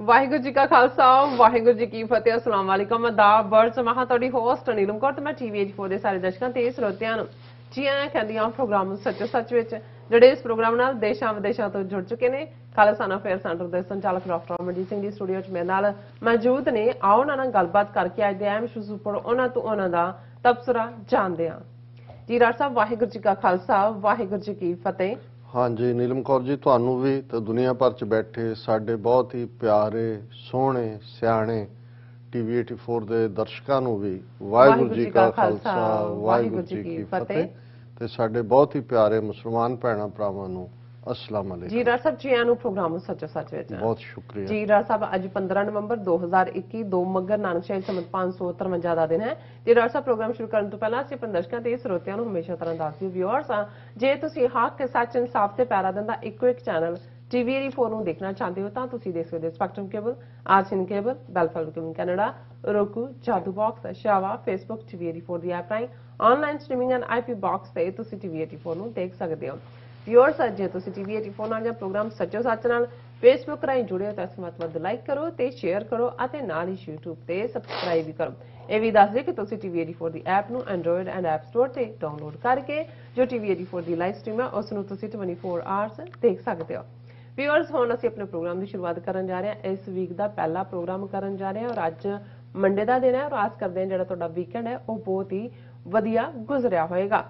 ਵਾਹਿਗੁਰੂ ਜੀ ਕਾ ਖਾਲਸਾ ਵਾਹਿਗੁਰੂ ਜੀ ਕੀ ਫਤਿਹ। अस्सलाम वालेकुम आदाब बर्ड्स महा ਤੁਹਾਡੀ ਹੋਸਟ ਨੀਲਮ ਕੌਰ ਤੇ ਮੈਂ TV84 ਦੇ ਸਾਰੇ ਦਰਸ਼ਕਾਂ ਤੇ ਸਰੋਤਿਆਂ ਨੂੰ ਜੀ ਆਇਆਂ ਕਹਿੰਦੀ ਹਾਂ ਪ੍ਰੋਗਰਾਮ ਸੱਚੋ ਸੱਚ ਵਿੱਚ ਜਿਹੜੇ ਇਸ ਪ੍ਰੋਗਰਾਮ ਨਾਲ ਦੇਸ਼ਾਂ ਵਿਦੇਸ਼ਾਂ ਤੋਂ ਜੁੜ ਚੁੱਕੇ ਨੇ। ਖਾਲਸਾਨਾ ਫੇਅਰ ਸੈਂਟਰ ਦੇ ਸੰਚਾਲਕ ਡਾਕਟਰ ਅਮਰਜੀਤ ਸਿੰਘ ਦੀ ਸਟੂਡੀਓ 'ਚ ਮੇਰੇ ਨਾਲ ਮੌਜੂਦ ਨੇ। ਆਓ ਉਹਨਾਂ ਨਾਲ ਗੱਲਬਾਤ ਕਰਕੇ ਅੱਜ ਦੇ ਅਹਿਮ ਇਸ਼ੂਜ਼ ਉੱਪਰ ਉਹਨਾਂ ਤੋਂ ਉਹਨਾਂ ਦਾ ਤਬਸਰਾ ਜਾਣਦੇ ਹਾਂ। ਜੀ ਰਾਜ ਸਾਹਿਬ ਵਾਹਿਗੁਰੂ ਜੀ ਕਾ ਖਾਲਸਾ ਵਾਹਿਗੁਰੂ ਜੀ ਕੀ ਫਤਿਹ। हाँ जी नीलम कौर जी ਤੁਹਾਨੂੰ भी तो दुनिया भर च बैठे साडे बहुत ही प्यारे सोहने सियाणे TV84 ਦੇ ਦਰਸ਼ਕਾਂ ਨੂੰ ਵੀ ਵਾਹਿਗੁਰੂ ਜੀ ਕਾ ਖਾਲਸਾ ਵਾਹਿਗੁਰੂ ਜੀ ਕੀ ਫਤਿਹ ਤੇ ਸਾਡੇ ਬਹੁਤ ਹੀ ਪਿਆਰੇ ਮੁਸਲਮਾਨ ਭੈਣਾਂ ਭਰਾਵਾਂ ਨੂੰ अस्सलाम वालेकुम। जी राज साहब जी आनू प्रोग्राम सचो सच विच बहुत शुक्रिया जी राज साहब। अज 15 नवंबर 2021 2 मगर नानक शाही संमत 553 ਦਾ ਦਿਨ ਹੈ। ਜੀ ਰਾਜ ਸਾਹਿਬ ਪ੍ਰੋਗਰਾਮ ਸ਼ੁਰੂ ਕਰਨ ਤੋਂ ਪਹਿਲਾਂ ਅਸੀਂ ਆਪਣੇ ਦਰਸ਼ਕਾਂ ਤੇ ਸਰੋਤਿਆਂ ਨੂੰ ਹਮੇਸ਼ਾ ਤਰ੍ਹਾਂ ਦੱਸਦੇ ਵਿਊਅਰਸ ਆ ਜੇ ਤੁਸੀਂ ਹੱਕ ਸੱਚ ਇਨਸਾਫ ਤੇ ਪੈਰਾ ਦਿੰਦਾ ਇੱਕੋ ਇੱਕ ਚੈਨਲ TV84 ਨੂੰ ਦੇਖਣਾ ਚਾਹੁੰਦੇ ਹੋ ਤਾਂ ਤੁਸੀਂ ਦੇਖ ਸਕਦੇ ਹੋ ਸਪੈਕਟਰਮ ਕੇਬਲ, ਆਰਸੀਐਨ ਕੇਬਲ, ਬੈਲਫਲ cable Canada, roku, Jadoo box, ਸ਼ਾਵਾ, ਫੇਸਬੁੱਕ TV84 ਦੀ ਐਪ ਰਾਹੀਂ online streaming and IP box ਤੇ ਤੁਸੀਂ TV84 ਨੂੰ ਦੇਖ ਸਕਦੇ ਹੋ। व्यूअर्स जे तुसीं TV84 नाल प्रोग्राम सचो सच नाल फेसबुक राही जुड़े हो तो इस मत लाइक करो ते शेयर करो और नाल ही यूट्यूब ते सबसक्राइब भी करो। ये भी दस दे कि तुसीं TV84 दी ऐप नूं एंड्रॉयड एंड ऐप स्टोर ते डाउनलोड करके जो TV84 दी लाइव स्ट्रीम है उस नूं तुसीं 24 आवर्स देख सकते हो। व्यूअर्स हुण असीं अपने प्रोग्राम की शुरुआत करन जा रहे हैं। इस वीक का पहला प्रोग्राम करन जा रहे हैं और अज मंडे का दिन है और आस करते हैं जिहड़ा तुहाडा वीकेंड है वो बहुत ही वधिया गुजरिया होएगा।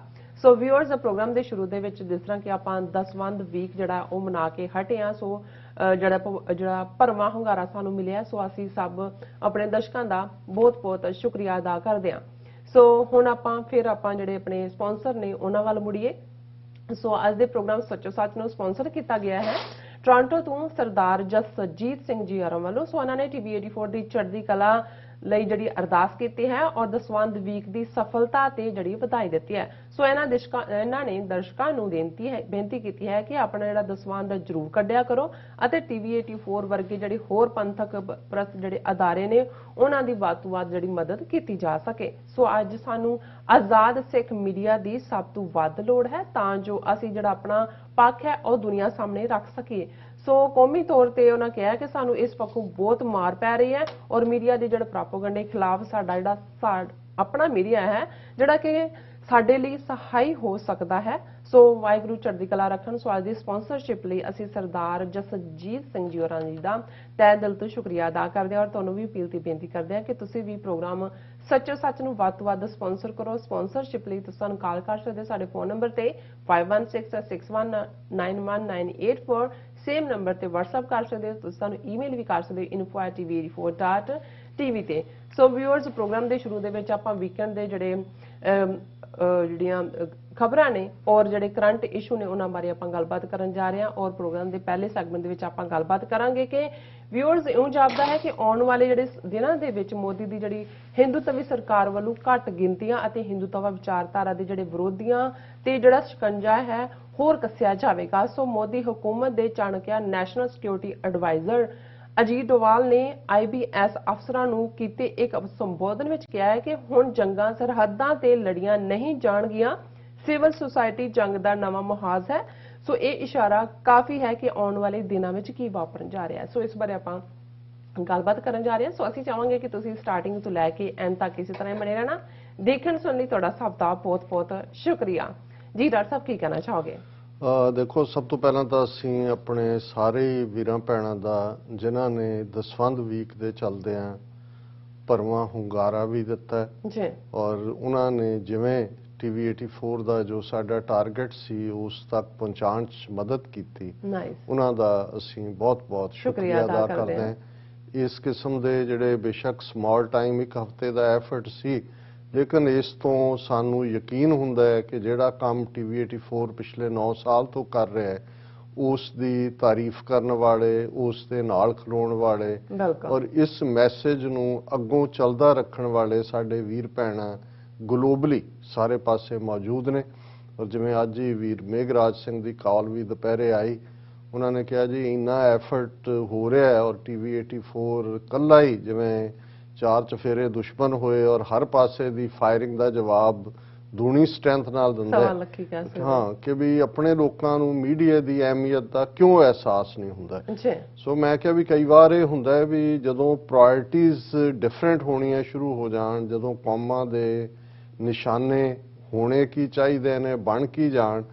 सो व्यूअर्स प्रोग्राम के शुरू के जिस तरह कि आप दसवंध वीक जोड़ा वो मना के हटे हाँ। सो जोड़ा भरवा hungaरा सानू मिले सो असी सब अपने दर्शकों का बहुत बहुत शुक्रिया अदा करते हैं। सो हुण आपां फिर आपां जिहड़े अपने स्पॉन्सर ने उन्हां वल मुड़ीए। सो अज दे प्रोग्राम सचो सच नूं स्पॉन्सर किया गया है टोरंटो तो सरदार जसजीत सिंह जी होरां वल्लों। सो उन्होंने TV84 की चढ़दी कला ਲਈ ਜਿਹੜੀ ਅਰਦਾਸ ਕੀਤੀ ਹੈ और ਦਸਵੰਧ ਵੀਕ ਦੀ ਸਫਲਤਾ ਤੇ ਜਿਹੜੀ ਵਧਾਈ ਦਿੱਤੀ ਹੈ। ਸੋ ਇਹਨਾਂ ਨੇ ਦਰਸ਼ਕਾਂ ਨੂੰ ਬੇਨਤੀ ਕੀਤੀ ਹੈ ਕਿ ਆਪਣਾ ਜਿਹੜਾ ਦਸਵੰਧ ਜ਼ਰੂਰ ਕੱਢਿਆ ਕਰੋ ਅਤੇ TV84 ਵਰਗੇ ਜਿਹੜੇ ਹੋਰ ਪੰਥਕ ਪ੍ਰਸਤ ਜਿਹੜੇ ਅਦਾਰੇ ਨੇ ਉਹਨਾਂ ਦੀ ਵੱਧ ਤੋਂ ਵੱਧ ਜਿਹੜੀ ਮਦਦ ਕੀਤੀ ਜਾ ਸਕੇ। ਸੋ ਅੱਜ ਸਾਨੂੰ ਆਜ਼ਾਦ ਸਿੱਖ ਮੀਡੀਆ ਦੀ ਸਭ ਤੋਂ ਵੱਧ ਲੋੜ ਹੈ ਤਾਂ ਜੋ ਅਸੀਂ ਜਿਹੜਾ ਆਪਣਾ ਪੱਖ ਹੈ ਉਹ ਦੁਨੀਆ ਸਾਹਮਣੇ ਰੱਖ ਸਕੀਏ। सो कौमी तौर पर उन्होंने कहा कि सानू इस पक्षों बहुत मार पै रही है और मीडिया के जो प्रोपेगेंडे खिलाफ साडा जिहड़ा अपना मीडिया है जिहड़ा कि साडे लई सहाई हो सकता है। सो वाहिगुरू चढ़दी कला रखन। सो अज दी स्पॉन्सरशिप लई असीं सरदार जसजीत सिंह जी होरां जी दा तहे दिल तो शुक्रिया अदा करदे और तुहानूं भी अपील ते बेनती करदे कि तुसीं भी प्रोग्राम सचो सच नूं वध तो वध स्पॉन्सर करो। स्पॉन्सरशिप लई तुसीं सानूं कॉल कर सकदे साडे फोन नंबर ते 5166191984 सेम नंबर ते व्हाट्सएप कर सकते हो। तुसीं सानूं ईमेल भी कर सकते हो info@tv84.tv ते। सो व्यूअर्स प्रोग्राम के शुरू के आपां वीकेंड के जिहड़े ਜਿਹੜੀਆਂ खबरां ने और जिहड़े करंट इशू ने उन्हां बारे आपां गलबात करन जा रहे हैं और प्रोग्राम के पहले सैगमेंट दे विच आपां गलबात करांगे कि व्यूअर्स इउं जापदा है कि आउण वाले जिहड़े दिनां दे विच मोदी दी जिहड़ी हिंदुत्वी सरकार वल्लों घट गिनतियां ਅਤੇ हिंदुत्व विचारधारा ਦੇ ਜਿਹੜੇ ਵਿਰੋਧੀਆਂ ਤੇ ਜਿਹੜਾ ਸ਼ਿਕੰਜਾ ਹੈ ਹੋਰ ਕੱਸਿਆ ਜਾਵੇਗਾ। ਸੋ ਮੋਦੀ हुकूमत ਦੇ Chanakya National Security Adviser Ajit Doval ने IBS अफसरां नूं कीते एक संबोधन विच कहा है कि हुण जंगां सरहदां ते लड़ियां नहीं जाणगियां, सिविल सोसाइटी जंग दा नवां मुहाज है। सो ये इशारा काफ़ी है कि आउण वाले दिनां विच की वापरन जा रहा है। सो इस बारे आपां गलबात करन जा रहे हैं। सो असीं चाहांगे कि तुसीं स्टार्टिंग तो लैके एंड तक इसी तरह बने रहना। देखण सुणन लई तुहाडा सब दा बहुत बहुत शुक्रिया। जी डॉक्टर साहब की कहना चाहोगे? देखो सब तो पहला तो असी अपने सारे वीरां भैणां दा जिन्हां ने दसवंध वीक दे चलदे भरवां हुंगारा भी दिता है और उन्होंने जिवें TV84 ਦਾ जो साडा टारगेट सी उस तक पहुंचाण च मदद की उन्हां दा असी बहुत बहुत शुक्रिया अदा करते हैं। इस किस्म के जिहड़े बेशक स्मॉल टाइम एक हफ्ते का एफर्ट सी लेकिन इस तो सानू यकीन हुंदा है कि जिहड़ा काम TV84 पिछले 9 साल तो कर रहा है उस दी तारीफ करने वाले उस दे नाल खलोण वाले और इस मैसेज नू अगों चलदा रखण वाले साडे वीर भैणां ग्लोबली सारे पासे मौजूद ने। और जिवें अज ही वीर मेघराज सिंह दी कॉल भी दोपहरे आई उन्होंने कहा जी इन्ना एफर्ट हो रहा है और TV84 कल्ला ही जिवें चार चफेरे दुश्मन होए और हर पासे दी फायरिंग का जवाब ਦੂਣੀ ਸਟਰੈਂਥ ਨਾਲ ਦਿੰਦਾ ਸਵਾ ਹੈ ਲੱਖੀ ਕਹਿ ਸਕਦੇ ਹਾਂ ਕਿ ਵੀ ਆਪਣੇ ਲੋਕਾਂ ਨੂੰ ਮੀਡੀਆ ਦੀ ਅਹਿਮੀਅਤ ਦਾ ਕਿਉਂ ਅਹਿਸਾਸ ਨਹੀਂ ਹੁੰਦਾ। ਜੀ ਸੋ ਮੈਂ ਕਿਹਾ ਵੀ ਕਈ ਵਾਰ ਇਹ ਹੁੰਦਾ ਹੈ ਵੀ ਜਦੋਂ ਪ੍ਰਾਇੋਰਟੀਜ਼ ਡਿਫਰੈਂਟ ਹੋਣੀਆਂ ਸ਼ੁਰੂ ਹੋ ਜਾਣ, ਜਦੋਂ ਕੌਮਾਂ ਦੇ ਨਿਸ਼ਾਨੇ ਹੋਣੇ ਕੀ ਚਾਹੀਦੇ ਨੇ ਬਣ ਕੀ ਜਾਣ,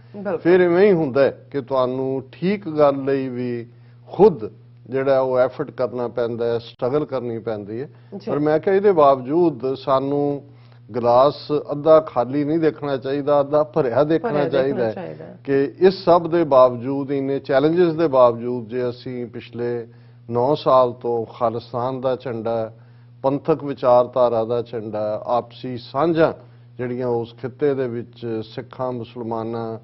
ਫਿਰ ਇਵੇਂ ਹੀ ਹੁੰਦਾ ਹੈ ਕਿ ਤੁਹਾਨੂੰ ਠੀਕ ਗੱਲ ਲਈ ਵੀ ਖੁਦ ਜਿਹੜਾ ਉਹ ਐਫਰਟ ਕਰਨਾ ਪੈਂਦਾ ਹੈ, ਸਟਰਗਲ ਕਰਨੀ ਪੈਂਦੀ ਹੈ। ਪਰ ਮੈਂ ਕਿਹਾ ਇਹਦੇ ਬਾਵਜੂਦ ਸਾਨੂੰ ਗਲਾਸ ਅੱਧਾ ਖਾਲੀ ਨਹੀਂ ਦੇਖਣਾ ਚਾਹੀਦਾ, ਅੱਧਾ ਭਰਿਆ ਦੇਖਣਾ ਚਾਹੀਦਾ ਹੈ ਕਿ ਇਸ ਸਭ ਦੇ ਬਾਵਜੂਦ, ਇੰਨੇ ਚੈਲੰਜਸ ਦੇ ਬਾਵਜੂਦ, ਜੇ ਅਸੀਂ ਪਿਛਲੇ 9 ਸਾਲ ਤੋਂ ਖਾਲਿਸਤਾਨ ਦਾ ਝੰਡਾ, ਪੰਥਕ ਵਿਚਾਰਧਾਰਾ ਦਾ ਝੰਡਾ, ਆਪਸੀ ਸਾਂਝਾਂ ਜਿਹੜੀਆਂ ਉਸ ਖਿੱਤੇ ਦੇ ਵਿੱਚ ਸਿੱਖਾਂ, ਮੁਸਲਮਾਨਾਂ,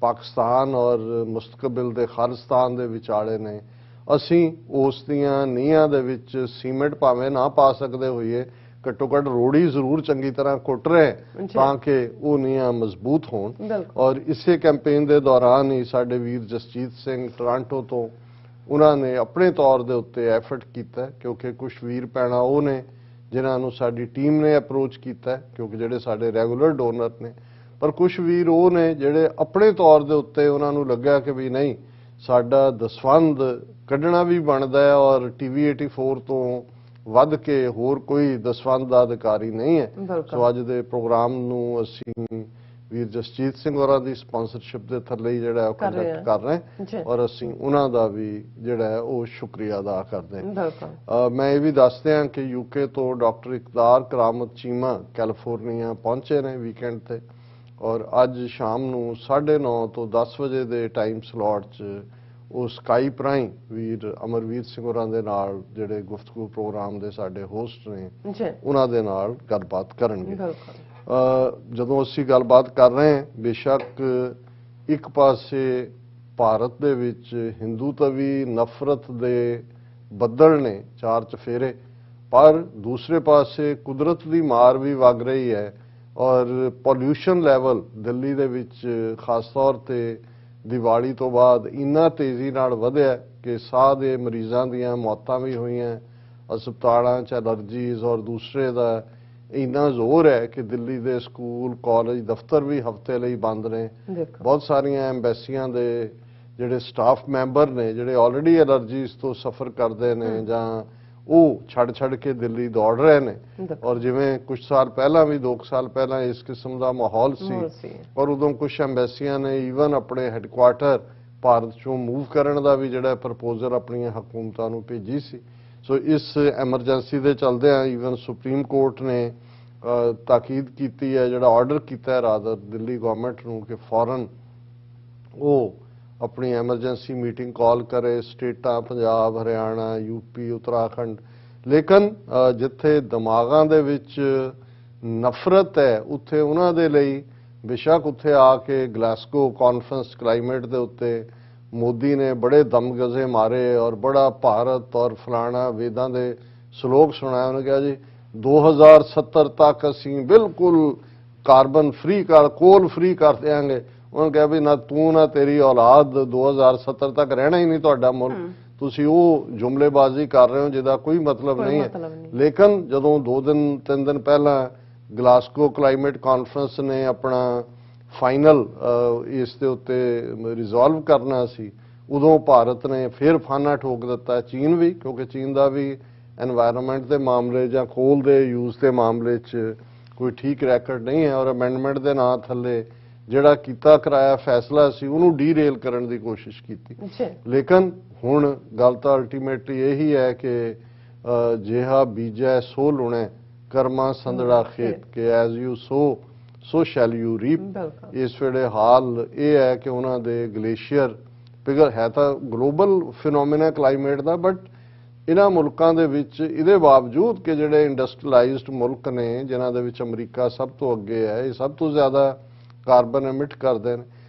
ਪਾਕਿਸਤਾਨ ਔਰ ਮੁਸਤਕਬਲ ਦੇ ਖਾਲਿਸਤਾਨ ਦੇ ਵਿਚਾਲੇ ਨੇ, ਅਸੀਂ ਉਸ ਦੀਆਂ ਨੀਹਾਂ ਦੇ ਵਿੱਚ ਸੀਮੈਂਟ ਭਾਵੇਂ ਨਾ ਪਾ ਸਕਦੇ ਹੋਈਏ, ਘੱਟੋ ਘੱਟ ਰੋੜੀ ਜ਼ਰੂਰ ਚੰਗੀ ਤਰ੍ਹਾਂ ਕੁੱਟ ਰਹੇ ਤਾਂ ਕਿ ਉਹ ਨੀਹਾਂ ਮਜ਼ਬੂਤ ਹੋਣ। ਔਰ ਇਸੇ ਕੈਂਪੇਨ ਦੇ ਦੌਰਾਨ ਹੀ ਸਾਡੇ ਵੀਰ ਜਸਜੀਤ ਸਿੰਘ ਟੋਰਾਂਟੋ ਤੋਂ, ਉਹਨਾਂ ਨੇ ਆਪਣੇ ਤੌਰ ਦੇ ਉੱਤੇ ਐਫਰਟ ਕੀਤਾ, ਕਿਉਂਕਿ ਕੁਝ ਵੀਰ ਭੈਣਾਂ ਉਹ ਨੇ ਜਿਨ੍ਹਾਂ ਨੂੰ ਸਾਡੀ ਟੀਮ ਨੇ ਅਪਰੋਚ ਕੀਤਾ, ਕਿਉਂਕਿ ਜਿਹੜੇ ਸਾਡੇ ਰੈਗੂਲਰ ਡੋਨਰ ਨੇ, ਪਰ ਕੁਝ ਵੀਰ ਉਹ ਨੇ ਜਿਹੜੇ ਆਪਣੇ ਤੌਰ ਦੇ ਉੱਤੇ ਉਹਨਾਂ ਨੂੰ ਲੱਗਿਆ ਕਿ ਵੀ ਨਹੀਂ, ਸਾਡਾ ਦਸਵੰਧ ਕੱਢਣਾ ਵੀ ਬਣਦਾ ਹੈ ਔਰ TV 84 ਤੋਂ ਵੱਧ ਕੇ ਹੋਰ ਕੋਈ ਦਸਵੰਧ ਦਾ ਅਧਿਕਾਰੀ ਨਹੀਂ ਹੈ। ਸੋ ਅੱਜ ਦੇ ਪ੍ਰੋਗਰਾਮ ਨੂੰ ਅਸੀਂ ਵੀਰ ਜਸਜੀਤ ਸਿੰਘ ਹੋਰਾਂ ਦੀ ਸਪਾਂਸਰਸ਼ਿਪ ਦੇ ਥੱਲੇ ਜਿਹੜਾ ਉਹ ਕੰਡਕਟ ਕਰ ਰਹੇ ਹਾਂ ਔਰ ਅਸੀਂ ਉਹਨਾਂ ਦਾ ਵੀ ਜਿਹੜਾ ਉਹ ਸ਼ੁਕਰੀਆ ਅਦਾ ਕਰਦੇ ਹਾਂ। ਮੈਂ ਇਹ ਵੀ ਦੱਸਦੇ ਹਾਂ ਕਿ UK ਤੋਂ ਡਾਕਟਰ ਇਕਦਾਰ ਕਰਾਮਤ ਚੀਮਾ ਕੈਲੀਫੋਰਨੀਆ ਪਹੁੰਚੇ ਨੇ ਵੀਕਐਂਡ ਤੇ, ਔਰ ਅੱਜ ਸ਼ਾਮ ਨੂੰ 9:30 ਤੋਂ 10 ਵਜੇ ਦੇ ਟਾਈਮ ਸਲੋਟ 'ਚ ਉਹ ਸਕਾਈਪ ਰਾਹੀਂ ਵੀਰ ਅਮਰਵੀਰ ਸਿੰਘ ਹੋਰਾਂ ਦੇ ਨਾਲ, ਜਿਹੜੇ ਗੁਫ਼ਤਗੂ ਪ੍ਰੋਗਰਾਮ ਦੇ ਸਾਡੇ ਹੋਸਟ ਨੇ, ਉਹਨਾਂ ਦੇ ਨਾਲ ਗੱਲਬਾਤ ਕਰਨਗੇ। ਜਦੋਂ ਅਸੀਂ ਗੱਲਬਾਤ ਕਰ ਰਹੇ ਹਾਂ, ਬੇਸ਼ੱਕ ਇੱਕ ਪਾਸੇ ਭਾਰਤ ਦੇ ਵਿੱਚ ਹਿੰਦੂਤਵੀ ਨਫ਼ਰਤ ਦੇ ਬੱਦਲ ਨੇ ਚਾਰ ਚਫੇਰੇ, ਪਰ ਦੂਸਰੇ ਪਾਸੇ ਕੁਦਰਤ ਦੀ ਮਾਰ ਵੀ ਵਗ ਰਹੀ ਹੈ ਔਰ ਪੋਲਿਊਸ਼ਨ ਲੈਵਲ ਦਿੱਲੀ ਦੇ ਵਿੱਚ ਖਾਸ ਤੌਰ ਤੇ ਦੀਵਾਲੀ ਤੋਂ ਬਾਅਦ ਇੰਨਾ ਤੇਜ਼ੀ ਨਾਲ ਵਧਿਆ ਕਿ ਸਾਹ ਦੇ ਮਰੀਜ਼ਾਂ ਦੀਆਂ ਮੌਤਾਂ ਵੀ ਹੋਈਆਂ, ਹਸਪਤਾਲਾਂ 'ਚ ਐਲਰਜੀਜ਼ ਔਰ ਦੂਸਰੇ ਦਾ ਇੰਨਾ ਜ਼ੋਰ ਹੈ ਕਿ ਦਿੱਲੀ ਦੇ ਸਕੂਲ, ਕਾਲਜ, ਦਫ਼ਤਰ ਵੀ ਹਫ਼ਤੇ ਲਈ ਬੰਦ ਨੇ। ਬਹੁਤ ਸਾਰੀਆਂ ਐਮਬੈਸੀਆਂ ਦੇ ਜਿਹੜੇ ਸਟਾਫ ਮੈਂਬਰ ਨੇ, ਜਿਹੜੇ ਆਲਰੇਡੀ ਐਲਰਜੀਜ਼ ਤੋਂ ਸਫਰ ਕਰਦੇ ਨੇ, ਜਾਂ ਉਹ ਛੱਡ ਕੇ ਦਿੱਲੀ ਦੌੜ ਰਹੇ ਨੇ। ਔਰ ਜਿਵੇਂ ਕੁਝ ਸਾਲ ਪਹਿਲਾਂ ਵੀ, 2 ਸਾਲ ਪਹਿਲਾਂ ਇਸ ਕਿਸਮ ਦਾ ਮਾਹੌਲ ਸੀ ਔਰ ਉਦੋਂ ਕੁਝ ਐਮਬੈਸੀਆਂ ਨੇ ਈਵਨ ਆਪਣੇ ਹੈੱਡਕੁਆਰਟਰ ਭਾਰਤ ਚੋਂ ਮੂਵ ਕਰਨ ਦਾ ਵੀ ਜਿਹੜਾ ਪ੍ਰਪੋਜ਼ਲ ਆਪਣੀਆਂ ਹਕੂਮਤਾਂ ਨੂੰ ਭੇਜੀ ਸੀ। ਸੋ ਇਸ ਐਮਰਜੈਂਸੀ ਦੇ ਚਲਦਿਆਂ ਈਵਨ ਸੁਪਰੀਮ ਕੋਰਟ ਨੇ ਤਾਕੀਦ ਕੀਤੀ ਹੈ, ਜਿਹੜਾ ਆਰਡਰ ਕੀਤਾ ਹੈ ਰਾਦਰ ਦਿੱਲੀ ਗਵਰਨਮੈਂਟ ਨੂੰ ਕਿ ਫੌਰਨ ਉਹ ਆਪਣੀ ਐਮਰਜੈਂਸੀ ਮੀਟਿੰਗ ਕਾਲ ਕਰੇ, ਸਟੇਟਾਂ ਪੰਜਾਬ, ਹਰਿਆਣਾ, UP, ਉੱਤਰਾਖੰਡ। ਲੇਕਿਨ ਜਿੱਥੇ ਦਿਮਾਗਾਂ ਦੇ ਵਿੱਚ ਨਫ਼ਰਤ ਹੈ, ਉੱਥੇ ਉਹਨਾਂ ਦੇ ਲਈ ਬੇਸ਼ੱਕ ਉੱਥੇ ਆ ਕੇ ਗਲਾਸਗੋ ਕਾਨਫਰੰਸ ਕਲਾਈਮੇਟ ਦੇ ਉੱਤੇ ਮੋਦੀ ਨੇ ਬੜੇ ਦਮਗਜ਼ੇ ਮਾਰੇ ਔਰ ਬੜਾ ਭਾਰਤ ਔਰ ਫਲਾਣਾ ਵੇਦਾਂ ਦੇ ਸ਼ਲੋਕ ਸੁਣਾਇਆ। ਉਹਨੇ ਕਿਹਾ ਜੀ 2070 ਤੱਕ ਅਸੀਂ ਬਿਲਕੁਲ ਕਾਰਬਨ ਫ੍ਰੀ ਕੋਲ ਫ੍ਰੀ ਕਰ ਦਿਆਂਗੇ। ਉਹਨੇ ਕਿਹਾ ਵੀ ਨਾ ਤੂੰ ਨਾ ਤੇਰੀ ਔਲਾਦ 2070 ਤੱਕ ਰਹਿਣਾ ਹੀ ਨਹੀਂ ਤੁਹਾਡਾ ਮੁਲਕ, ਤੁਸੀਂ ਉਹ ਜੁਮਲੇਬਾਜ਼ੀ ਕਰ ਰਹੇ ਹੋ ਜਿਹਦਾ ਕੋਈ ਮਤਲਬ ਨਹੀਂ ਹੈ। ਲੇਕਿਨ ਜਦੋਂ 2-3 ਦਿਨ ਪਹਿਲਾਂ ਗਲਾਸਗੋ ਕਲਾਈਮੇਟ ਕਾਨਫਰੰਸ ਨੇ ਆਪਣਾ ਫਾਈਨਲ ਇਸ ਦੇ ਉੱਤੇ ਰਿਜ਼ੋਲਵ ਕਰਨਾ ਸੀ, ਉਦੋਂ ਭਾਰਤ ਨੇ ਫਿਰ ਫਾਨਾ ਠੋਕ ਦਿੱਤਾ, ਚੀਨ ਵੀ, ਕਿਉਂਕਿ ਚੀਨ ਦਾ ਵੀ ਐਨਵਾਇਰਨਮੈਂਟ ਦੇ ਮਾਮਲੇ ਜਾਂ ਕੋਲ ਦੇ ਯੂਜ਼ ਦੇ ਮਾਮਲੇ 'ਚ ਕੋਈ ਠੀਕ ਰੈਕਰਡ ਨਹੀਂ ਹੈ ਔਰ ਅਮੈਂਡਮੈਂਟ ਦੇ ਨਾਂ ਥੱਲੇ ਜਿਹੜਾ ਕੀਤਾ ਕਰਾਇਆ ਫੈਸਲਾ ਸੀ ਉਹਨੂੰ ਡੀਰੇਲ ਕਰਨ ਦੀ ਕੋਸ਼ਿਸ਼ ਕੀਤੀ। ਲੇਕਿਨ ਹੁਣ ਗੱਲ ਤਾਂ ਅਲਟੀਮੇਟਲੀ ਇਹੀ ਹੈ ਕਿ ਜਿਹਾ ਬੀਜੈ ਸੋ ਲੁਣੈ ਕਰਮਾ ਸੰਦੜਾ ਖੇਤ, ਕਿ as you so shell you reap. ਇਸ ਵੇਲੇ ਹਾਲ ਇਹ ਹੈ ਕਿ ਉਹਨਾਂ ਦੇ ਗਲੇਸ਼ੀਅਰ ਪਿਘਲ, ਹੈ ਤਾਂ ਗਲੋਬਲ ਫਿਨੋਮੀਨਾ ਕਲਾਈਮੇਟ ਦਾ, ਬਟ ਇਹਨਾਂ ਮੁਲਕਾਂ ਦੇ ਵਿੱਚ ਇਹਦੇ ਬਾਵਜੂਦ ਕਿ ਜਿਹੜੇ ਇੰਡਸਟਰੀਅਲਾਈਜ਼ਡ ਮੁਲਕ ਨੇ ਜਿਨ੍ਹਾਂ ਦੇ ਵਿੱਚ ਅਮਰੀਕਾ ਸਭ ਤੋਂ ਅੱਗੇ ਹੈ, ਇਹ ਸਭ ਤੋਂ ਜ਼ਿਆਦਾ ਕਾਰਬਨ ਐਮਿਟ ਕਰਦੇ ਨੇ।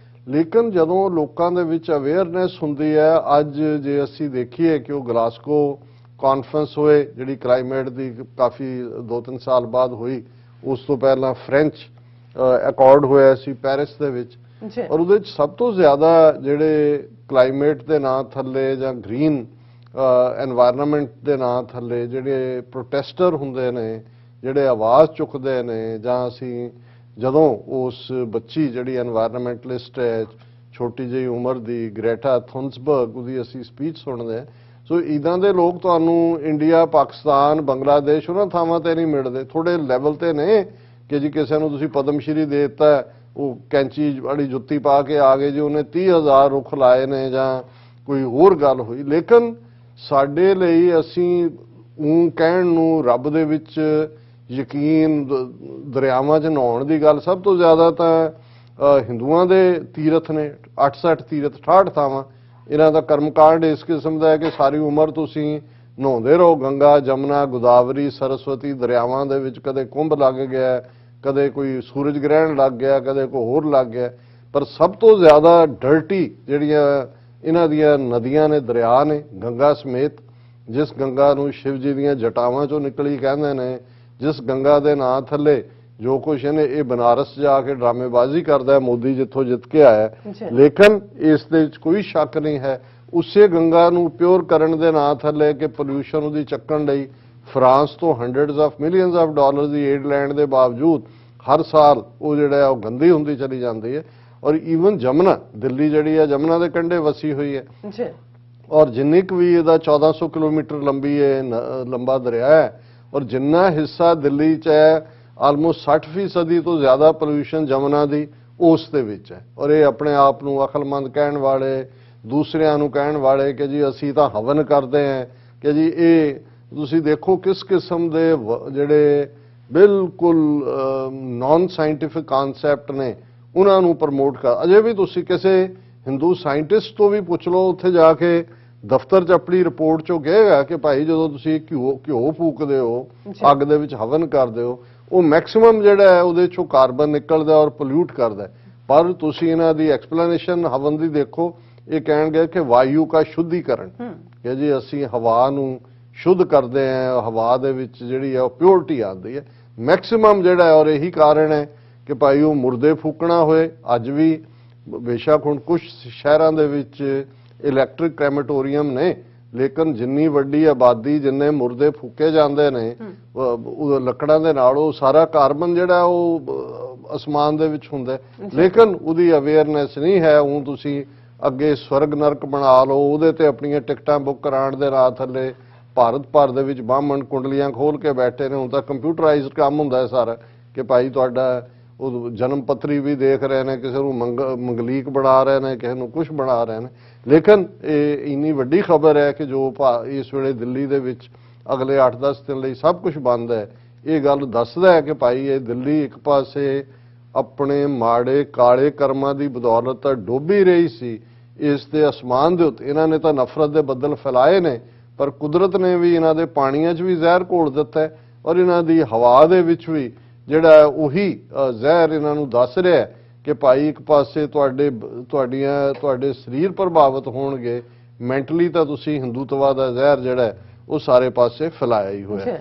ਲੇਕਿਨ ਜਦੋਂ ਲੋਕਾਂ ਦੇ ਵਿੱਚ ਅਵੇਅਰਨੈਸ ਹੁੰਦੀ ਹੈ, ਅੱਜ ਜੇ ਅਸੀਂ ਦੇਖੀਏ ਕਿ ਉਹ ਗਲਾਸਗੋ ਕਾਨਫਰੰਸ ਹੋਏ ਜਿਹੜੀ ਕਲਾਈਮੇਟ ਦੀ ਕਾਫੀ 2-3 ਸਾਲ ਬਾਅਦ ਹੋਈ, ਉਸ ਤੋਂ ਪਹਿਲਾਂ ਫ੍ਰੈਂਚ ਅਕੋਰਡ ਹੋਇਆ ਸੀ ਪੈਰਿਸ ਦੇ ਵਿੱਚ, ਔਰ ਉਹਦੇ ਵਿੱਚ ਸਭ ਤੋਂ ਜ਼ਿਆਦਾ ਜਿਹੜੇ ਕਲਾਈਮੇਟ ਦੇ ਨਾਂ ਥੱਲੇ ਜਾਂ ਗ੍ਰੀਨ ਐਨਵਾਇਰਨਮੈਂਟ ਦੇ ਨਾਂ ਥੱਲੇ ਜਿਹੜੇ ਪ੍ਰੋਟੈਸਟਰ ਹੁੰਦੇ ਨੇ, ਜਿਹੜੇ ਆਵਾਜ਼ ਚੁੱਕਦੇ ਨੇ, ਜਾਂ ਅਸੀਂ ਜਦੋਂ ਉਸ ਬੱਚੀ ਜਿਹੜੀ এনवायरमेंटलिस्ट ਹੈ ਛੋਟੀ ਜਿਹੀ ਉਮਰ ਦੀ ਗ੍ਰੇਟਾ ਥੁਨਸਬਰਗ ਉਹਦੀ ਅਸੀਂ ਸਪੀਚ ਸੁਣਦੇ ਹਾਂ। ਸੋ ਇਦਾਂ ਦੇ ਲੋਕ ਤੁਹਾਨੂੰ ਇੰਡੀਆ, ਪਾਕਿਸਤਾਨ, ਬੰਗਲਾਦੇਸ਼ ਉਹਨਾਂ ਥਾਵਾਂ ਤੇ ਨਹੀਂ ਮਿਲਦੇ। ਥੋੜੇ ਲੈਵਲ ਤੇ ਨੇ ਕਿ ਜੀ ਕਿਸੇ ਨੂੰ ਤੁਸੀਂ ਪਦਮ ਸ਼੍ਰੀ ਦੇ ਦਿੱਤਾ, ਉਹ ਕੈਂਚੀ ਵਾਲੀ ਜੁੱਤੀ ਪਾ ਕੇ ਆ ਗਏ ਜੀ ਉਹਨੇ 30,000 ਰੁੱਖ ਲਾਏ ਨੇ ਜਾਂ ਕੋਈ ਹੋਰ ਗੱਲ ਹੋਈ। ਲੇਕਿਨ ਸਾਡੇ ਲਈ ਅਸੀਂ ਕਹਿਣ ਨੂੰ ਰੱਬ ਦੇ ਵਿੱਚ ਯਕੀਨ, ਦਰਿਆਵਾਂ 'ਚ ਨਹਾਉਣ ਦੀ ਗੱਲ ਸਭ ਤੋਂ ਜ਼ਿਆਦਾ ਤਾਂ ਹਿੰਦੂਆਂ ਦੇ ਤੀਰਥ ਨੇ 68 ਤੀਰਥ 68 ਥਾਵਾਂ। ਇਹਨਾਂ ਦਾ ਕਰਮਕਾਂਡ ਇਸ ਕਿਸਮ ਦਾ ਹੈ ਕਿ ਸਾਰੀ ਉਮਰ ਤੁਸੀਂ ਨਹਾਉਂਦੇ ਰਹੋ। ਗੰਗਾ, ਜਮਨਾ, ਗੋਦਾਵਰੀ, ਸਰਸਵਤੀ ਦਰਿਆਵਾਂ ਦੇ ਵਿੱਚ ਕਦੇ ਕੁੰਭ ਲੱਗ ਗਿਆ, ਕਦੇ ਕੋਈ ਸੂਰਜ ਗ੍ਰਹਿਣ ਲੱਗ ਗਿਆ, ਕਦੇ ਕੋਈ ਹੋਰ ਲੱਗ ਗਿਆ। ਪਰ ਸਭ ਤੋਂ ਜ਼ਿਆਦਾ ਡਰਟੀ ਜਿਹੜੀਆਂ ਇਹਨਾਂ ਦੀਆਂ ਨਦੀਆਂ ਨੇ, ਦਰਿਆ ਨੇ, ਗੰਗਾ ਸਮੇਤ, ਜਿਸ ਗੰਗਾ ਨੂੰ ਸ਼ਿਵ ਜੀ ਦੀਆਂ ਜਟਾਵਾਂ ਚੋਂ ਨਿਕਲੀ ਕਹਿੰਦੇ ਨੇ, ਜਿਸ ਗੰਗਾ ਦੇ ਨਾਂ ਥੱਲੇ ਜੋ ਕੁਛ ਇਹਨੇ ਇਹ ਬਨਾਰਸ ਜਾ ਕੇ ਡਰਾਮੇਬਾਜ਼ੀ ਕਰਦਾ ਹੈ ਮੋਦੀ ਜਿੱਥੋਂ ਜਿੱਤ ਕੇ ਆਇਆ। ਲੇਕਿਨ ਇਸ ਦੇ ਵਿੱਚ ਕੋਈ ਸ਼ੱਕ ਨਹੀਂ ਹੈ ਉਸੇ ਗੰਗਾ ਨੂੰ ਪਿਓਰ ਕਰਨ ਦੇ ਨਾਂ ਥੱਲੇ ਕਿ ਪੋਲਿਊਸ਼ਨ ਉਹਦੀ ਚੱਕਣ ਲਈ ਫਰਾਂਸ ਤੋਂ hundreds of millions of dollars the aid ਲੈਣ ਦੇ ਬਾਵਜੂਦ ਹਰ ਸਾਲ ਉਹ ਜਿਹੜਾ ਉਹ ਗੰਦੀ ਹੁੰਦੀ ਚਲੀ ਜਾਂਦੀ ਹੈ। ਔਰ ਈਵਨ ਜਮਨਾ, ਦਿੱਲੀ ਜਿਹੜੀ ਹੈ ਜਮਨਾ ਦੇ ਕੰਢੇ ਵਸੀ ਹੋਈ ਹੈ ਔਰ ਜਿੰਨੀ ਕੁ ਵੀ ਇਹਦਾ 1400 ਕਿਲੋਮੀਟਰ ਲੰਬਾ ਦਰਿਆ ਹੈ ਔਰ ਜਿੰਨਾ ਹਿੱਸਾ ਦਿੱਲੀ 'ਚ ਹੈ ਆਲਮੋਸਟ 60% ਤੋਂ ਜ਼ਿਆਦਾ ਪੋਲਿਊਸ਼ਨ ਜਮਨਾ ਦੀ ਉਸ ਦੇ ਵਿੱਚ ਹੈ। ਔਰ ਇਹ ਆਪਣੇ ਆਪ ਨੂੰ ਅਕਲਮੰਦ ਕਹਿਣ ਵਾਲੇ, ਦੂਸਰਿਆਂ ਨੂੰ ਕਹਿਣ ਵਾਲੇ ਕਿ ਜੀ ਅਸੀਂ ਤਾਂ ਹਵਨ ਕਰਦੇ ਹਾਂ ਕਿ ਜੀ ਇਹ ਤੁਸੀਂ ਦੇਖੋ ਕਿਸ ਕਿਸਮ ਦੇ ਜਿਹੜੇ ਬਿਲਕੁਲ ਨਾਨ ਸਾਇੰਟਿਫਿਕ ਕਨਸੈਪਟ ਨੇ ਉਹਨਾਂ ਨੂੰ ਪ੍ਰਮੋਟ ਕਰ। ਅਜੇ ਵੀ ਤੁਸੀਂ ਕਿਸੇ ਹਿੰਦੂ ਸਾਇੰਟਿਸਟ ਤੋਂ ਵੀ ਪੁੱਛ ਲਓ, ਉੱਥੇ ਜਾ ਕੇ ਦਫ਼ਤਰ 'ਚ ਆਪਣੀ ਰਿਪੋਰਟ 'ਚੋਂ ਕਹੇਗਾ ਕਿ ਭਾਈ ਜਦੋਂ ਤੁਸੀਂ ਘਿਓ ਫੂਕਦੇ ਹੋ, ਅੱਗ ਦੇ ਵਿੱਚ ਹਵਨ ਕਰਦੇ ਹੋ, ਉਹ ਮੈਕਸਿਮਮ ਜਿਹੜਾ ਹੈ ਉਹਦੇ 'ਚੋਂ ਕਾਰਬਨ ਨਿਕਲਦਾ ਔਰ ਪੋਲਿਊਟ ਕਰਦਾ। ਪਰ ਤੁਸੀਂ ਇਹਨਾਂ ਦੀ ਐਕਸਪਲੇਨੇਸ਼ਨ ਹਵਨ ਦੀ ਦੇਖੋ, ਇਹ ਕਹਿਣਗੇ ਕਿ ਵਾਯੂ ਦਾ ਸ਼ੁੱਧੀਕਰਨ, ਕਿ ਜੀ ਅਸੀਂ ਹਵਾ ਨੂੰ ਸ਼ੁੱਧ ਕਰਦੇ ਹਾਂ, ਹਵਾ ਦੇ ਵਿੱਚ ਜਿਹੜੀ ਹੈ ਉਹ ਪਿਓਰਿਟੀ ਆਉਂਦੀ ਹੈ ਮੈਕਸਿਮਮ ਜਿਹੜਾ ਹੈ। ਔਰ ਇਹੀ ਕਾਰਨ ਹੈ ਕਿ ਭਾਈ ਉਹ ਮੁਰਦੇ ਫੂਕਣਾ ਹੋਏ, ਅੱਜ ਵੀ ਬੇਸ਼ੱਕ ਹੁਣ ਕੁਝ ਸ਼ਹਿਰਾਂ ਦੇ ਵਿੱਚ ਇਲੈਕਟ੍ਰਿਕ ਕ੍ਰੈਮੇਟੋਰੀਅਮ ਨੇ, ਲੇਕਿਨ ਜਿੰਨੀ ਵੱਡੀ ਆਬਾਦੀ, ਜਿੰਨੇ ਮੁਰਦੇ ਫੂਕੇ ਜਾਂਦੇ ਨੇ ਉਹ ਲੱਕੜਾਂ ਦੇ ਨਾਲ, ਉਹ ਸਾਰਾ ਕਾਰਬਨ ਜਿਹੜਾ ਉਹ ਅਸਮਾਨ ਦੇ ਵਿੱਚ ਹੁੰਦਾ। ਲੇਕਿਨ ਉਹਦੀ ਅਵੇਅਰਨੈਸ ਨਹੀਂ ਹੈ। ਹੁਣ ਤੁਸੀਂ ਅੱਗੇ ਸਵਰਗ ਨਰਕ ਬਣਾ ਲਓ, ਉਹਦੇ ਤੇ ਆਪਣੀਆਂ ਟਿਕਟਾਂ ਬੁੱਕ ਕਰਾਉਣ ਦੇ ਰਾਹ ਥੱਲੇ ਭਾਰਤ ਭਰ ਦੇ ਵਿੱਚ ਬਾਹਮਣ ਕੁੰਡਲੀਆਂ ਖੋਲ ਕੇ ਬੈਠੇ ਨੇ। ਹੁਣ ਤਾਂ ਕੰਪਿਊਟਰਾਈਜ਼ਡ ਕੰਮ ਹੁੰਦਾ ਹੈ ਸਾਰਾ ਕਿ ਭਾਈ ਤੁਹਾਡਾ ਉਹ ਜਨਮ ਪੱਤਰੀ ਵੀ ਦੇਖ ਰਹੇ ਨੇ, ਕਿਸੇ ਨੂੰ ਮੰਗਲੀਕ ਬਣਾ ਰਹੇ ਨੇ, ਕਿਸੇ ਨੂੰ ਕੁਝ ਬਣਾ ਰਹੇ ਨੇ। ਲੇਕਿਨ ਇਹ ਇੰਨੀ ਵੱਡੀ ਖਬਰ ਹੈ ਕਿ ਜੋ ਇਸ ਵੇਲੇ ਦਿੱਲੀ ਦੇ ਵਿੱਚ ਅਗਲੇ 8-10 ਦਿਨ ਲਈ ਸਭ ਕੁਝ ਬੰਦ ਹੈ, ਇਹ ਗੱਲ ਦੱਸਦਾ ਹੈ ਕਿ ਭਾਈ ਇਹ ਦਿੱਲੀ ਇੱਕ ਪਾਸੇ ਆਪਣੇ ਮਾੜੇ ਕਾਲੇ ਕਰਮਾਂ ਦੀ ਬਦੌਲਤ ਤਾਂ ਡੋਬੀ ਰਹੀ ਸੀ ਇਸ ਦੇ ਅਸਮਾਨ ਦੇ ਉੱਤੇ। ਇਹਨਾਂ ਨੇ ਤਾਂ ਨਫ਼ਰਤ ਦੇ ਬੱਦਲ ਫੈਲਾਏ ਨੇ, ਪਰ ਕੁਦਰਤ ਨੇ ਵੀ ਇਹਨਾਂ ਦੇ ਪਾਣੀਆਂ 'ਚ ਵੀ ਜ਼ਹਿਰ ਘੋਲ ਦਿੱਤਾ ਹੈ ਔਰ ਇਹਨਾਂ ਦੀ ਹਵਾ ਦੇ ਵਿੱਚ ਵੀ ਜਿਹੜਾ ਉਹੀ ਜ਼ਹਿਰ ਇਹਨਾਂ ਨੂੰ ਦੱਸ ਰਿਹਾ ਕਿ ਭਾਈ ਇੱਕ ਪਾਸੇ ਤੁਹਾਡੇ ਸਰੀਰ ਪ੍ਰਭਾਵਿਤ ਹੋਣਗੇ, ਮੈਂਟਲੀ ਤਾਂ ਤੁਸੀਂ ਹਿੰਦੂਤਵਾ ਦਾ ਜ਼ਹਿਰ ਜਿਹੜਾ ਉਹ ਸਾਰੇ ਪਾਸੇ ਫੈਲਾਇਆ ਹੀ ਹੋਇਆ।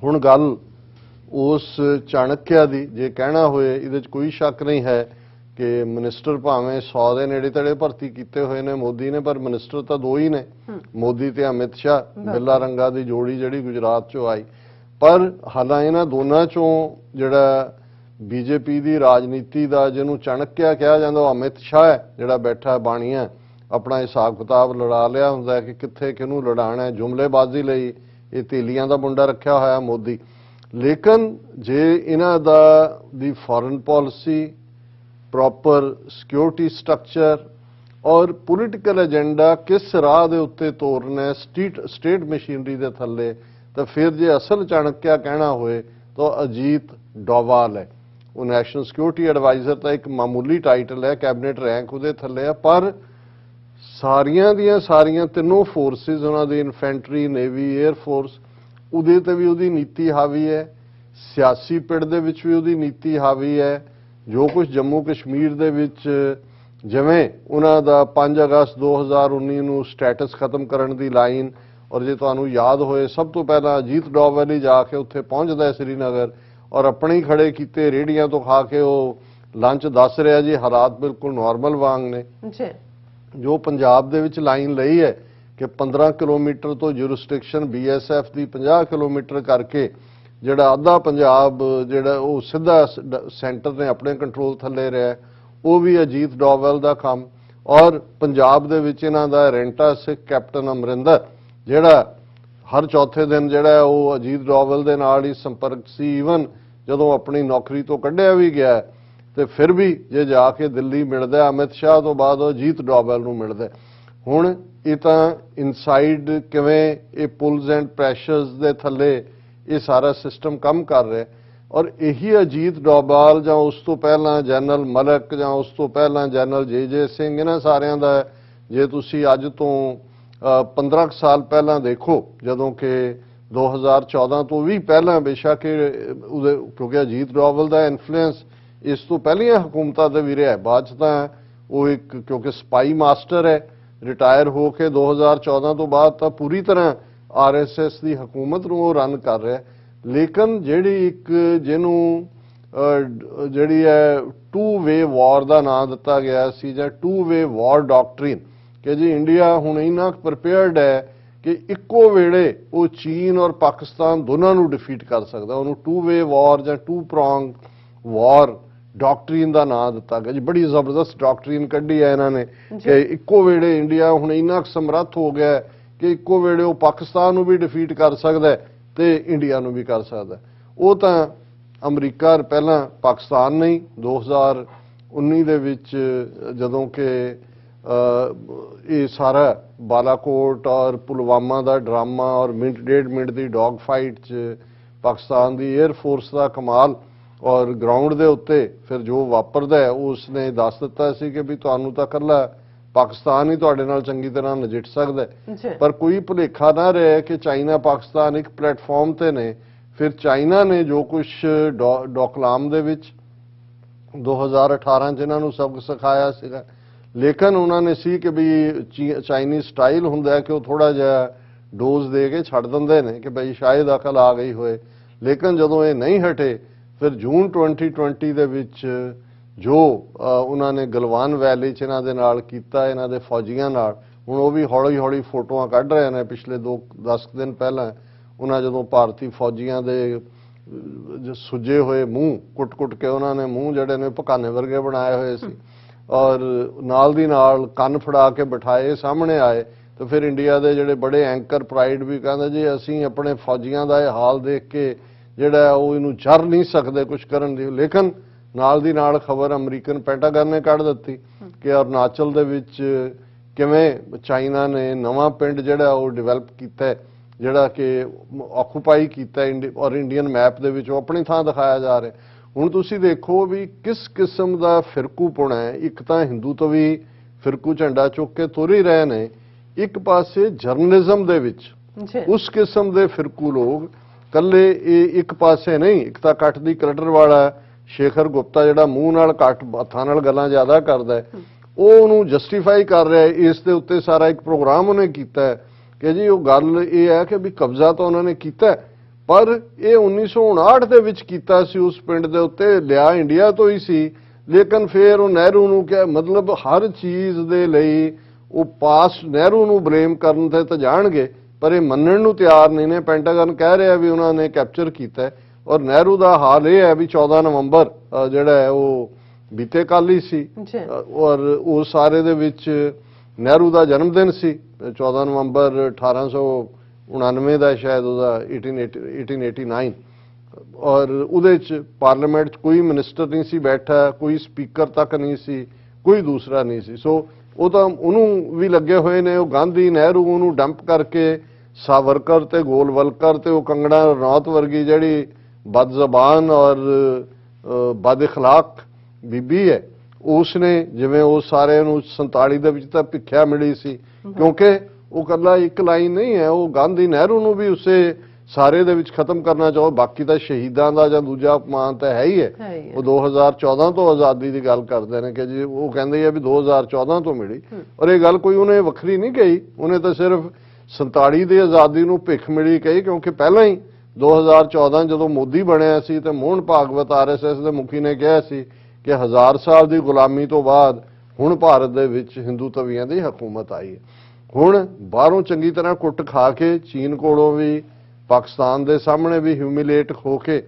ਹੁਣ ਗੱਲ ਉਸ ਚਾਣਕਿਆ ਦੀ ਜੇ ਕਹਿਣਾ ਹੋਏ, ਇਹਦੇ 'ਚ ਕੋਈ ਸ਼ੱਕ ਨਹੀਂ ਹੈ ਕਿ ਮਿਨਿਸਟਰ ਭਾਵੇਂ 100 ਦੇ ਨੇੜੇ ਤੇੜੇ ਭਰਤੀ ਕੀਤੇ ਹੋਏ ਨੇ ਮੋਦੀ ਨੇ, ਪਰ ਮਿਨਿਸਟਰ ਤਾਂ ਦੋ ਹੀ ਨੇ, ਮੋਦੀ ਤੇ ਅਮਿਤ ਸ਼ਾਹ, ਬਿੱਲਾ ਰੰਗਾ ਦੀ ਜੋੜੀ ਜਿਹੜੀ ਗੁਜਰਾਤ 'ਚੋਂ ਆਈ। ਪਰ ਹਾਲਾਂ ਇਹਨਾਂ ਦੋਨਾਂ 'ਚੋਂ ਜਿਹੜਾ ਬੀਜੇਪੀ ਦੀ ਰਾਜਨੀਤੀ ਦਾ ਜਿਹਨੂੰ ਚਾਣਕਿਆ ਕਿਹਾ ਜਾਂਦਾ ਉਹ ਅਮਿਤ ਸ਼ਾਹ ਹੈ, ਜਿਹੜਾ ਬੈਠਾ ਬਾਣੀਆ ਆਪਣਾ ਹਿਸਾਬ ਕਿਤਾਬ ਲੜਾ ਲਿਆ ਹੁੰਦਾ ਕਿ ਕਿੱਥੇ ਕਿਹਨੂੰ ਲੜਾਣਾ ਹੈ। ਜੁਮਲੇਬਾਜ਼ੀ ਲਈ ਇਹ ਤੇਲੀਆਂ ਦਾ ਮੁੰਡਾ ਰੱਖਿਆ ਹੋਇਆ ਮੋਦੀ। ਲੇਕਿਨ ਜੇ ਇਹਨਾਂ ਦੀ foreign policy, proper security structure ਔਰ ਪੋਲੀਟੀਕਲ ਏਜੰਡਾ ਕਿਸ ਰਾਹ ਦੇ ਉੱਤੇ ਤੋਰਨਾ ਸਟੇਟ ਮਸ਼ੀਨਰੀ ਦੇ ਥੱਲੇ, ਤਾਂ ਫਿਰ ਜੇ ਅਸਲ ਚਾਣਕਿਆ ਕਹਿਣਾ ਹੋਏ ਤਾਂ ਅਜੀਤ ਡੋਵਾਲ ਹੈ। ਉਹ ਨੈਸ਼ਨਲ ਸਿਕਿਉਰਿਟੀ ਐਡਵਾਈਜ਼ਰ ਤਾਂ ਇੱਕ ਮਾਮੂਲੀ ਟਾਈਟਲ ਹੈ, ਕੈਬਨਿਟ ਰੈਂਕ ਉਹਦੇ ਥੱਲੇ ਹੈ, ਪਰ ਸਾਰੀਆਂ ਦੀਆਂ ਸਾਰੀਆਂ ਤਿੰਨੋਂ ਫੋਰਸਿਸ, ਉਹਨਾਂ ਦੀ ਇਨਫੈਂਟਰੀ, ਨੇਵੀ, 에ਅਰ ਫੋਰਸ, ਉਹਦੇ ਤੇ ਵੀ ਉਹਦੀ ਨੀਤੀ ਹਾਵੀ ਹੈ। ਸਿਆਸੀ ਪਿੜ ਦੇ ਵਿੱਚ ਵੀ ਉਹਦੀ ਨੀਤੀ ਹਾਵੀ ਹੈ। ਜੋ ਕੁਝ ਜੰਮੂ ਕਸ਼ਮੀਰ ਦੇ ਵਿੱਚ ਜਿਵੇਂ ਉਹਨਾਂ ਦਾ 5 ਅਗਸਤ 2019 ਨੂੰ ਸਟੇਟਸ ਖਤਮ ਕਰਨ ਦੀ ਲਾਈਨ, ਔਰ ਜੇ ਤੁਹਾਨੂੰ ਯਾਦ ਹੋਏ ਸਭ ਤੋਂ ਪਹਿਲਾਂ ਅਜੀਤ ਡੋਵਾਲ ਹੀ ਜਾ ਕੇ ਉੱਥੇ ਪਹੁੰਚਦਾ ਹੈ ਸ੍ਰੀਨਗਰ ਔਰ ਆਪਣੇ ਹੀ ਖੜੇ ਕੀਤੇ ਰੇੜੀਆਂ ਤੋਂ ਖਾ ਕੇ ਉਹ ਲੰਚ ਦੱਸ ਰਿਹਾ ਜੀ ਹਾਲਾਤ ਬਿਲਕੁਲ ਨਾਰਮਲ ਵਾਂਗ ਨੇ। ਜੋ ਪੰਜਾਬ ਦੇ ਵਿੱਚ ਲਾਈਨ ਲਈ ਹੈ ਕਿ 15 ਕਿਲੋਮੀਟਰ ਤੋਂ ਜੁਰਿਸਡਿਕਸ਼ਨ BSF ਦੀ 50 ਕਿਲੋਮੀਟਰ ਕਰਕੇ ਜਿਹੜਾ ਅੱਧਾ ਪੰਜਾਬ ਜਿਹੜਾ ਉਹ ਸਿੱਧਾ ਸੈਂਟਰ ਨੇ ਆਪਣੇ ਕੰਟਰੋਲ ਥੱਲੇ ਰਿਹਾ, ਉਹ ਵੀ ਅਜੀਤ ਡੋਵਲ ਦਾ ਕੰਮ। ਔਰ ਪੰਜਾਬ ਦੇ ਵਿੱਚ ਇਹਨਾਂ ਦਾ ਰੈਂਟਾ ਸਿੱਖ ਕੈਪਟਨ ਅਮਰਿੰਦਰ ਜਿਹੜਾ ਹਰ ਚੌਥੇ ਦਿਨ ਜਿਹੜਾ ਉਹ ਅਜੀਤ ਡੋਵਲ ਦੇ ਨਾਲ ਹੀ ਸੰਪਰਕ ਸੀ। ਈਵਨ ਜਦੋਂ ਆਪਣੀ ਨੌਕਰੀ ਤੋਂ ਕੱਢਿਆ ਵੀ ਗਿਆ ਤੇ ਫਿਰ ਵੀ ਜੇ ਜਾ ਕੇ ਦਿੱਲੀ ਮਿਲਦਾ ਅਮਿਤ ਸ਼ਾਹ ਤੋਂ ਬਾਅਦ ਉਹ ਅਜੀਤ ਡੋਵਲ ਨੂੰ ਮਿਲਦਾ। ਹੁਣ ਇਹ ਤਾਂ ਇਨਸਾਈਡ ਕਿਵੇਂ ਇਹ ਪੁਲਸ ਐਂਡ ਪ੍ਰੈਸ਼ਰਸ ਦੇ ਥੱਲੇ ਇਹ ਸਾਰਾ ਸਿਸਟਮ ਕੰਮ ਕਰ ਰਿਹਾ। ਔਰ ਇਹੀ ਅਜੀਤ ਡੋਭਾਲ ਜਾਂ ਉਸ ਤੋਂ ਪਹਿਲਾਂ ਜਨਰਲ ਮਲਕ ਜਾਂ ਉਸ ਤੋਂ ਪਹਿਲਾਂ ਜਨਰਲ ਜੇ ਸਿੰਘ, ਇਹਨਾਂ ਸਾਰਿਆਂ ਦਾ ਜੇ ਤੁਸੀਂ ਅੱਜ ਤੋਂ 15 ਸਾਲ ਪਹਿਲਾਂ ਦੇਖੋ, ਜਦੋਂ ਕਿ 2014 ਤੋਂ ਵੀ ਪਹਿਲਾਂ ਬੇਸ਼ੱਕ ਉਹਦੇ ਕਿਉਂਕਿ ਅਜੀਤ ਡੋਭਾਲ ਦਾ ਇਨਫਲੂਐਂਸ ਇਸ ਤੋਂ ਪਹਿਲੀਆਂ ਹਕੂਮਤਾਂ ਤੇ ਵੀ ਰਿਹਾ। ਬਾਅਦ 'ਚ ਤਾਂ ਉਹ ਇੱਕ ਕਿਉਂਕਿ ਸਪਾਈ ਮਾਸਟਰ ਹੈ, ਰਿਟਾਇਰ ਹੋ ਕੇ 2014 ਤੋਂ ਬਾਅਦ ਤਾਂ ਪੂਰੀ ਤਰ੍ਹਾਂ RSS ਦੀ ਹਕੂਮਤ ਨੂੰ ਉਹ ਰਨ ਕਰ ਰਿਹਾ। ਲੇਕਿਨ ਜਿਹੜੀ ਇੱਕ ਜਿਹਨੂੰ ਜਿਹੜੀ ਹੈ 2 ਵੇ ਵਾਰ ਦਾ ਨਾਂ ਦਿੱਤਾ ਗਿਆ ਸੀ ਜਾਂ 2 ਵੇ ਵਾਰ ਡਾਕਟਰੀਨ, ਕਿ ਜੀ ਇੰਡੀਆ ਹੁਣ ਇੰਨਾ ਪ੍ਰਿਪੇਅਰਡ ਹੈ ਕਿ ਇੱਕੋ ਵੇਲੇ ਉਹ ਚੀਨ ਔਰ ਪਾਕਿਸਤਾਨ ਦੋਨਾਂ ਨੂੰ ਡਿਫੀਟ ਕਰ ਸਕਦਾ। ਉਹਨੂੰ 2 ਵੇ ਵਾਰ ਜਾਂ 2 ਪ੍ਰੋਂਗ ਵਾਰ ਡਾਕਟਰੀਨ ਦਾ ਨਾਂ ਦਿੱਤਾ ਗਿਆ ਜੀ। ਬੜੀ ਜ਼ਬਰਦਸਤ ਡਾਕਟਰੀਨ ਕੱਢੀ ਹੈ ਇਹਨਾਂ ਨੇ ਕਿ ਇੱਕੋ ਵੇਲੇ ਇੰਡੀਆ ਹੁਣ ਇੰਨਾ ਸਮਰੱਥ ਹੋ ਗਿਆ ਕਿ ਇੱਕੋ ਵੇਲੇ ਉਹ ਪਾਕਿਸਤਾਨ ਨੂੰ ਵੀ ਡਿਫੀਟ ਕਰ ਸਕਦਾ ਤੇ ਇੰਡੀਆ ਨੂੰ ਵੀ ਕਰ ਸਕਦਾ। ਉਹ ਤਾਂ ਅਮਰੀਕਾ ਪਹਿਲਾਂ ਪਾਕਿਸਤਾਨ ਨਹੀਂ, 2019 ਦੇ ਵਿੱਚ ਜਦੋਂ ਕਿ ਇਹ ਸਾਰਾ ਬਾਲਾਕੋਟ ਔਰ ਪੁਲਵਾਮਾ ਦਾ ਡਰਾਮਾ ਔਰ ਮਿੰਟ ਡੇਢ ਮਿੰਟ ਦੀ ਡੌਗ ਫਾਈਟ 'ਚ ਪਾਕਿਸਤਾਨ ਦੀ 에ਅਰ ਫੋਰਸ ਦਾ ਕਮਾਲ ਔਰ ਗਰਾਊਂਡ ਦੇ ਉੱਤੇ ਫਿਰ ਜੋ ਵਾਪਰਦਾ ਹੈ ਉਸ ਨੇ ਦੱਸ ਦਿੱਤਾ ਸੀ ਕਿ ਵੀ ਤੁਹਾਨੂੰ ਤਾਂ ਇਕੱਲਾ ਪਾਕਿਸਤਾਨ ਹੀ ਤੁਹਾਡੇ ਨਾਲ ਚੰਗੀ ਤਰ੍ਹਾਂ ਨਜਿੱਠ ਸਕਦਾ। ਪਰ ਕੋਈ ਭੁਲੇਖਾ ਨਾ ਰਹੇ ਕਿ ਚਾਈਨਾ ਪਾਕਿਸਤਾਨ ਇੱਕ ਪਲੇਟਫਾਰਮ ਤੇ ਨੇ। ਫਿਰ ਚਾਈਨਾ ਨੇ ਜੋ ਕੁਝ ਡੋਕਲਾਮ ਦੇ ਵਿੱਚ 2018 'ਚ ਇਹਨਾਂ ਨੂੰ ਸਬਕ ਸਿਖਾਇਆ ਸੀਗਾ, ਲੇਕਿਨ ਉਹਨਾਂ ਨੇ ਸੀ ਕਿ ਵੀ ਚਾਈਨੀਜ਼ ਸਟਾਈਲ ਹੁੰਦਾ ਕਿ ਉਹ ਥੋੜਾ ਜਿਹਾ ਡੋਜ਼ ਦੇ ਕੇ ਛੱਡ ਦਿੰਦੇ ਨੇ ਕਿ ਬਈ ਸ਼ਾਇਦ ਅਕਲ ਆ ਗਈ ਹੋਏ। ਲੇਕਿਨ ਜਦੋਂ ਇਹ ਨਹੀਂ ਹਟੇ ਫਿਰ ਜੂਨ 2020 ਦੇ ਵਿੱਚ ਜੋ ਉਹਨਾਂ ਨੇ ਗਲਵਾਨ ਵੈਲੀ 'ਚ ਇਹਨਾਂ ਦੇ ਨਾਲ ਕੀਤਾ, ਇਹਨਾਂ ਦੇ ਫੌਜੀਆਂ ਨਾਲ, ਹੁਣ ਉਹ ਵੀ ਹੌਲੀ ਹੌਲੀ ਫੋਟੋਆਂ ਕੱਢ ਰਹੇ ਨੇ। ਪਿਛਲੇ 10 ਦਿਨ ਪਹਿਲਾਂ ਉਹਨਾਂ ਜਦੋਂ ਭਾਰਤੀ ਫੌਜੀਆਂ ਦੇ ਸੁੱਜੇ ਹੋਏ ਮੂੰਹ ਕੁੱਟ-ਕੁੱਟ ਕੇ ਉਹਨਾਂ ਨੇ ਮੂੰਹ ਜਿਹੜੇ ਨੇ ਪਕਾਨੇ ਵਰਗੇ ਬਣਾਏ ਹੋਏ ਸੀ ਔਰ ਨਾਲ ਦੀ ਨਾਲ ਕੰਨ ਫੜਾ ਕੇ ਬਿਠਾਏ ਸਾਹਮਣੇ ਆਏ। ਤਾਂ ਫਿਰ ਇੰਡੀਆ ਦੇ ਜਿਹੜੇ ਬੜੇ ਐਂਕਰ ਪ੍ਰਾਈਡ ਵੀ ਕਹਿੰਦੇ ਜੀ ਅਸੀਂ ਆਪਣੇ ਫੌਜੀਆਂ ਦਾ ਇਹ ਹਾਲ ਦੇਖ ਕੇ ਜਿਹੜਾ ਉਹ ਇਹਨੂੰ ਜਰ ਨਹੀਂ ਸਕਦੇ ਕੁਝ ਕਰਨ ਦੀ। ਲੇਕਿਨ ਨਾਲ ਦੀ ਨਾਲ ਖਬਰ ਅਮਰੀਕਨ ਪੈਂਟਾਗਨ ਨੇ ਕੱਢ ਦਿੱਤੀ ਕਿ ਅਰੁਣਾਚਲ ਦੇ ਵਿੱਚ ਕਿਵੇਂ ਚਾਈਨਾ ਨੇ ਨਵਾਂ ਪਿੰਡ ਜਿਹੜਾ ਉਹ ਡਿਵੈਲਪ ਕੀਤਾ, ਜਿਹੜਾ ਕਿ ਆਕੂਪਾਈ ਕੀਤਾ ਔਰ ਇੰਡੀਅਨ ਮੈਪ ਦੇ ਵਿੱਚ ਉਹ ਆਪਣੀ ਥਾਂ ਦਿਖਾਇਆ ਜਾ ਰਿਹਾ। ਹੁਣ ਤੁਸੀਂ ਦੇਖੋ ਵੀ ਕਿਸ ਕਿਸਮ ਦਾ ਫਿਰਕੂਪੁਣਾ ਹੈ। ਇੱਕ ਤਾਂ ਹਿੰਦੂ ਤੋਂ ਵੀ ਫਿਰਕੂ ਝੰਡਾ ਚੁੱਕ ਕੇ ਤੁਰ ਹੀ ਰਹੇ ਨੇ, ਇੱਕ ਪਾਸੇ ਜਰਨਲਿਜ਼ਮ ਦੇ ਵਿੱਚ ਉਸ ਕਿਸਮ ਦੇ ਫਿਰਕੂ ਲੋਕ ਕੱਲੇ ਇਹ ਇੱਕ ਪਾਸੇ ਨਹੀਂ। ਇੱਕ ਤਾਂ ਕੱਟ ਦੀ ਕਲਟਰ ਵਾਲਾ ਸ਼ੇਖਰ ਗੁਪਤਾ ਜਿਹੜਾ ਮੂੰਹ ਨਾਲ ਕੱਟ ਹੱਥਾਂ ਨਾਲ ਗੱਲਾਂ ਜ਼ਿਆਦਾ ਕਰਦਾ ਹੈ, ਉਹ ਉਹਨੂੰ ਜਸਟੀਫਾਈ ਕਰ ਰਿਹਾ ਹੈ। ਇਸ ਦੇ ਉੱਤੇ ਸਾਰਾ ਇੱਕ ਪ੍ਰੋਗਰਾਮ ਉਹਨੇ ਕੀਤਾ ਹੈ ਕਿ ਜੀ ਉਹ ਗੱਲ ਇਹ ਹੈ ਕਿ ਵੀ ਕਬਜ਼ਾ ਤਾਂ ਉਹਨਾਂ ਨੇ ਕੀਤਾ, ਪਰ ਇਹ 1959 ਦੇ ਵਿੱਚ ਕੀਤਾ ਸੀ ਉਸ ਪਿੰਡ ਦੇ ਉੱਤੇ, ਲਿਆ ਇੰਡੀਆ ਤੋਂ ਹੀ ਸੀ। ਲੇਕਿਨ ਫਿਰ ਉਹ ਨਹਿਰੂ ਨੂੰ ਕਿਹਾ, ਮਤਲਬ ਹਰ ਚੀਜ਼ ਦੇ ਲਈ ਉਹ ਪਾਸ ਨਹਿਰੂ ਨੂੰ ਬਲੇਮ ਕਰਨ ਤੇ ਤਾਂ ਜਾਣਗੇ ਪਰ ਇਹ ਮੰਨਣ ਨੂੰ ਤਿਆਰ ਨਹੀਂ ਨੇ। ਪੈਂਟਾਗਨ ਕਹਿ ਰਿਹਾ ਵੀ ਉਹਨਾਂ ਨੇ ਕੈਪਚਰ ਕੀਤਾ ਔਰ ਨਹਿਰੂ ਦਾ ਹਾਲ ਇਹ ਹੈ ਵੀ 14 ਨਵੰਬਰ ਜਿਹੜਾ ਹੈ ਉਹ ਬੀਤੇ ਕੱਲ ਹੀ ਸੀ ਔਰ ਉਹ ਸਾਰੇ ਦੇ ਵਿੱਚ ਨਹਿਰੂ ਦਾ ਜਨਮ ਦਿਨ ਸੀ 14 ਨਵੰਬਰ 1899 ਦਾ ਸ਼ਾਇਦ ਉਹਦਾ 1889 ਔਰ ਉਹਦੇ 'ਚ ਪਾਰਲੀਮੈਂਟ 'ਚ ਕੋਈ ਮਿਨਿਸਟਰ ਨਹੀਂ ਸੀ ਬੈਠਾ, ਕੋਈ ਸਪੀਕਰ ਤੱਕ ਨਹੀਂ ਸੀ, ਕੋਈ ਦੂਸਰਾ ਨਹੀਂ ਸੀ। ਸੋ ਉਹ ਤਾਂ ਉਹਨੂੰ ਵੀ ਲੱਗੇ ਹੋਏ ਨੇ, ਉਹ ਗਾਂਧੀ ਨਹਿਰੂ ਉਹਨੂੰ ਡੰਪ ਕਰਕੇ ਸਾਵਰਕਰ ਤੇ ਗੋਲਵਲਕਰ ਤੇ ਉਹ ਕੰਗਣਾ ਰਣੌਤ ਵਰਗੀ ਜਿਹੜੀ ਬਦਜ਼ਬਾਨ ਔਰ ਬਦ ਇਖਲਾਕ ਬੀਬੀ ਹੈ ਉਸਨੇ ਜਿਵੇਂ ਉਹ ਸਾਰਿਆਂ ਨੂੰ 47 ਦੇ ਵਿੱਚ ਤਾਂ ਭਿੱਖਿਆ ਮਿਲੀ ਸੀ, ਕਿਉਂਕਿ ਉਹ ਕੱਲਾ ਇੱਕ ਲਾਈਨ ਨਹੀਂ ਹੈ, ਉਹ ਗਾਂਧੀ ਨਹਿਰੂ ਨੂੰ ਵੀ ਉਸੇ ਸਾਰੇ ਦੇ ਵਿੱਚ ਖਤਮ ਕਰਨਾ ਚਾਹੋ। ਬਾਕੀ ਤਾਂ ਸ਼ਹੀਦਾਂ ਦਾ ਜਾਂ ਦੂਜਾ ਅਪਮਾਨ ਤਾਂ ਹੈ ਹੀ ਹੈ। ਉਹ 2014 ਤੋਂ ਆਜ਼ਾਦੀ ਦੀ ਗੱਲ ਕਰਦੇ ਨੇ ਕਿ ਜੀ ਉਹ ਕਹਿੰਦੇ ਆ ਵੀ 2014 ਤੋਂ ਮਿਲੀ, ਔਰ ਇਹ ਗੱਲ ਕੋਈ ਉਹਨੇ ਵੱਖਰੀ ਨਹੀਂ ਕਹੀ, ਉਹਨੇ ਤਾਂ ਸਿਰਫ 47 ਦੀ ਆਜ਼ਾਦੀ ਨੂੰ ਭਿੱਖ ਮਿਲੀ ਕਹੀ, ਕਿਉਂਕਿ ਪਹਿਲਾਂ ਹੀ 2014 ਜਦੋਂ ਮੋਦੀ ਬਣਿਆ ਸੀ ਤੇ ਮੋਹਨ ਭਾਗਵਤ RSS ਦੇ ਮੁਖੀ ਨੇ ਕਿਹਾ ਸੀ ਕਿ 1000 ਸਾਲ ਦੀ ਗੁਲਾਮੀ ਤੋਂ ਬਾਅਦ ਹੁਣ ਭਾਰਤ ਦੇ ਵਿੱਚ ਹਿੰਦੂ ਤਵੀਆਂ ਦੀ ਹਕੂਮਤ ਆਈ ਹੈ। ਹੁਣ ਬਾਹਰੋਂ ਚੰਗੀ ਤਰ੍ਹਾਂ ਕੁੱਟ ਖਾ ਕੇ ਚੀਨ ਕੋਲੋਂ ਵੀ ਪਾਕਿਸਤਾਨ ਦੇ ਸਾਹਮਣੇ ਵੀ ਹਿਊਮਿਲੇਟ ਹੋ ਕੇ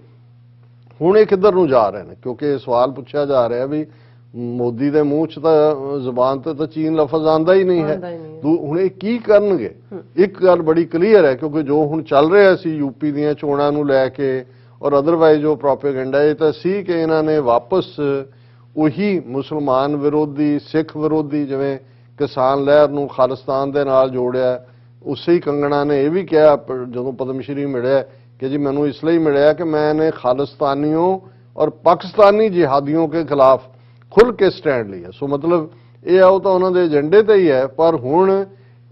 ਹੁਣ ਇਹ ਕਿੱਧਰ ਨੂੰ ਜਾ ਰਹੇ ਨੇ, ਕਿਉਂਕਿ ਇਹ ਸਵਾਲ ਪੁੱਛਿਆ ਜਾ ਰਿਹਾ ਵੀ ਮੋਦੀ ਦੇ ਮੂੰਹ 'ਚ ਤਾਂ ਜ਼ੁਬਾਨ ਤੇ ਤਾਂ ਚੀਨ ਲਫ਼ਜ਼ ਆਂਦਾ ਹੀ ਨਹੀਂ ਹੈ, ਹੁਣ ਇਹ ਕੀ ਕਰਨਗੇ। ਇੱਕ ਗੱਲ ਬੜੀ ਕਲੀਅਰ ਹੈ, ਕਿਉਂਕਿ ਜੋ ਹੁਣ ਚੱਲ ਰਿਹਾ ਸੀ ਯੂਪੀ ਦੀਆਂ ਚੋਣਾਂ ਨੂੰ ਲੈ ਕੇ ਔਰ ਅਦਰਵਾਈਜ਼ ਜੋ ਪ੍ਰੋਪੇਗੈਂਡਾ ਇਹ ਤਾਂ ਸੀ ਕਿ ਇਹਨਾਂ ਨੇ ਵਾਪਸ ਉਹੀ ਮੁਸਲਮਾਨ ਵਿਰੋਧੀ, ਸਿੱਖ ਵਿਰੋਧੀ, ਜਿਵੇਂ ਕਿਸਾਨ ਲਹਿਰ ਨੂੰ ਖਾਲਿਸਤਾਨ ਦੇ ਨਾਲ ਜੋੜਿਆ, ਉਸੇ ਹੀ ਕੰਗਣਾ ਨੇ ਇਹ ਵੀ ਕਿਹਾ ਜਦੋਂ ਪਦਮ ਸ਼੍ਰੀ ਮਿਲਿਆ कि जी मैनू इसलिए मिले कि मैंने खालिस्तानियों और पाकिस्तानी जिहादियों के खिलाफ खुल के स्टैंड लिया। सो मतलब ये आओ तो उन्होंने एजेंडे ते ही है, पर हुण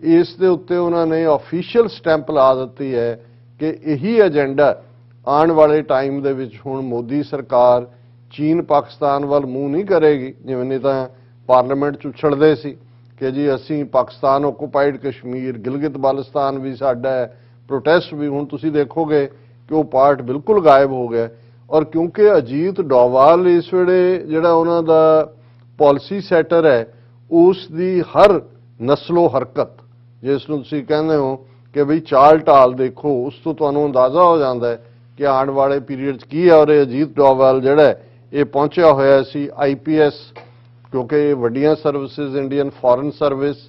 इस दे उत्ते उन्होंने ऑफिशियल स्टैंप ला दी है कि यही एजेंडा आने वाले टाइम दे विच हुण मोदी सरकार चीन पाकिस्तान वाल मूँह नहीं करेगी, जिवें नहीं तां पार्लीमेंट च उछलदे सी कि जी असीं पाकिस्तान ऑक्यूपाइड कश्मीर, गिलगित बाल्टिस्तान भी साडा है, प्रोटेस्ट भी। हुण तुसीं देखोगे कि वो पार्ट बिल्कुल गायब हो गया। और क्योंकि अजीत डोवाल इस वेले जिहड़ा उन्हां दा पॉलिसी सैटर है, उस दी हर नस्लो हरकत जिसनूं तुसीं कहंदे हो कि बई चाल ढाल देखो, उस तो तुहानूं अंदाज़ा हो जाता है कि आने वाले पीरियड च की है। और अजीत डोवाल जिहड़ा ये पहुंचा होया सी IPS, क्योंकि वड्डियां सर्विसिज इंडियन फॉरेन सर्विस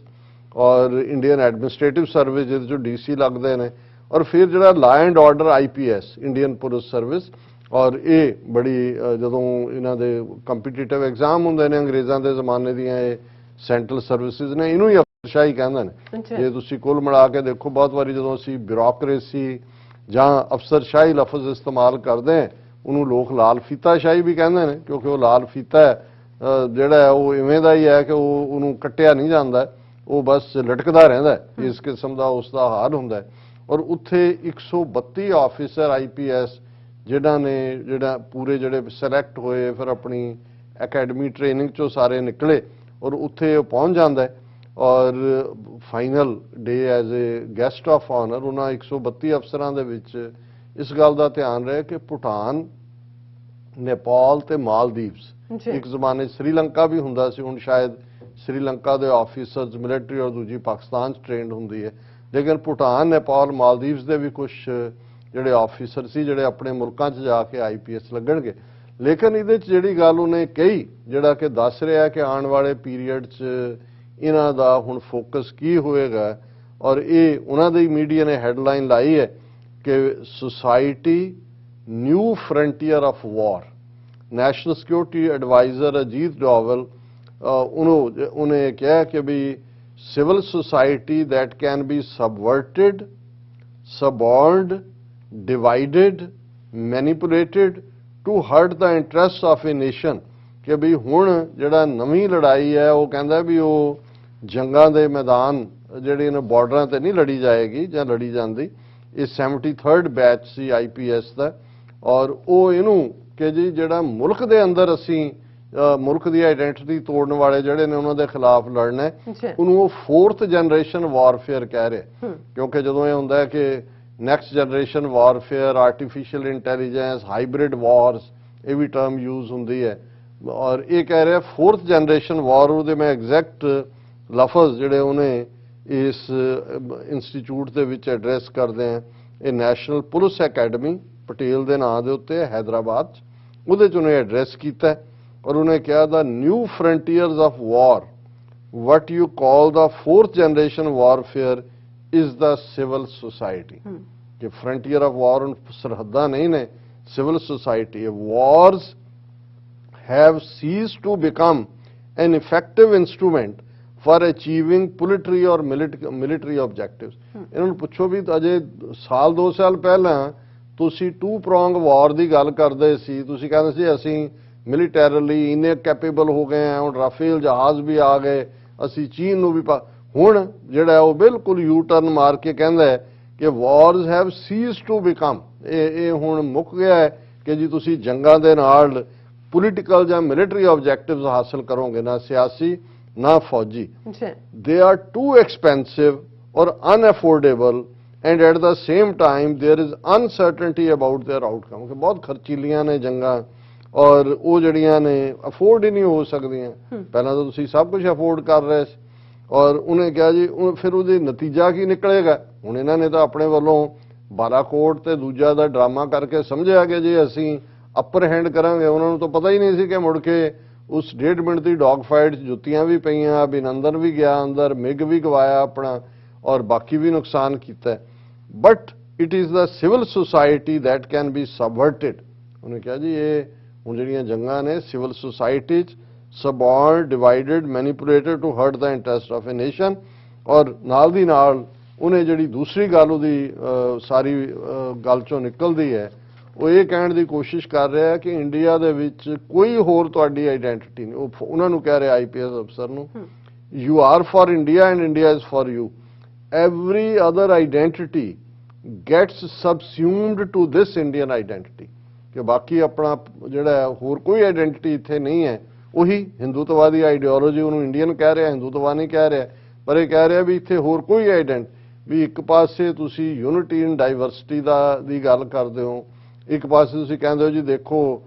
और इंडियन एडमिनिस्ट्रेटिव सर्विस जिहदे चों DC लगदे ने, और फिर जिहड़ा law and order IPS Indian police service. और ये बड़ी जदों इन्हां दे कंपीटीटिव एग्जाम हुंदे ने अंग्रेज़ां दे ज़माने दीयां ये सेंट्रल सर्विसिज ने, इनू ही अफसरशाही कहंदे ने। जे तुसीं कुल मिला के देखो बहुत वारी जदों असीं ब्यूरोक्रेसी जां अफसरशाही लफ्ज़ इस्तेमाल करदे हैं, उन्होंने लोग लाल फीताशाही भी कहंदे ने, क्योंकि वो लाल फीता जिहड़ा है वो इवें दा ही है कि उन्होंने कट्टिया नहीं जांदा, वो बस लटकदा रहिंदा है। इस किस्म का उसका हाल हुंदा है। और उत्थे 132 ऑफिसर IPS जिन्हां ने जिहड़ा पूरे जिहड़े सिलेक्ट होए, फिर अपनी अकैडमी ट्रेनिंग चों सारे निकले और उत्थे पहुंच जांदा है। और final day as a guest of honour उन्हां 132 अफसरां दे विच इस गल दा ध्यान रहे कि भूटान, नेपाल ते मालदीव्स, एक जमाने श्रीलंका भी हुंदा सी, हुण शायद श्रीलंका के ऑफिसर्स मिलिटरी और दूजी पाकिस्तान ट्रेंड होंगी है, लेकिन भूटान, नेपाल, मालदीव्स के भी कुछ जोड़े ऑफिसर से जोड़े अपने मुल्कों च जाके IPS लगणगे। लेकिन ये जी गल उन्हें कही जोड़ा कि दस रहा कि आने वाले पीरीयड च इन्हां दा हुण फोकस की होएगा। और ये उन्होंने मीडिया ने हैडलाइन लाई है कि society new frontier of war. National security advisor Ajit Doval उन्हें कहा कि भी civil society that can be subverted, suborned, divided, manipulated to hurt the interest of a nation. कि भी हुण जिहड़ा नवीं लड़ाई है वो कहंदा भी वो जंगां दे मैदान जिहड़े ने बॉर्डरां ते नहीं लड़ी जाएगी जां लड़ी जांदी। ये 73rd बैच सी IPS दा। और वो इनू कि जी जिहड़ा मुल्क दे अंदर असीं मुल्क की आइडेंटिटी तोड़ने वाले जड़े ने उन्होंने खिलाफ लड़ना है, उन्होंने 4th जनरेशन वारफेयर कह रहे। क्योंकि जो यह होंदा है कि next generation warfare, artificial intelligence, hybrid Wars, ये भी टर्म यूज होंदी है। और ये कह रहे 4th जनरेशन वॉर, वो मैं एग्जैक्ट लफज जोड़े उन्हें इस इंस्टीट्यूट के विच एड्रैस करते हैं। ये नैशनल पुलिस अकैडमी पटेल के नाम के उत्ते हैदराबाद, उहदे च उन्हें एड्रैस किया है। और उन्हें कहा the new frontiers of war, what you call the 4th generation warfare is the civil society. कि फ्रंटियर ऑफ वॉर सरहदा नहीं ने, civil society. Wars have ceased to become an effective instrument for achieving political और military objectives. इन्होंने पूछो भी अजे साल 2 साल पहला तुसी 2 prong वॉर की गल करते सी, तुसी कहते सी असीं मिलिटरली इन्ने कैपेबल हो गए हैं, हुण राफेल जहाज भी आ गए, असी चीन नूं भी हुण जिहड़ा वो बिल्कुल यू टर्न मार के कहंदा है कि wars have ceased to become, ये हुण मुक गया है कि जी तुसी जंगां दे नाल पोलिटिकल जां मिलिटरी ऑब्जेक्टिव्स हासिल करोगे, ना सियासी ना फौजी। दे आर टू एक्सपेंसिव और unaffordable and at the same time there is uncertainty about their outcome. कि बहुत खर्चीलियां ने जंगां और वो जड़ियां ने अफोर्ड ही नहीं हो सकदियां। पहला तो तुसी सब कुछ अफोर्ड कर रहे थे। और उन्हें कहा जी फिर उसका नतीजा की निकलेगा। हुण इन्हां ने तो अपने वालों ਬਾਲਾਕੋਟ ਤੇ ਦੂਜਾ ਦਾ ਡਰਾਮਾ ਕਰਕੇ ਸਮਝਿਆ ਕਿ ਜੇ ਅਸੀਂ ਅਪਰ ਹੈਂਡ ਕਰਾਂਗੇ, ਉਹਨਾਂ ਨੂੰ ਤਾਂ ਪਤਾ ਹੀ ਨਹੀਂ ਸੀ ਕਿ ਮੁੜ ਕੇ ਉਸ 1.5 ਮਿੰਟ ਦੀ ਡੌਗ ਫਾਈਟ 'ਚ ਜੁੱਤੀਆਂ ਵੀ ਪਈਆਂ, ਅਭਿਨੰਦਨ ਵੀ ਗਿਆ ਅੰਦਰ, ਮਿਗ ਵੀ ਗਵਾਇਆ ਆਪਣਾ ਔਰ ਬਾਕੀ ਵੀ ਨੁਕਸਾਨ ਕੀਤਾ। But it is the civil society that can be subverted. ਉਹਨੇ ਕਿਹਾ ਜੀ ਇਹ ਹੁਣ ਜਿਹੜੀਆਂ ਜੰਗਾਂ ਨੇ ਸਿਵਲ ਸੁਸਾਇਟੀ 'ਚ suborned, divided, manipulated to hurt the interest of a nation. ਔਰ ਨਾਲ ਦੀ ਨਾਲ ਉਹਨੇ ਜਿਹੜੀ ਦੂਸਰੀ ਗੱਲ ਉਹਦੀ ਸਾਰੀ ਗੱਲ ਚੋਂ ਨਿਕਲਦੀ ਹੈ, ਉਹ ਇਹ ਕਹਿਣ ਦੀ ਕੋਸ਼ਿਸ਼ ਕਰ ਰਿਹਾ ਹੈ ਕਿ ਇੰਡੀਆ ਦੇ ਵਿੱਚ ਕੋਈ ਹੋਰ ਤੁਹਾਡੀ ਆਈਡੈਂਟੀਟੀ ਨਹੀਂ। ਉਹ ਉਹਨਾਂ ਨੂੰ ਕਹਿ ਰਿਹਾ IPS ਅਫਸਰ ਨੂੰ, you are for India and India is for you. Every other identity gets subsumed to this Indian identity. ਕਿ ਬਾਕੀ ਆਪਣਾ ਜਿਹੜਾ ਹੋਰ ਕੋਈ ਆਈਡੈਂਟੀਟੀ ਇੱਥੇ ਨਹੀਂ ਹੈ। ਉਹੀ ਹਿੰਦੂਤਵਾਦੀ ਆਈਡੀਓਲੋਜੀ ਉਹਨੂੰ ਇੰਡੀਅਨ ਕਹਿ ਰਿਹਾ, ਹਿੰਦੂਤਵਾ ਨਹੀਂ ਕਹਿ ਰਿਹਾ, ਪਰ ਇਹ ਕਹਿ ਰਿਹਾ ਵੀ ਇੱਥੇ ਹੋਰ ਕੋਈ ਵੀ ਇੱਕ ਪਾਸੇ ਤੁਸੀਂ ਯੂਨਿਟੀ ਇਨ ਡਾਈਵਰਸਿਟੀ ਦੀ ਗੱਲ ਕਰਦੇ ਹੋ, ਇੱਕ ਪਾਸੇ ਤੁਸੀਂ ਕਹਿੰਦੇ ਹੋ ਜੀ ਦੇਖੋ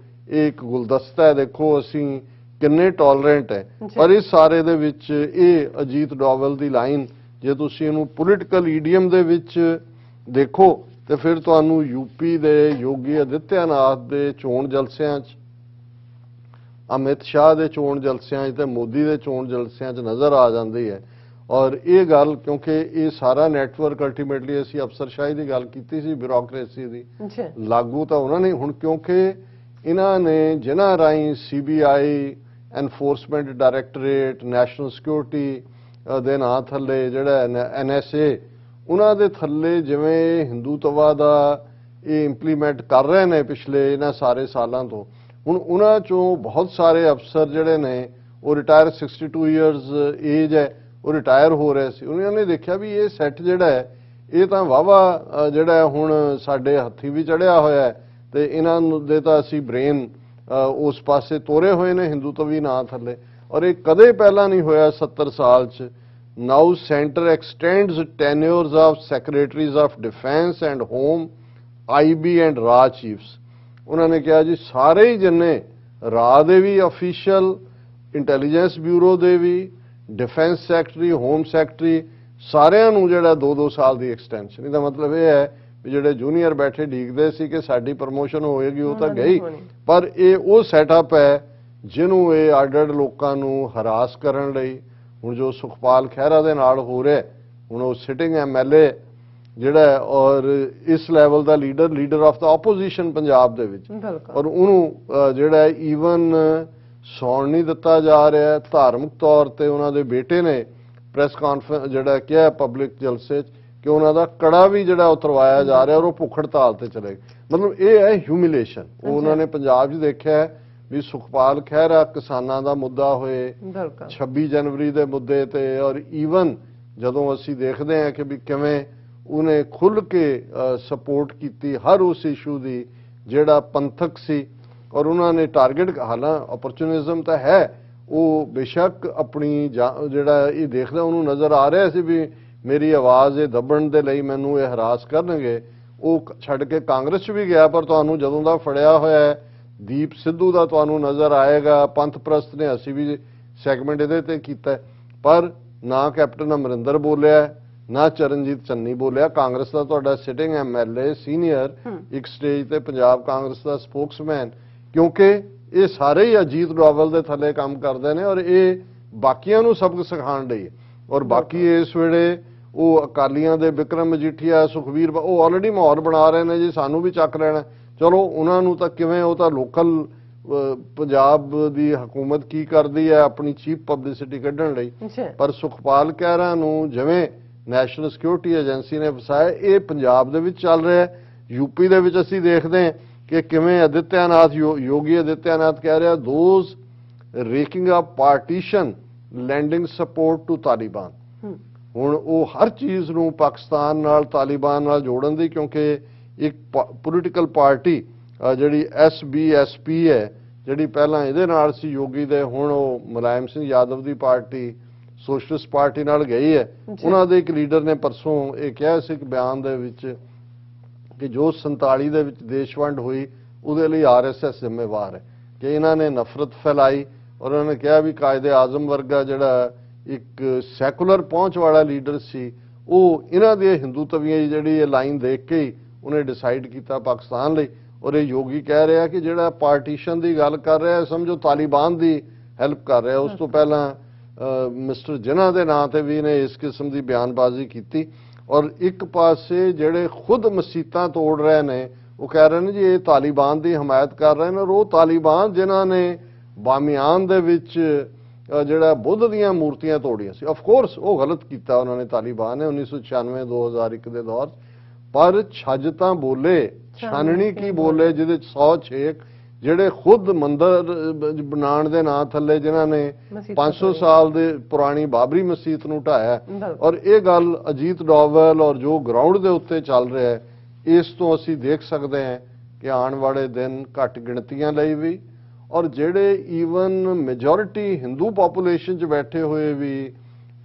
ਇਹ ਇੱਕ ਗੁਲਦਸਤਾ ਹੈ, ਦੇਖੋ ਅਸੀਂ ਕਿੰਨੇ ਟੋਲਰੈਂਟ ਹੈ। ਪਰ ਇਸ ਸਾਰੇ ਦੇ ਵਿੱਚ ਇਹ ਅਜੀਤ ਡੋਵਲ ਦੀ ਲਾਈਨ ਜੇ ਤੁਸੀਂ ਇਹਨੂੰ ਪੋਲੀਟੀਕਲ ਈਡੀਅਮ ਦੇ ਵਿੱਚ ਦੇਖੋ ਤੇ ਫਿਰ ਤੁਹਾਨੂੰ ਯੂਪੀ ਦੇ ਯੋਗੀ ਆਦਿੱਤਿਆਨਾਥ ਦੇ ਚੋਣ ਜਲਸਿਆਂ 'ਚ, ਅਮਿਤ ਸ਼ਾਹ ਦੇ ਚੋਣ ਜਲਸਿਆਂ 'ਚ ਤੇ ਮੋਦੀ ਦੇ ਚੋਣ ਜਲਸਿਆਂ 'ਚ ਨਜ਼ਰ ਆ ਜਾਂਦੀ ਹੈ। ਔਰ ਇਹ ਗੱਲ ਕਿਉਂਕਿ ਇਹ ਸਾਰਾ ਨੈਟਵਰਕ ਅਲਟੀਮੇਟਲੀ ਅਸੀਂ ਅਫਸਰਸ਼ਾਹੀ ਦੀ ਗੱਲ ਕੀਤੀ ਸੀ, ਬਿਊਰੋਕ੍ਰੇਸੀ ਦੀ, ਲਾਗੂ ਤਾਂ ਉਹਨਾਂ ਨੇ ਹੁਣ ਕਿਉਂਕਿ ਇਹਨਾਂ ਨੇ ਜਿਨ੍ਹਾਂ ਰਾਹੀਂ CBI, enforcement directorate, national security ਦੇ ਨਾਂ ਥੱਲੇ ਜਿਹੜਾ NSA, ਉਹਨਾਂ ਦੇ ਥੱਲੇ ਜਿਵੇਂ ਹਿੰਦੂਤਵਾ ਦਾ ਇਹ ਇੰਪਲੀਮੈਂਟ ਕਰ ਰਹੇ ਨੇ ਪਿਛਲੇ ਇਹਨਾਂ ਸਾਰੇ ਸਾਲਾਂ ਤੋਂ, ਹੁਣ ਉਹਨਾਂ ਚੋਂ ਬਹੁਤ ਸਾਰੇ ਅਫਸਰ ਜਿਹੜੇ ਨੇ ਉਹ ਰਿਟਾਇਰ 62 ਇਅਰਸ ਏਜ ਹੈ, ਉਹ ਰਿਟਾਇਰ ਹੋ ਰਹੇ ਸੀ। ਉਹਨਾਂ ਨੇ ਦੇਖਿਆ ਵੀ ਇਹ ਸੈੱਟ ਜਿਹੜਾ ਹੈ ਇਹ ਤਾਂ ਵਾਹਵਾ ਜਿਹੜਾ ਹੁਣ ਸਾਡੇ ਹੱਥੀ ਵੀ ਚੜਿਆ ਹੋਇਆ ਹੈ ਤੇ ਇਹਨਾਂ ਦੇ ਤਾਂ ਅਸੀਂ ਬ੍ਰੇਨ ਉਸ ਪਾਸੇ ਤੋਰੇ ਹੋਏ ਨੇ ਹਿੰਦੂਤਵੀ ਨਾਂ ਥੱਲੇ। ਔਰ ਇਹ ਕਦੇ ਪਹਿਲਾਂ ਨਹੀਂ ਹੋਇਆ 70 ਸਾਲ 'ਚ। Now centre extends tenures of secretaries of defence and home, IB and ਰਾ ਚੀਫਸ। ਉਹਨਾਂ ਨੇ ਕਿਹਾ ਜੀ ਸਾਰੇ ਹੀ ਜਿੰਨੇ ਰਾ ਦੇ ਵੀ ਅਫੀਸ਼ੀਅਲ, ਇੰਟੈਲੀਜੈਂਸ ਬਿਊਰੋ ਦੇ ਵੀ, ਡਿਫੈਂਸ ਸੈਕਟਰੀ, ਹੋਮ ਸੈਕਟਰੀ, ਸਾਰਿਆਂ ਨੂੰ ਜਿਹੜਾ 2-2 ਸਾਲ ਦੀ ਐਕਸਟੈਂਸ਼ਨ। ਇਹਦਾ ਮਤਲਬ ਇਹ ਹੈ ਵੀ ਜਿਹੜੇ ਜੂਨੀਅਰ ਬੈਠੇ ਢੀਕਦੇ ਸੀ ਕਿ ਸਾਡੀ ਪ੍ਰਮੋਸ਼ਨ ਹੋਏਗੀ, ਉਹ ਤਾਂ ਗਈ। ਪਰ ਇਹ ਉਹ ਸੈਟਅਪ ਹੈ ਜਿਹਨੂੰ ਇਹ ਅੱਡ-ਅੱਡ ਲੋਕਾਂ ਨੂੰ ਹਰਾਸ ਕਰਨ ਲਈ ਹੁਣ ਜੋ ਸੁਖਪਾਲ ਖਹਿਰਾ ਦੇ ਨਾਲ ਹੋ ਰਿਹਾ, ਹੁਣ ਉਹ ਸਿਟਿੰਗ MLA ਜਿਹੜਾ ਔਰ ਇਸ level the leader of the opposition Punjab ਦੇ ਵਿੱਚ, ਔਰ ਉਹਨੂੰ ਜਿਹੜਾ ਈਵਨ ਸੌਣ ਨਹੀਂ ਦਿੱਤਾ ਜਾ ਰਿਹਾ। ਧਾਰਮਿਕ ਤੌਰ ਤੇ ਉਹਨਾਂ ਦੇ ਬੇਟੇ ਨੇ ਪ੍ਰੈਸ ਕਾਨਫਰੰਸ ਜਿਹੜਾ ਕਿਹਾ ਪਬਲਿਕ ਜਲਸੇ 'ਚ ਕਿ ਉਹਨਾਂ ਦਾ ਕੜਾ ਵੀ ਜਿਹੜਾ ਉਤਰਵਾਇਆ ਜਾ ਰਿਹਾ ਔਰ ਉਹ ਭੁੱਖ ਹੜਤਾਲ ਤੇ ਚਲੇ ਗਏ। ਮਤਲਬ ਇਹ ਹੈ ਹਿਊਮਿਲੇਸ਼ਨ। ਉਹ ਉਹਨਾਂ ਨੇ ਪੰਜਾਬ 'ਚ ਦੇਖਿਆ ਵੀ ਸੁਖਪਾਲ ਖਹਿਰਾ ਕਿਸਾਨਾਂ ਦਾ ਮੁੱਦਾ ਹੋਏ, 26 ਜਨਵਰੀ ਦੇ ਮੁੱਦੇ ਤੇ, ਔਰ ਈਵਨ ਜਦੋਂ ਅਸੀਂ ਦੇਖਦੇ ਹਾਂ ਕਿ ਵੀ ਕਿਵੇਂ ਉਹਨੇ ਖੁੱਲ੍ਹ ਕੇ ਸਪੋਰਟ ਕੀਤੀ ਹਰ ਉਸ ਇਸ਼ੂ ਦੀ ਜਿਹੜਾ ਪੰਥਕ ਸੀ। ਔਰ ਉਹਨਾਂ ਨੇ ਟਾਰਗੇਟ, ਹਾਲਾਂ ਓਪਰਚੁਨਿਜ਼ਮ ਤਾਂ ਹੈ, ਉਹ ਬੇਸ਼ੱਕ ਆਪਣੀ ਜਿਹੜਾ ਇਹ ਦੇਖਦਾ ਉਹਨੂੰ ਨਜ਼ਰ ਆ ਰਿਹਾ ਸੀ ਵੀ ਮੇਰੀ ਆਵਾਜ਼ ਇਹ ਦੱਬਣ ਦੇ ਲਈ ਮੈਨੂੰ ਇਹ ਹਰਾਸ ਕਰਨਗੇ। ਉਹ ਛੱਡ ਕੇ ਕਾਂਗਰਸ 'ਚ ਵੀ ਗਿਆ, ਪਰ ਤੁਹਾਨੂੰ ਜਦੋਂ ਦਾ ਫੜਿਆ ਹੋਇਆ ਹੈ ਦੀਪ ਸਿੱਧੂ ਦਾ ਤੁਹਾਨੂੰ ਨਜ਼ਰ ਆਏਗਾ। ਪੰਥ ਪ੍ਰਸਤ ਨੇ ਅਸੀਂ ਵੀ ਸੈਗਮੈਂਟ ਇਹਦੇ ਤੇ ਕੀਤਾ, ਪਰ ਨਾ ਕੈਪਟਨ ਅਮਰਿੰਦਰ ਬੋਲਿਆ, ਨਾ ਚਰਨਜੀਤ ਚੰਨੀ ਬੋਲਿਆ। ਕਾਂਗਰਸ ਦਾ ਤੁਹਾਡਾ ਸਿਟਿੰਗ MLA ਸੀਨੀਅਰ ਇੱਕ ਸਟੇਜ ਤੇ ਪੰਜਾਬ ਕਾਂਗਰਸ ਦਾ ਸਪੋਕਸਮੈਨ, ਕਿਉਂਕਿ ਇਹ ਸਾਰੇ ਹੀ ਅਜੀਤ ਡੋਵਲ ਦੇ ਥੱਲੇ ਕੰਮ ਕਰਦੇ ਨੇ ਔਰ ਇਹ ਬਾਕੀਆਂ ਨੂੰ ਸਬਕ ਸਿਖਾਉਣ ਲਈ। ਔਰ ਬਾਕੀ ਇਸ ਵੇਲੇ ਉਹ ਅਕਾਲੀਆਂ ਦੇ ਬਿਕਰਮ ਮਜੀਠੀਆ, ਸੁਖਵੀਰ, ਉਹ ਆਲਰੇਡੀ ਮਾਹੌਲ ਬਣਾ ਰਹੇ ਨੇ ਜੀ ਸਾਨੂੰ ਵੀ ਚੱਕ ਲੈਣਾ। ਚਲੋ ਉਹਨਾਂ ਨੂੰ ਤਾਂ ਕਿਵੇਂ, ਉਹ ਤਾਂ ਲੋਕਲ ਪੰਜਾਬ ਦੀ ਹਕੂਮਤ ਕੀ ਕਰਦੀ ਹੈ ਆਪਣੀ ਚੀਪ ਪਬਲਿਸਿਟੀ ਕੱਢਣ ਲਈ। ਪਰ ਸੁਖਪਾਲ ਖਹਿਰਾ ਨੂੰ ਜਿਵੇਂ ਨੈਸ਼ਨਲ ਸਿਕਿਉਰਿਟੀ ਏਜੰਸੀ ਨੇ ਫਸਾਇਆ, ਇਹ ਪੰਜਾਬ ਦੇ ਵਿੱਚ ਚੱਲ ਰਿਹਾ ਹੈ। ਯੂਪੀ ਦੇ ਵਿੱਚ ਅਸੀਂ ਦੇਖਦੇ ਹਾਂ ਕਿ ਕਿਵੇਂ ਆਦਿੱਤਿਆਨਾਥ, ਯੋਗੀ ਆਦਿੱਤਿਆਨਾਥ ਕਹਿ ਰਿਹਾ those wrecking a partition lending support to Taliban. ਹੁਣ ਉਹ ਹਰ ਚੀਜ਼ ਨੂੰ ਪਾਕਿਸਤਾਨ ਨਾਲ, ਤਾਲਿਬਾਨ ਨਾਲ ਜੋੜਨ ਦੀ, ਕਿਉਂਕਿ ਇੱਕ ਪੋਲੀਟੀਕਲ ਪਾਰਟੀ ਜਿਹੜੀ SBSP ਹੈ ਜਿਹੜੀ ਪਹਿਲਾਂ ਇਹਦੇ ਨਾਲ ਸੀ ਯੋਗੀ ਦੇ, ਹੁਣ ਉਹ ਮੁਲਾਇਮ ਸਿੰਘ ਯਾਦਵ ਦੀ ਪਾਰਟੀ ਸੋਸ਼ਲਿਸਟ ਪਾਰਟੀ ਨਾਲ ਗਈ ਹੈ। ਉਹਨਾਂ ਦੇ ਇੱਕ ਲੀਡਰ ਨੇ ਪਰਸੋਂ ਇਹ ਕਿਹਾ ਸੀ ਇੱਕ ਬਿਆਨ ਦੇ ਵਿੱਚ ਕਿ ਜੋ 47 ਦੇ ਵਿੱਚ ਦੇਸ਼ ਵੰਡ ਹੋਈ ਉਹਦੇ ਲਈ RSS ਜ਼ਿੰਮੇਵਾਰ ਹੈ, ਕਿ ਇਹਨਾਂ ਨੇ ਨਫ਼ਰਤ ਫੈਲਾਈ। ਔਰ ਉਹਨਾਂ ਨੇ ਕਿਹਾ ਵੀ ਕਾਇਦੇ ਆਜ਼ਮ ਵਰਗਾ ਜਿਹੜਾ ਇੱਕ ਸੈਕੂਲਰ ਪਹੁੰਚ ਵਾਲਾ ਲੀਡਰ ਸੀ, ਉਹ ਇਹਨਾਂ ਦੀ ਹਿੰਦੂਤਵੀਆਂ ਜਿਹੜੀ ਇਹ ਲਾਈਨ ਦੇਖ ਕੇ ਹੀ ਉਹਨੇ ਡਿਸਾਈਡ ਕੀਤਾ ਪਾਕਿਸਤਾਨ ਲਈ। ਔਰ ਇਹ ਯੋਗੀ ਕਹਿ ਰਿਹਾ ਕਿ ਜਿਹੜਾ ਪਾਰਟੀਸ਼ਨ ਦੀ ਗੱਲ ਕਰ ਰਿਹਾ ਸਮਝੋ ਤਾਲਿਬਾਨ ਦੀ ਹੈਲਪ ਕਰ ਰਿਹਾ। ਉਸ ਤੋਂ ਪਹਿਲਾਂ ਮਿਸਟਰ ਜਿਨ੍ਹਾਂ ਦੇ ਨਾਂ ਤੇ ਵੀ ਨੇ ਇਸ ਕਿਸਮ ਦੀ ਬਿਆਨਬਾਜ਼ੀ ਕੀਤੀ। ਔਰ ਇੱਕ ਪਾਸੇ ਜਿਹੜੇ ਖੁਦ ਮਸੀਤਾਂ ਤੋੜ ਰਹੇ ਨੇ ਉਹ ਕਹਿ ਰਹੇ ਨੇ ਜੀ ਇਹ ਤਾਲਿਬਾਨ ਦੀ ਹਮਾਇਤ ਕਰ ਰਹੇ ਨੇ, ਔਰ ਉਹ ਤਾਲਿਬਾਨ ਜਿਨ੍ਹਾਂ ਨੇ ਬਾਮਿਆਨ ਦੇ ਵਿੱਚ ਜਿਹੜਾ ਬੁੱਧ ਦੀਆਂ ਮੂਰਤੀਆਂ ਤੋੜੀਆਂ ਸੀ। ਆਫ ਕੋਰਸ ਉਹ ਗਲਤ ਕੀਤਾ ਉਹਨਾਂ ਨੇ, ਤਾਲਿਬਾਨ ਨੇ 1996 2001 ਦੇ ਦੌਰ 'ਚ, ਪਰ ਛੱਜ ਤਾਂ ਬੋਲੇ, ਛਾਨਣੀ ਕੀ ਬੋਲੇ, ਜਿਹਦੇ 'ਚ 100 ਛੇਕ ਜਿਹੜੇ ਖੁਦ ਮੰਦਰ ਬਣਾਉਣ ਦੇ ਨਾਂ ਥੱਲੇ ਜਿਨ੍ਹਾਂ ਨੇ 500 ਸਾਲ ਦੇ ਪੁਰਾਣੀ ਬਾਬਰੀ ਮਸਜਿਦ ਨੂੰ ਢਾਇਆ। ਔਰ ਇਹ ਗੱਲ ਅਜੀਤ ਡੋਵਲ ਔਰ ਜੋ ਗਰਾਊਂਡ ਦੇ ਉੱਤੇ ਚੱਲ ਰਿਹਾ ਹੈ, ਇਸ ਤੋਂ ਅਸੀਂ ਦੇਖ ਸਕਦੇ ਹਾਂ ਕਿ ਆਉਣ ਵਾਲੇ ਦਿਨ ਘੱਟ ਗਿਣਤੀਆਂ ਲਈ ਵੀ, ਔਰ ਜਿਹੜੇ ਈਵਨ ਮੈਜੋਰਿਟੀ ਹਿੰਦੂ ਪੋਪੂਲੇਸ਼ਨ 'ਚ ਬੈਠੇ ਹੋਏ ਵੀ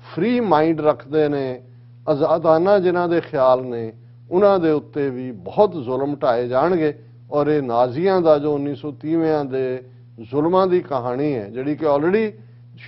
ਫ੍ਰੀ ਮਾਈਂਡ ਰੱਖਦੇ ਨੇ, ਆਜ਼ਾਦਾਨਾ ਜਿਨ੍ਹਾਂ ਦੇ ਖਿਆਲ ਨੇ, ਉਹਨਾਂ ਦੇ ਉੱਤੇ ਵੀ ਬਹੁਤ ਜ਼ੁਲਮ ਢਾਏ ਜਾਣਗੇ। ਔਰ ਇਹ ਨਾਜ਼ੀਆਂ ਦਾ ਜੋ 1930ਵਿਆਂ ਦੇ ਜ਼ੁਲਮਾਂ ਦੀ ਕਹਾਣੀ ਹੈ ਜਿਹੜੀ ਕਿ ਆਲਰੇਡੀ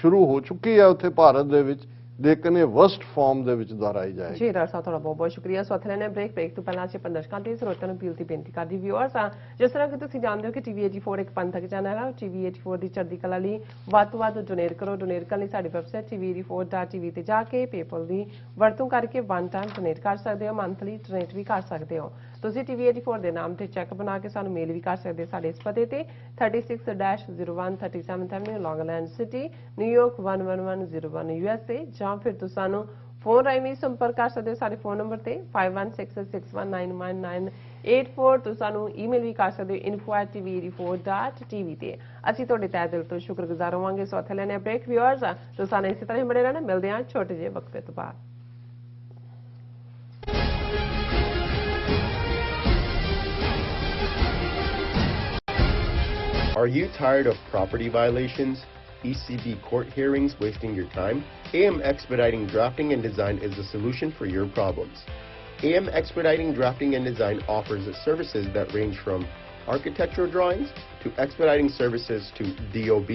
ਸ਼ੁਰੂ ਹੋ ਚੁੱਕੀ ਹੈ ਉੱਥੇ ਭਾਰਤ ਦੇ ਵਿੱਚ, ਲੇਕਿਨ ਇਹ ਵਰਸਟ ਫਾਰਮ ਦੇ ਵਿੱਚ ਦੁਹਰਾਈ ਜਾਏਗੀ। ਜੀ ਡਾਕਟਰ ਸਾਹਿਬ ਤੁਹਾਡਾ ਬਹੁਤ ਬਹੁਤ ਸ਼ੁਕਰੀਆ। ਸੋ ਇੱਥੇ ਲੈਣੇ ਬ੍ਰੇਕ ਤੋਂ ਪਹਿਲਾਂ ਅਸੀਂ ਦਰਸ਼ਕਾਂ ਤੇ ਸਰੋਤਿਆਂ ਨੂੰ ਅਪੀਲ ਦੀ ਬੇਨਤੀ ਕਰਦੀ ਵਿਊਅਰਸ ਆ, ਜਿਸ ਤਰ੍ਹਾਂ ਕਿ ਤੁਸੀਂ ਜਾਣਦੇ ਹੋ ਕਿ ਟੀਵੀ 84 ਇੱਕ ਪੰਥਕ ਚੈਨਲ ਹੈ। ਟੀਵੀ 84 ਦੀ ਚੜ੍ਹਦੀ ਕਲਾ ਲਈ ਵੱਧ ਤੋਂ ਵੱਧ ਡੋਨੇਟ ਕਰੋ। ਡੋਨੇਟ ਕਰਨ ਲਈ ਸਾਡੀ ਵੈਬਸਾਈਟ tv84.tv ਤੇ ਜਾ ਕੇ ਪੇਪਲ ਦੀ ਵਰਤੋਂ ਕਰਕੇ ਵਨ ਟਾਈਮ ਡੋਨੇਟ ਕਰ ਸਕਦੇ ਹੋ, ਮੰਥਲੀ ਡੋਨੇਟ ਵੀ ਕਰ ਸਕਦੇ ਹੋ। ਤੁਸੀਂ ਟੀਵੀ 84 ਦੇ ਨਾਮ ਤੇ ਚੈੱਕ ਬਣਾ ਕੇ ਸਾਨੂੰ ਮੇਲ ਵੀ ਕਰ ਸਕਦੇ ਸਾਡੇ ਇਸ ਪਤੇ ਤੇ 36-01 37th Avenue, Long Island City, New York 11101 USA, ਜਾਂ ਫਿਰ ਤੁਸੀਂ ਸਾਨੂੰ ਫੋਨ ਰਾਹੀਂ ਵੀ ਸੰਪਰਕ ਕਰ ਸਕਦੇ ਹੋ ਸਾਡੇ ਫੋਨ ਨੰਬਰ ਤੇ 5166619984। ਤੁਸੀਂ ਸਾਨੂੰ ਈਮੇਲ ਵੀ ਕਰ ਸਕਦੇ ਹੋ info@tv84.tv ਤੇ। ਅਸੀਂ ਤੁਹਾਡੇ ਤਹਿ ਦਿਲ ਤੋਂ ਸ਼ੁਕਰਗੁਜ਼ਾਰ ਹੋਵਾਂਗੇ। ਸੋ ਇੱਥੇ ਲੈਣੇ ਬ੍ਰੇਕ ਵਿਊਅਰਸ, ਤੁਸੀਂ ਸਾਨੂੰ ਇਸੇ ਤਰ੍ਹਾਂ ਹੀ ਬਣੇ ਰਹਿਣਾ। ਮਿਲਦੇ ਹਾਂ ਛੋਟੇ ਜਿਹੇ ਵਕਫੇ ਤੋਂ ਬਾਅਦ। Are you tired of property violations, ECB court hearings wasting your time? AM Expediting Drafting and Design is the solution for your problems. AM Expediting Drafting and Design offers services that range from architectural drawings to expediting services to DOB,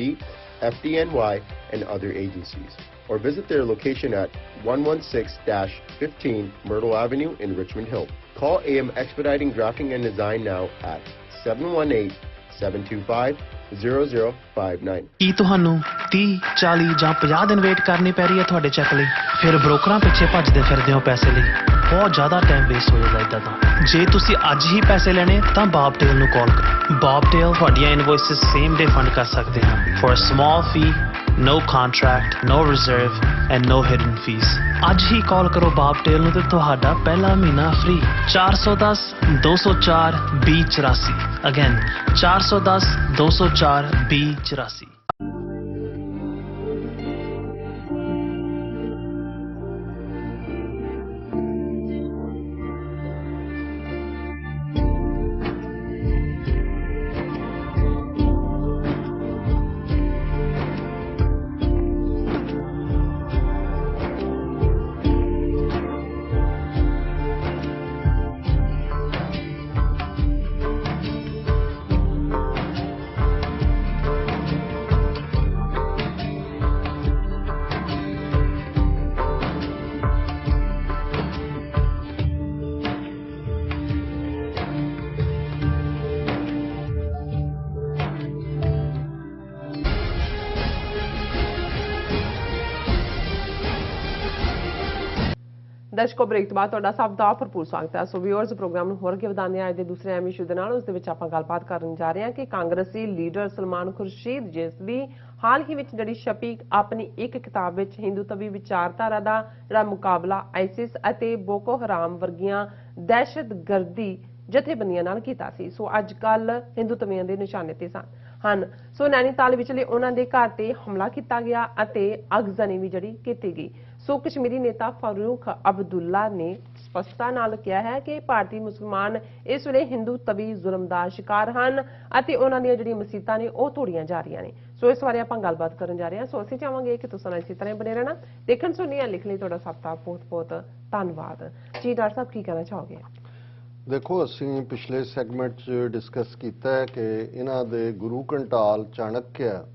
FDNY, and other agencies. Or visit their location at 116-15 Myrtle Avenue in Richmond Hill. Call AM Expediting Drafting and Design now at 718-725-0059. ਕੀ ਤੁਹਾਨੂੰ 30, 40 ਜਾਂ 50 ਦਿਨ wait ਕਰਨੀ ਪੈ ਰਹੀ ਹੈ ਤੁਹਾਡੇ check ਲਈ? ਫਿਰ ਬ੍ਰੋਕਰਾਂ ਪਿੱਛੇ ਭੱਜਦੇ ਫਿਰਦੇ ਹੋ ਪੈਸੇ ਲਈ, ਬਹੁਤ ਜ਼ਿਆਦਾ ਟਾਈਮ ਵੇਸਟ ਹੋ ਜਾਂਦਾ ਇਦਾਂ ਤਾਂ। ਜੇ ਤੁਸੀਂ ਅੱਜ ਹੀ ਪੈਸੇ ਲੈਣੇ ਤਾਂ ਬਾਬਟੇਲ ਨੂੰ ਕਾਲ ਕਰੋ। ਬਾਬਟੇਲ ਤੁਹਾਡੀਆਂ ਇਨਵੋਇਸਿਸ ਸੇਮ ਡੇ ਫੰਡ ਕਰ ਸਕਦੇ ਹਨ for a small fee, no contract, no reserve and no hidden fees. ਅੱਜ ਹੀ ਕਾਲ ਕਰੋ ਬਾਬਟੇਲ ਨੂੰ ਤੇ ਤੁਹਾਡਾ ਪਹਿਲਾ ਮਹੀਨਾ ਫ੍ਰੀ। 410-204-2084 ਅਗੇਨ 410-204-2084। ਦਰਸ਼ਕੋ ਬ੍ਰੇਕ ਤੋਂ ਬਾਅਦ ਤੁਹਾਡਾ ਸਭ ਦਾ ਭਰਪੂਰ ਸਵਾਗਤ ਹੈ। ਸੋ ਵਿਊਅਰਸ, ਪ੍ਰੋਗਰਾਮ ਨੂੰ ਹੋਰ ਅੱਗੇ ਵਧਾਉਂਦੇ ਹਾਂ ਅੱਜ ਦੇ ਦੂਸਰੇ ਅਹਿਮ ਇਸ਼ੂ ਦੇ ਨਾਲ। ਉਸ ਦੇ ਵਿੱਚ ਆਪਾਂ ਗੱਲਬਾਤ ਕਰਨ ਜਾ ਰਹੇ ਹਾਂ ਕਿ ਕਾਂਗਰਸੀ ਲੀਡਰ ਸਲਮਾਨ ਖੁਰਸ਼ੀਦ, ਜਿਸ ਦੀ ਹਾਲ ਹੀ ਵਿੱਚ ਜਿਹੜੀ ਛਪੀ ਆਪਣੀ ਇੱਕ ਕਿਤਾਬ ਵਿੱਚ ਹਿੰਦੂਤਵੀ ਵਿਚਾਰਧਾਰਾ ਦਾ ਜਿਹੜਾ ਮੁਕਾਬਲਾ ਆਈਸਿਸ ਅਤੇ ਬੋਕੋ ਹਰਾਮ ਵਰਗੀਆਂ ਦਹਿਸ਼ਤਗਰਦੀ ਜਥੇਬੰਦੀਆਂ ਨਾਲ ਕੀਤਾ ਸੀ, ਸੋ ਅੱਜ ਕੱਲ ਹਿੰਦੂਤਵੀਆਂ ਦੇ ਨਿਸ਼ਾਨੇ ਤੇ ਹਨ। ਸੋ ਨੈਨੀਤਾਲ ਵਿਚਲੇ ਉਹਨਾਂ ਦੇ ਘਰ ਤੇ ਹਮਲਾ ਕੀਤਾ ਗਿਆ ਅਤੇ ਅਗਜ਼ਨੀ ਵੀ ਜਿਹੜੀ ਕੀਤੀ ਗਈ। ਸੋ ਕਸ਼ਮੀਰੀ ਨੇਤਾ ਫਾਰੂਕ ਅਬਦੁੱਲਾ ਨੇ ਸਪਸ਼ਟਤਾ ਨਾਲ ਕਿਹਾ ਹੈ ਕਿ ਭਾਰਤੀ ਮੁਸਲਮਾਨ ਇਸ ਵੇਲੇ ਹਿੰਦੂ ਤਵੀ ਜ਼ੁਲਮ ਦਾ ਸ਼ਿਕਾਰ ਹਨ ਅਤੇ ਉਹਨਾਂ ਦੀਆਂ ਜਿਹੜੀਆਂ ਮਸੀਤਾਂ ਨੇ ਉਹ ਤੋੜੀਆਂ ਜਾ ਰਹੀਆਂ ਨੇ। ਸੋ ਇਸ ਬਾਰੇ ਆਪਾਂ ਗੱਲਬਾਤ ਕਰਨ ਜਾ ਰਹੇ ਹਾਂ। ਸੋ ਅਸੀਂ ਚਾਹਾਂਗੇ ਕਿ ਤੁਸੀਂ ਇਸੇ ਤਰ੍ਹਾਂ ਬਣੇ ਰਹਿਣਾ। ਦੇਖਣ ਸੁਣੀਆਂ ਲਿਖ ਲਈ ਤੁਹਾਡਾ ਸਭ ਦਾ ਬਹੁਤ ਬਹੁਤ ਧੰਨਵਾਦ ਜੀ। ਡਾਕਟਰ ਸਾਹਿਬ ਕੀ ਕਹਿਣਾ ਚਾਹੋਗੇ? ਦੇਖੋ, ਅਸੀਂ ਪਿਛਲੇ ਸੈਗਮੈਂਟ 'ਚ ਡਿਸਕਸ ਕੀਤਾ ਹੈ ਕਿ ਇਹਨਾਂ ਦੇ ਗੁਰੂ ਘੰਟਾਲ ਚਾਣਕਿਆ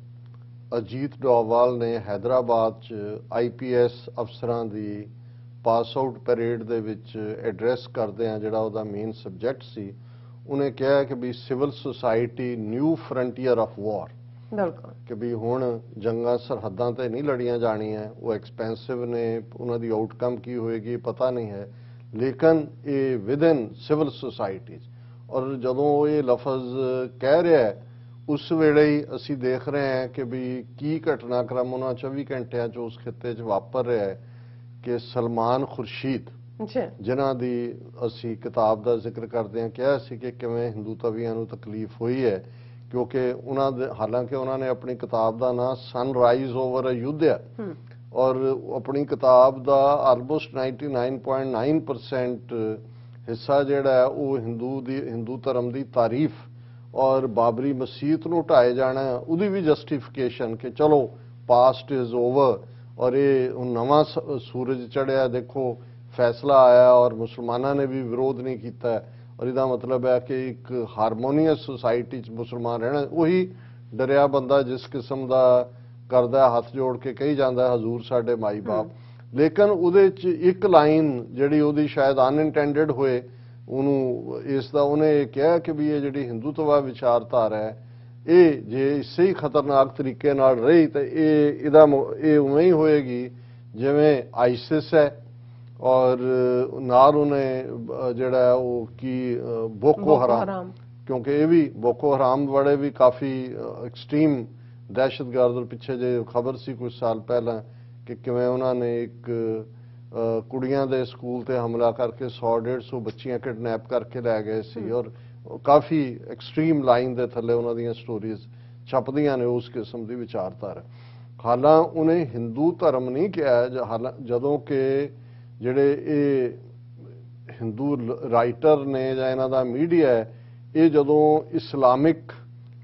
ਅਜੀਤ ਡੋਵਾਲ ਨੇ ਹੈਦਰਾਬਾਦ 'ਚ IPS ਅਫਸਰਾਂ ਦੀ ਪਾਸ ਆਊਟ ਪੈਰੇਡ ਦੇ ਵਿੱਚ ਐਡਰੈਸ ਕਰਦੇ ਆ ਜਿਹੜਾ ਉਹਦਾ ਮੇਨ ਸਬਜੈਕਟ ਸੀ, ਉਹਨੇ ਕਿਹਾ ਕਿ ਵੀ civil society new frontier of war, ਬਿਲਕੁਲ, ਕਿ ਵੀ ਹੁਣ ਜੰਗਾਂ ਸਰਹੱਦਾਂ ਤੇ ਨਹੀਂ ਲੜੀਆਂ ਜਾਣੀਆਂ, ਉਹ ਐਕਸਪੈਂਸਿਵ ਨੇ, ਉਹਨਾਂ ਦੀ ਆਊਟਕਮ ਕੀ ਹੋਏਗੀ ਪਤਾ ਨਹੀਂ ਹੈ, ਲੇਕਿਨ ਇਹ ਵਿਦਨ ਸਿਵਲ ਸੁਸਾਇਟੀਜ਼। ਔਰ ਜਦੋਂ ਉਹ ਇਹ ਲਫ਼ਜ਼ ਕਹਿ ਰਿਹਾ ਹੈ ਉਸ ਵੇਲੇ ਹੀ ਅਸੀਂ ਦੇਖ ਰਹੇ ਹਾਂ ਕਿ ਵੀ ਕੀ ਘਟਨਾਕ੍ਰਮ ਉਹਨਾਂ 24 ਘੰਟਿਆਂ 'ਚ ਉਸ ਖਿੱਤੇ 'ਚ ਵਾਪਰ ਰਿਹਾ ਹੈ ਕਿ ਸਲਮਾਨ ਖੁਰਸ਼ੀਦ, ਜਿਨ੍ਹਾਂ ਦੀ ਅਸੀਂ ਕਿਤਾਬ ਦਾ ਜ਼ਿਕਰ ਕਰਦੇ ਹਾਂ, ਕਿਹਾ ਸੀ ਕਿ ਕਿਵੇਂ ਹਿੰਦੂ ਤਵੀਆਂ ਨੂੰ ਤਕਲੀਫ ਹੋਈ ਹੈ, ਕਿਉਂਕਿ ਉਹਨਾਂ ਦੇ ਹਾਲਾਂਕਿ ਉਹਨਾਂ ਨੇ ਆਪਣੀ ਕਿਤਾਬ ਦਾ ਨਾਂ ਸਨਰਾਈਜ਼ ਓਵਰ ਅਯੁੱਧਿਆ, ਔਰ ਆਪਣੀ ਕਿਤਾਬ ਦਾ ਆਲਮੋਸਟ 99.9% ਹਿੱਸਾ ਜਿਹੜਾ ਹੈ ਉਹ ਹਿੰਦੂ ਧਰਮ ਦੀ ਤਾਰੀਫ ਔਰ ਬਾਬਰੀ ਮਸਜਿਦ ਨੂੰ ਢਾਏ ਜਾਣਾ, ਉਹਦੀ ਵੀ ਜਸਟੀਫਿਕੇਸ਼ਨ ਕਿ ਚਲੋ ਪਾਸਟ ਇਜ਼ ਓਵਰ ਔਰ ਇਹ ਹੁਣ ਨਵਾਂ ਸੂਰਜ ਚੜਿਆ, ਦੇਖੋ ਫੈਸਲਾ ਆਇਆ ਔਰ ਮੁਸਲਮਾਨਾਂ ਨੇ ਵੀ ਵਿਰੋਧ ਨਹੀਂ ਕੀਤਾ, ਔਰ ਇਹਦਾ ਮਤਲਬ ਹੈ ਕਿ ਇੱਕ ਹਾਰਮੋਨੀਅਸ ਸੁਸਾਇਟੀ 'ਚ ਮੁਸਲਮਾਨ ਰਹਿਣਾ। ਉਹੀ ਡਰਿਆ ਬੰਦਾ ਜਿਸ ਕਿਸਮ ਦਾ ਕਰਦਾ ਹੱਥ ਜੋੜ ਕੇ ਕਹੀ ਜਾਂਦਾ ਹਜ਼ੂਰ ਸਾਡੇ ਮਾਈ ਬਾਪ, ਲੇਕਿਨ ਉਹਦੇ 'ਚ ਇੱਕ ਲਾਈਨ ਜਿਹੜੀ ਉਹਦੀ ਸ਼ਾਇਦ ਅਨਇੰਟੈਂਡਡ ਹੋਏ ਉਹਨੂੰ ਇਸ ਦਾ ਉਹਨੇ ਕਿਹਾ ਕਿ ਵੀ ਇਹ ਜਿਹੜੀ ਹਿੰਦੂਤਵਾ ਵਿਚਾਰਧਾਰਾ ਹੈ ਇਹ ਜੇ ਇਸੇ ਹੀ ਖਤਰਨਾਕ ਤਰੀਕੇ ਨਾਲ ਰਹੀ ਤਾਂ ਇਹ ਉਵੇਂ ਹੀ ਹੋਏਗੀ ਜਿਵੇਂ ਆਈਸਿਸ ਹੈ, ਔਰ ਨਾਲ ਉਹਨੇ ਜਿਹੜਾ ਉਹ ਕੀ ਬੋਕੋ ਹਰਾਮ, ਕਿਉਂਕਿ ਇਹ ਵੀ ਬੋਕੋ ਹਰਾਮ ਬੜੇ ਵੀ ਕਾਫੀ ਐਕਸਟ੍ਰੀਮ ਦਹਿਸ਼ਤਗਰਦ, ਪਿੱਛੇ ਜੇ ਖਬਰ ਸੀ ਕੁਝ ਸਾਲ ਪਹਿਲਾਂ ਕਿ ਕਿਵੇਂ ਉਹਨਾਂ ਨੇ ਇੱਕ ਕੁੜੀਆਂ ਦੇ ਸਕੂਲ ਤੇ ਹਮਲਾ ਕਰਕੇ 100-150 ਬੱਚੀਆਂ ਕਿਡਨੈਪ ਕਰਕੇ ਲੈ ਗਏ ਸੀ, ਔਰ ਕਾਫੀ ਐਕਸਟ੍ਰੀਮ ਲਾਈਨ ਦੇ ਥੱਲੇ ਉਹਨਾਂ ਦੀਆਂ ਸਟੋਰੀਜ਼ ਛਪਦੀਆਂ ਨੇ ਉਸ ਕਿਸਮ ਦੀ ਵਿਚਾਰਧਾਰਾ। ਹਾਲਾਂ ਉਹਨੇ ਹਿੰਦੂ ਧਰਮ ਨਹੀਂ ਕਿਹਾ, ਜਦੋਂ ਕਿ ਜਿਹੜੇ ਇਹ ਹਿੰਦੂ ਰਾਈਟਰ ਨੇ ਜਾਂ ਇਹਨਾਂ ਦਾ ਮੀਡੀਆ ਹੈ ਇਹ ਜਦੋਂ ਇਸਲਾਮਿਕ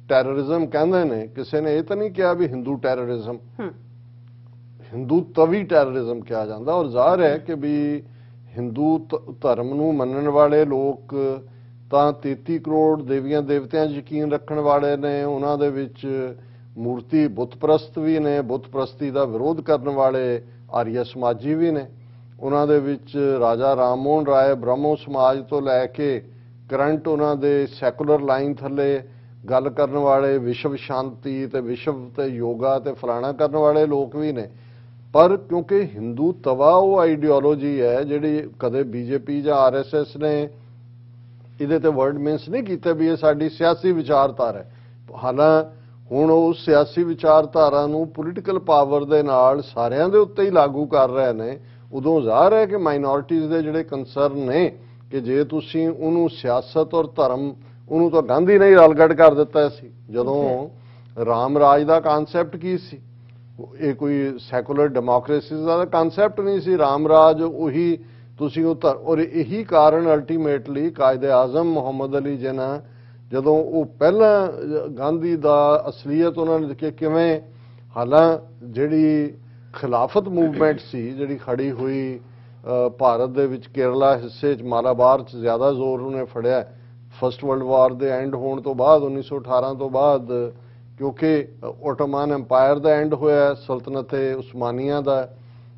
ਟੈਰਰਿਜ਼ਮ ਕਹਿੰਦੇ ਨੇ, ਕਿਸੇ ਨੇ ਇਹ ਤਾਂ ਨਹੀਂ ਕਿਹਾ ਵੀ ਹਿੰਦੂ ਟੈਰਰਿਜ਼ਮ, ਹਿੰਦੂ ਤਵੀ ਟੈਰਰਿਜ਼ਮ ਕਿਹਾ ਜਾਂਦਾ। ਔਰ ਜ਼ਾਹਰ ਹੈ ਕਿ ਵੀ ਹਿੰਦੂ ਧਰਮ ਨੂੰ ਮੰਨਣ ਵਾਲੇ ਲੋਕ ਤਾਂ 33 ਕਰੋੜ ਦੇਵੀਆਂ ਦੇਵਤਿਆਂ 'ਚ ਯਕੀਨ ਰੱਖਣ ਵਾਲੇ ਨੇ, ਉਹਨਾਂ ਦੇ ਵਿੱਚ ਮੂਰਤੀ ਬੁੱਤ ਪ੍ਰਸਤ ਵੀ ਨੇ, ਬੁੱਤ ਪ੍ਰਸਤੀ ਦਾ ਵਿਰੋਧ ਕਰਨ ਵਾਲੇ ਆਰੀਆ ਸਮਾਜੀ ਵੀ ਨੇ, ਉਹਨਾਂ ਦੇ ਵਿੱਚ ਰਾਜਾ ਰਾਮ ਮੋਹਨ ਰਾਏ ਬ੍ਰਹਮੋ ਸਮਾਜ ਤੋਂ ਲੈ ਕੇ ਕਰੰਟ ਉਹਨਾਂ ਦੇ ਸੈਕੂਲਰ ਲਾਈਨ ਥੱਲੇ ਗੱਲ ਕਰਨ ਵਾਲੇ ਵਿਸ਼ਵ ਸ਼ਾਂਤੀ ਤੇ ਵਿਸ਼ਵ ਤੇ ਯੋਗਾ ਤੇ ਫਲਾਣਾ ਕਰਨ ਵਾਲੇ ਲੋਕ ਵੀ ਨੇ। ਪਰ ਕਿਉਂਕਿ ਹਿੰਦੂ ਤਵਾ ਉਹ ਆਈਡੀਓਲੋਜੀ ਹੈ ਜਿਹੜੀ ਕਦੇ ਬੀਜੇਪੀ ਜਾਂ ਆਰਐਸਐਸ ਨੇ ਇਹਦੇ ਤੇ ਵਰਡ ਮੀਨਸ ਨਹੀਂ ਕੀਤੇ ਵੀ ਇਹ ਸਾਡੀ ਸਿਆਸੀ ਵਿਚਾਰਧਾਰਾ ਹੈ। ਹਾਲਾਂ ਹੁਣ ਉਹ ਸਿਆਸੀ ਵਿਚਾਰਧਾਰਾ ਨੂੰ ਪੋਲੀਟੀਕਲ ਪਾਵਰ ਦੇ ਨਾਲ ਸਾਰਿਆਂ ਦੇ ਉੱਤੇ ਹੀ ਲਾਗੂ ਕਰ ਰਹੇ ਨੇ। ਉਦੋਂ ਜ਼ਾਹਰ ਹੈ ਕਿ ਮਾਈਨੋਰਿਟੀਜ਼ ਦੇ ਜਿਹੜੇ ਕੰਸਰਨ ਨੇ ਕਿ ਜੇ ਤੁਸੀਂ ਉਹਨੂੰ ਸਿਆਸਤ ਔਰ ਧਰਮ, ਉਹਨੂੰ ਤਾਂ ਗਾਂਧੀ ਨੇ ਰਲਗੜ ਕਰ ਦਿੱਤਾ ਸੀ। ਜਦੋਂ ਰਾਮ ਰਾਜ ਦਾ ਕਨਸੈਪਟ ਕੀ ਸੀ, ਇਹ ਕੋਈ ਸੈਕੂਲਰ ਡੈਮੋਕ੍ਰੇਸੀ ਦਾ ਕਨਸੈਪਟ ਨਹੀਂ ਸੀ, ਰਾਮ ਰਾਜ ਉਹੀ ਤੁਸੀਂ ਉਹ ਔਰ ਇਹੀ ਕਾਰਨ ਅਲਟੀਮੇਟਲੀ ਕਾਇਦੇ ਆਜ਼ਮ ਮੁਹੰਮਦ ਅਲੀ ਜਿਨਾ ਜਦੋਂ ਉਹ ਪਹਿਲਾਂ ਗਾਂਧੀ ਦਾ ਅਸਲੀਅਤ ਉਹਨਾਂ ਨੇ ਦੇਖਿਆ ਕਿਵੇਂ, ਹਾਲਾਂ ਜਿਹੜੀ ਖਿਲਾਫਤ ਮੂਵਮੈਂਟ ਸੀ ਜਿਹੜੀ ਖੜੀ ਹੋਈ ਭਾਰਤ ਦੇ ਵਿੱਚ ਕੇਰਲਾ ਹਿੱਸੇ 'ਚ ਮਾਲਾਬਾਰ 'ਚ ਜ਼ਿਆਦਾ ਜ਼ੋਰ ਉਹਨੇ ਫੜਿਆ ਫਸਟ ਵਰਲਡ ਵਾਰ ਦੇ ਐਂਡ ਹੋਣ ਤੋਂ ਬਾਅਦ 1918 ਤੋਂ ਬਾਅਦ, ਕਿਉਂਕਿ ਓਟੋਮਨ ਐਮਪਾਇਰ ਦਾ ਐਂਡ ਹੋਇਆ, ਸਲਤਨਤ-ਏ ਉਸਮਾਨੀਆ ਦਾ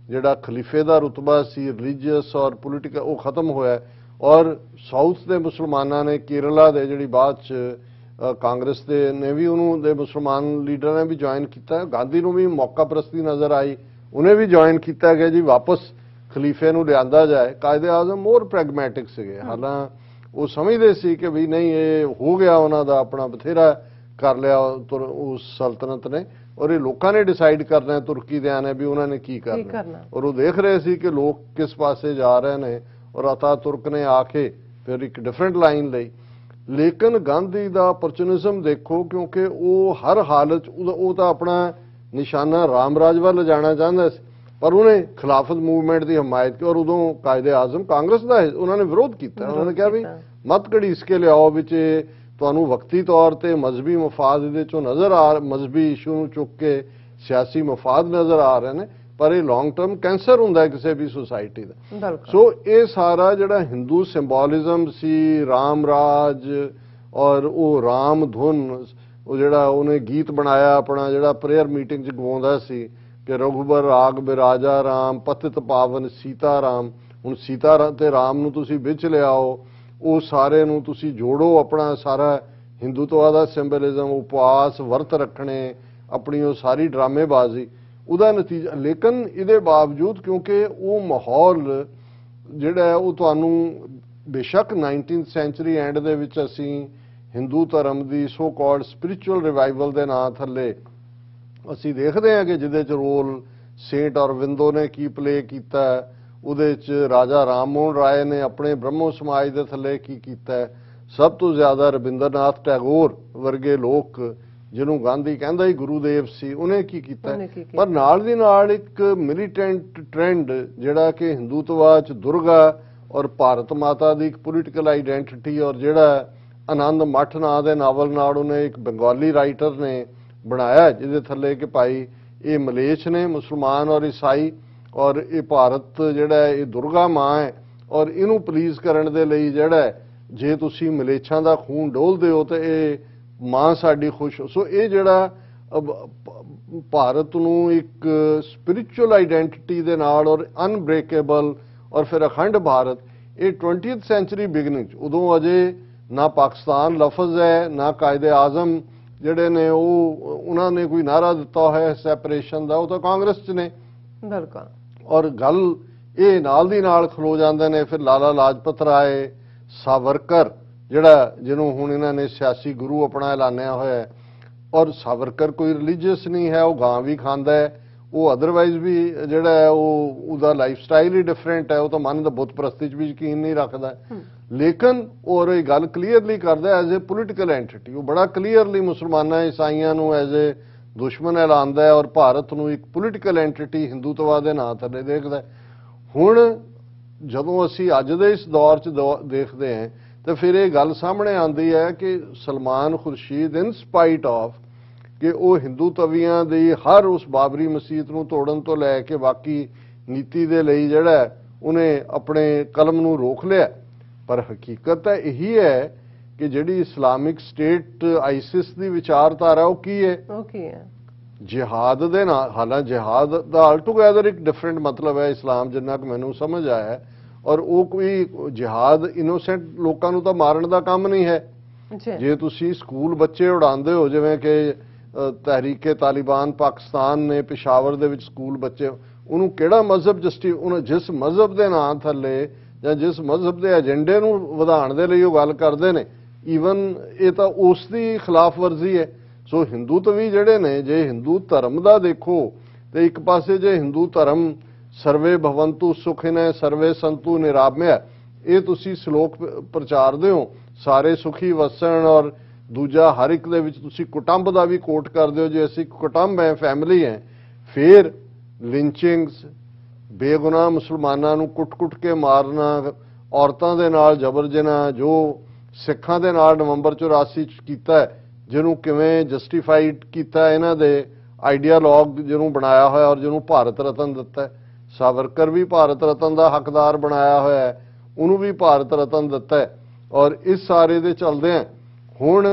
ਜਿਹੜਾ ਖਲੀਫੇ ਦਾ ਰੁਤਬਾ ਸੀ ਰਿਲੀਜੀਅਸ ਔਰ ਪੋਲੀਟੀਕਲ ਉਹ ਖਤਮ ਹੋਇਆ, ਔਰ ਸਾਊਥ ਦੇ ਮੁਸਲਮਾਨਾਂ ਨੇ ਕੇਰਲਾ ਦੇ ਜਿਹੜੀ ਬਾਅਦ 'ਚ ਕਾਂਗਰਸ ਦੇ ਨੇ ਵੀ ਉਹਨੂੰ ਦੇ ਮੁਸਲਮਾਨ ਲੀਡਰਾਂ ਨੇ ਵੀ ਜੁਆਇਨ ਕੀਤਾ। ਗਾਂਧੀ ਨੂੰ ਵੀ ਮੌਕਾ ਪ੍ਰਸਤੀ ਨਜ਼ਰ ਆਈ, ਉਹਨੇ ਵੀ ਜੁਆਇਨ ਕੀਤਾ ਗਿਆ ਜੀ ਵਾਪਸ ਖਲੀਫੇ ਨੂੰ ਲਿਆਂਦਾ ਜਾਏ। ਕਾਇਦੇ ਆਜ਼ਮ ਮੋਰ ਪ੍ਰੈਗਮੈਟਿਕ ਸੀਗੇ, ਹਾਲਾਂ ਉਹ ਸਮਝਦੇ ਸੀ ਕਿ ਵੀ ਨਹੀਂ ਇਹ ਹੋ ਗਿਆ ਉਹਨਾਂ ਦਾ ਆਪਣਾ ਬਥੇਰਾ ਕਰ ਲਿਆ ਉਸ ਸਲਤਨਤ ਨੇ, ਔਰ ਇਹ ਲੋਕਾਂ ਨੇ ਡਿਸਾਈਡ ਕਰਨਾ ਤੁਰਕੀ ਦੇ ਆਨੇ ਵੀ ਉਹਨਾਂ ਨੇ ਕੀ ਕਰਨਾ, ਔਰ ਉਹ ਦੇਖ ਰਹੇ ਸੀ ਕਿ ਲੋਕ ਕਿਸ ਪਾਸੇ ਜਾ ਰਹੇ ਨੇ, ਔਰ ਅਤਾ ਤੁਰਕ ਨੇ ਆ ਕੇ ਫਿਰ ਇੱਕ ਡਿਫਰੈਂਟ ਲਾਈਨ ਲਈ। ਲੇਕਿਨ ਗਾਂਧੀ ਦਾ ਅਪਰਚੂਨਿਜ਼ਮ ਦੇਖੋ, ਕਿਉਂਕਿ ਉਹ ਹਰ ਹਾਲਤ ਉਹ ਤਾਂ ਆਪਣਾ ਨਿਸ਼ਾਨਾ ਰਾਮ ਰਾਜ ਵੱਲ ਜਾਣਾ ਚਾਹੁੰਦਾ ਸੀ, ਪਰ ਉਹਨੇ ਖਿਲਾਫਤ ਮੂਵਮੈਂਟ ਦੀ ਹਮਾਇਤ ਕੀਤੀ, ਔਰ ਉਦੋਂ ਕਾਇਦੇ ਆਜ਼ਮ ਕਾਂਗਰਸ ਦਾ ਉਹਨਾਂ ਨੇ ਵਿਰੋਧ ਕੀਤਾ। ਉਹਨਾਂ ਨੇ ਕਿਹਾ ਵੀ ਮਤ ਘੜੀਸ ਕੇ ਲਿਆਓ ਵਿੱਚ, ਤੁਹਾਨੂੰ ਵਕਤੀ ਤੌਰ ਤੇ ਮਜ਼ਹਬੀ ਮਫਾਦ ਇਹਦੇ ਚੋਂ ਨਜ਼ਰ ਆ, ਮਜ਼ਹਬੀ ਇਸ਼ੂ ਨੂੰ ਚੁੱਕ ਕੇ ਸਿਆਸੀ ਮਫਾਦ ਨਜ਼ਰ ਆ ਰਹੇ ਨੇ, ਪਰ ਇਹ ਲੌਂਗ ਟਰਮ ਕੈਂਸਰ ਹੁੰਦਾ ਕਿਸੇ ਵੀ ਸੁਸਾਇਟੀ ਦਾ। ਸੋ ਇਹ ਸਾਰਾ ਜਿਹੜਾ ਹਿੰਦੂ ਸਿੰਬੋਲਿਜ਼ਮ ਸੀ, ਰਾਮ ਰਾਜ ਔਰ ਉਹ ਰਾਮ ਧੁਨ, ਉਹ ਜਿਹੜਾ ਉਹਨੇ ਗੀਤ ਬਣਾਇਆ ਆਪਣਾ ਜਿਹੜਾ ਪ੍ਰੇਅਰ ਮੀਟਿੰਗ 'ਚ ਗਵਾਉਂਦਾ ਸੀ, कि रघुबर राग बिराजा राम पतित पावन सीता राम। हुण सीता ते राम नूं तुसीं विच लिआओ, ਉਹ ਸਾਰੇ ਨੂੰ ਤੁਸੀਂ ਜੋੜੋ, ਆਪਣਾ ਸਾਰਾ ਹਿੰਦੂਤਵਾ ਦਾ ਸਿੰਬਲਿਜ਼ਮ, ਉਪਵਾਸ ਵਰਤ ਰੱਖਣੇ, ਆਪਣੀ ਉਹ ਸਾਰੀ ਡਰਾਮੇਬਾਜ਼ੀ, ਉਹਦਾ ਨਤੀਜਾ। ਲੇਕਿਨ ਇਹਦੇ ਬਾਵਜੂਦ ਕਿਉਂਕਿ ਉਹ ਮਾਹੌਲ ਜਿਹੜਾ ਹੈ ਉਹ ਤੁਹਾਨੂੰ ਬੇਸ਼ੱਕ 19th ਸੈਂਚੁਰੀ ਐਂਡ ਦੇ ਵਿੱਚ ਅਸੀਂ ਹਿੰਦੂ ਧਰਮ ਦੀ ਸੋ ਕਾਲਡ ਸਪਿਰਿਚੁਅਲ ਰਿਵਾਈਵਲ ਦੇ ਨਾਂ ਥੱਲੇ ਅਸੀਂ ਦੇਖਦੇ ਹਾਂ ਕਿ ਜਿਹਦੇ 'ਚ ਰੋਲ ਸੇਂਟ ਅਰਵਿੰਦੋ ਨੇ ਕੀ ਪਲੇ ਕੀਤਾ, ਉਹਦੇ 'ਚ ਰਾਜਾ ਰਾਮ ਮੋਹਨ ਰਾਏ ਨੇ ਆਪਣੇ ਬ੍ਰਹਮੋ ਸਮਾਜ ਦੇ ਥੱਲੇ ਕੀ ਕੀਤਾ, ਸਭ ਤੋਂ ਜ਼ਿਆਦਾ ਰਵਿੰਦਰਨਾਥ ਟੈਗੋਰ ਵਰਗੇ ਲੋਕ ਜਿਹਨੂੰ ਗਾਂਧੀ ਕਹਿੰਦਾ ਹੀ ਗੁਰੂਦੇਵ ਸੀ, ਉਹਨੇ ਕੀ ਕੀਤਾ। ਪਰ ਨਾਲ ਦੀ ਨਾਲ ਇੱਕ ਮਿਲੀਟੈਂਟ ਟ੍ਰੈਂਡ ਜਿਹੜਾ ਕਿ ਹਿੰਦੂਤਵਾ 'ਚ ਦੁਰਗਾ ਔਰ ਭਾਰਤ ਮਾਤਾ ਦੀ ਇੱਕ ਪੋਲੀਟੀਕਲ ਆਈਡੈਂਟੀਟੀ, ਔਰ ਜਿਹੜਾ ਆਨੰਦ ਮੱਠ ਨਾਂ ਦੇ ਨਾਵਲ ਨਾਲ ਉਹਨੇ ਇੱਕ ਬੰਗਾਲੀ ਰਾਈਟਰ ਨੇ ਬਣਾਇਆ ਜਿਹਦੇ ਥੱਲੇ ਕਿ ਭਾਈ ਇਹ ਮਲੇਛ ਨੇ ਮੁਸਲਮਾਨ ਔਰ ਈਸਾਈ, ਔਰ ਇਹ ਭਾਰਤ ਜਿਹੜਾ ਇਹ ਦੁਰਗਾ ਮਾਂ ਹੈ, ਔਰ ਇਹਨੂੰ ਪਲੀਜ਼ ਕਰਨ ਦੇ ਲਈ ਜਿਹੜਾ ਜੇ ਤੁਸੀਂ ਮਲੇਛਾਂ ਦਾ ਖੂਨ ਡੋਲਦੇ ਹੋ ਤੇ ਇਹ ਮਾਂ ਸਾਡੀ ਖੁਸ਼। ਸੋ ਇਹ ਜਿਹੜਾ ਭਾਰਤ ਨੂੰ ਇੱਕ ਸਪਿਰਿਚੁਅਲ ਆਈਡੈਂਟੀਟੀ ਦੇ ਨਾਲ ਔਰ ਅਨਬ੍ਰੇਕੇਬਲ ਔਰ ਫਿਰ ਅਖੰਡ ਭਾਰਤ, ਇਹ 20th ਸੈਂਚੁਰੀ ਬਿਗਨਿੰਗ 'ਚ ਉਦੋਂ ਅਜੇ ਨਾ ਪਾਕਿਸਤਾਨ ਲਫ਼ਜ਼ ਹੈ, ਨਾ ਕਾਇਦੇ ਆਜ਼ਮ ਜਿਹੜੇ ਨੇ ਉਹਨਾਂ ਨੇ ਕੋਈ ਨਾਰਾ ਦਿੱਤਾ ਹੋਇਆ ਸੈਪਰੇਸ਼ਨ ਦਾ, ਉਹ ਤਾਂ ਕਾਂਗਰਸ 'ਚ ਨੇ। ਬਿਲਕੁਲ। ਔਰ ਗੱਲ ਇਹ ਨਾਲ ਦੀ ਨਾਲ ਖਲੋ ਜਾਂਦੇ ਨੇ ਫਿਰ ਲਾਲਾ ਲਾਜਪਤ ਰਾਏ, ਸਾਵਰਕਰ ਜਿਹੜਾ ਜਿਹਨੂੰ ਹੁਣ ਇਹਨਾਂ ਨੇ ਸਿਆਸੀ ਗੁਰੂ ਆਪਣਾ ਐਲਾਨਿਆ ਹੋਇਆ ਹੈ। ਔਰ ਸਾਵਰਕਰ ਕੋਈ ਰਿਲੀਜੀਅਸ ਨਹੀਂ ਹੈ, ਉਹ ਗਾਂ ਵੀ ਖਾਂਦਾ ਹੈ, ਉਹ ਅਦਰਵਾਈਜ਼ ਵੀ ਜਿਹੜਾ ਹੈ ਉਹਦਾ ਲਾਈਫ ਸਟਾਈਲ ਹੀ ਡਿਫਰੈਂਟ ਹੈ, ਉਹ ਤਾਂ ਮਨ ਦਾ ਬੁੱਤ ਪ੍ਰਸਤੀ 'ਚ ਵੀ ਯਕੀਨ ਨਹੀਂ ਰੱਖਦਾ। ਲੇਕਿਨ ਔਰ ਇਹ ਗੱਲ ਕਲੀਅਰਲੀ ਕਰਦਾ ਐਜ਼ ਏ ਪੋਲੀਟੀਕਲ ਐਂਟੀਟੀ, ਉਹ ਬੜਾ ਕਲੀਅਰਲੀ ਮੁਸਲਮਾਨਾਂ ਈਸਾਈਆਂ ਨੂੰ ਐਜ਼ ਏ ਦੁਸ਼ਮਣ ਐਲਾਨਦਾ ਹੈ ਔਰ ਭਾਰਤ ਨੂੰ ਇੱਕ ਪੋਲੀਟੀਕਲ ਐਂਟੀਟੀ ਹਿੰਦੂਤਵਾ ਦੇ ਨਾਂ ਥੱਲੇ ਦੇਖਦਾ। ਹੁਣ ਜਦੋਂ ਅਸੀਂ ਅੱਜ ਦੇ ਇਸ ਦੌਰ 'ਚ ਦੇਖਦੇ ਹਾਂ ਤਾਂ ਫਿਰ ਇਹ ਗੱਲ ਸਾਹਮਣੇ ਆਉਂਦੀ ਹੈ ਕਿ ਸਲਮਾਨ ਖੁਰਸ਼ੀਦ ਇਨ ਸਪਾਈਟ ਆਫ ਕਿ ਉਹ ਹਿੰਦੂ ਤਵੀਆਂ ਦੀ ਹਰ ਉਸ ਬਾਬਰੀ ਮਸਜਿਦ ਨੂੰ ਤੋੜਨ ਤੋਂ ਲੈ ਕੇ ਬਾਕੀ ਨੀਤੀ ਦੇ ਲਈ ਜਿਹੜਾ ਉਹਨੇ ਆਪਣੇ ਕਲਮ ਨੂੰ ਰੋਕ ਲਿਆ। ਪਰ ਹਕੀਕਤ ਤਾਂ ਇਹੀ ਹੈ ਕਿ ਜਿਹੜੀ ਇਸਲਾਮਿਕ ਸਟੇਟ ਆਈਸਿਸ ਦੀ ਵਿਚਾਰਧਾਰਾ ਉਹ ਕੀ ਹੈ, ਜਿਹਾਦ ਦੇ ਨਾਲ। ਹਾਲਾਂਕਿ ਜਿਹਾਦ ਦਾ ਆਲਟੂਗੈਦਰ ਇੱਕ ਡਿਫਰੈਂਟ ਮਤਲਬ ਹੈ ਇਸਲਾਮ ਜਿੰਨਾ ਕਿ ਮੈਨੂੰ ਸਮਝ ਆਇਆ, ਔਰ ਉਹ ਕੋਈ ਜਿਹਾਦ ਇਨੋਸੈਂਟ ਲੋਕਾਂ ਨੂੰ ਤਾਂ ਮਾਰਨ ਦਾ ਕੰਮ ਨਹੀਂ ਹੈ। ਜੇ ਤੁਸੀਂ ਸਕੂਲ ਬੱਚੇ ਉਡਾਉਂਦੇ ਹੋ, ਜਿਵੇਂ ਕਿ ਤਹਿਰੀਕੇ ਤਾਲਿਬਾਨ ਪਾਕਿਸਤਾਨ ਨੇ ਪਿਸ਼ਾਵਰ ਦੇ ਵਿੱਚ ਸਕੂਲ ਬੱਚੇ, ਉਹਨੂੰ ਕਿਹੜਾ ਮਜ਼ਹਬ ਜਿਸ ਮਜ਼ਹਬ ਦੇ ਨਾਂ ਥੱਲੇ ਜਾਂ ਜਿਸ ਮਜ਼ਹਬ ਦੇ ਏਜੰਡੇ ਨੂੰ ਵਧਾਉਣ ਦੇ ਲਈ ਉਹ ਗੱਲ ਕਰਦੇ ਨੇ, ਈਵਨ ਇਹ ਤਾਂ ਉਸ ਦੀ ਖਿਲਾਫ ਵਰਜ਼ੀ ਹੈ। ਸੋ ਹਿੰਦੂਤਵੀ ਜਿਹੜੇ ਨੇ, ਜੇ ਹਿੰਦੂ ਧਰਮ ਦਾ ਦੇਖੋ ਤੇ ਇੱਕ ਪਾਸੇ ਜੇ ਹਿੰਦੂ ਧਰਮ ਸਰਵੇ ਭਵੰਤੂ ਸੁਖਿਨੈ ਸਰਵੇ ਸੰਤੂ ਨਿਰਾਮਯ, ਇਹ ਤੁਸੀਂ ਸ਼ਲੋਕ ਪ੍ਰਚਾਰਦੇ ਹੋ ਸਾਰੇ ਸੁਖੀ ਵਸਣ, ਔਰ ਦੂਜਾ ਹਰ ਇੱਕ ਦੇ ਵਿੱਚ ਤੁਸੀਂ ਕੁਟੰਬ ਦਾ ਵੀ ਕੋਟ ਕਰਦੇ ਹੋ, ਜੇ ਅਸੀਂ ਕੁਟੰਬ ਹੈ ਫੈਮਿਲੀ ਹੈ। ਫਿਰ ਲਿੰਚਿੰਗਸ, ਬੇਗੁਨਾਹ ਮੁਸਲਮਾਨਾਂ ਨੂੰ ਕੁੱਟ-ਕੁੱਟ ਕੇ ਮਾਰਨਾ, ਔਰਤਾਂ ਦੇ ਨਾਲ ਜਬਰ ਜਨਾਹ ਜੋ ਸਿੱਖਾਂ ਦੇ ਨਾਲ ਨਵੰਬਰ 84 'ਚ ਕੀਤਾ ਹੈ, ਜਿਹਨੂੰ ਕਿਵੇਂ ਜਸਟੀਫਾਈਡ ਕੀਤਾ ਇਹਨਾਂ ਦੇ ਆਈਡੀਆਲੋਗ ਜਿਹਨੂੰ ਬਣਾਇਆ ਹੋਇਆ ਔਰ ਜਿਹਨੂੰ ਭਾਰਤ ਰਤਨ ਦਿੱਤਾ। ਸਾਵਰਕਰ ਵੀ ਭਾਰਤ ਰਤਨ ਦਾ ਹੱਕਦਾਰ ਬਣਾਇਆ ਹੋਇਆ ਹੈ, ਉਹਨੂੰ ਵੀ ਭਾਰਤ ਰਤਨ ਦਿੱਤਾ ਹੈ। ਔਰ ਇਸ ਸਾਰੇ ਦੇ ਚੱਲਦੇ ਆ ਹੁਣ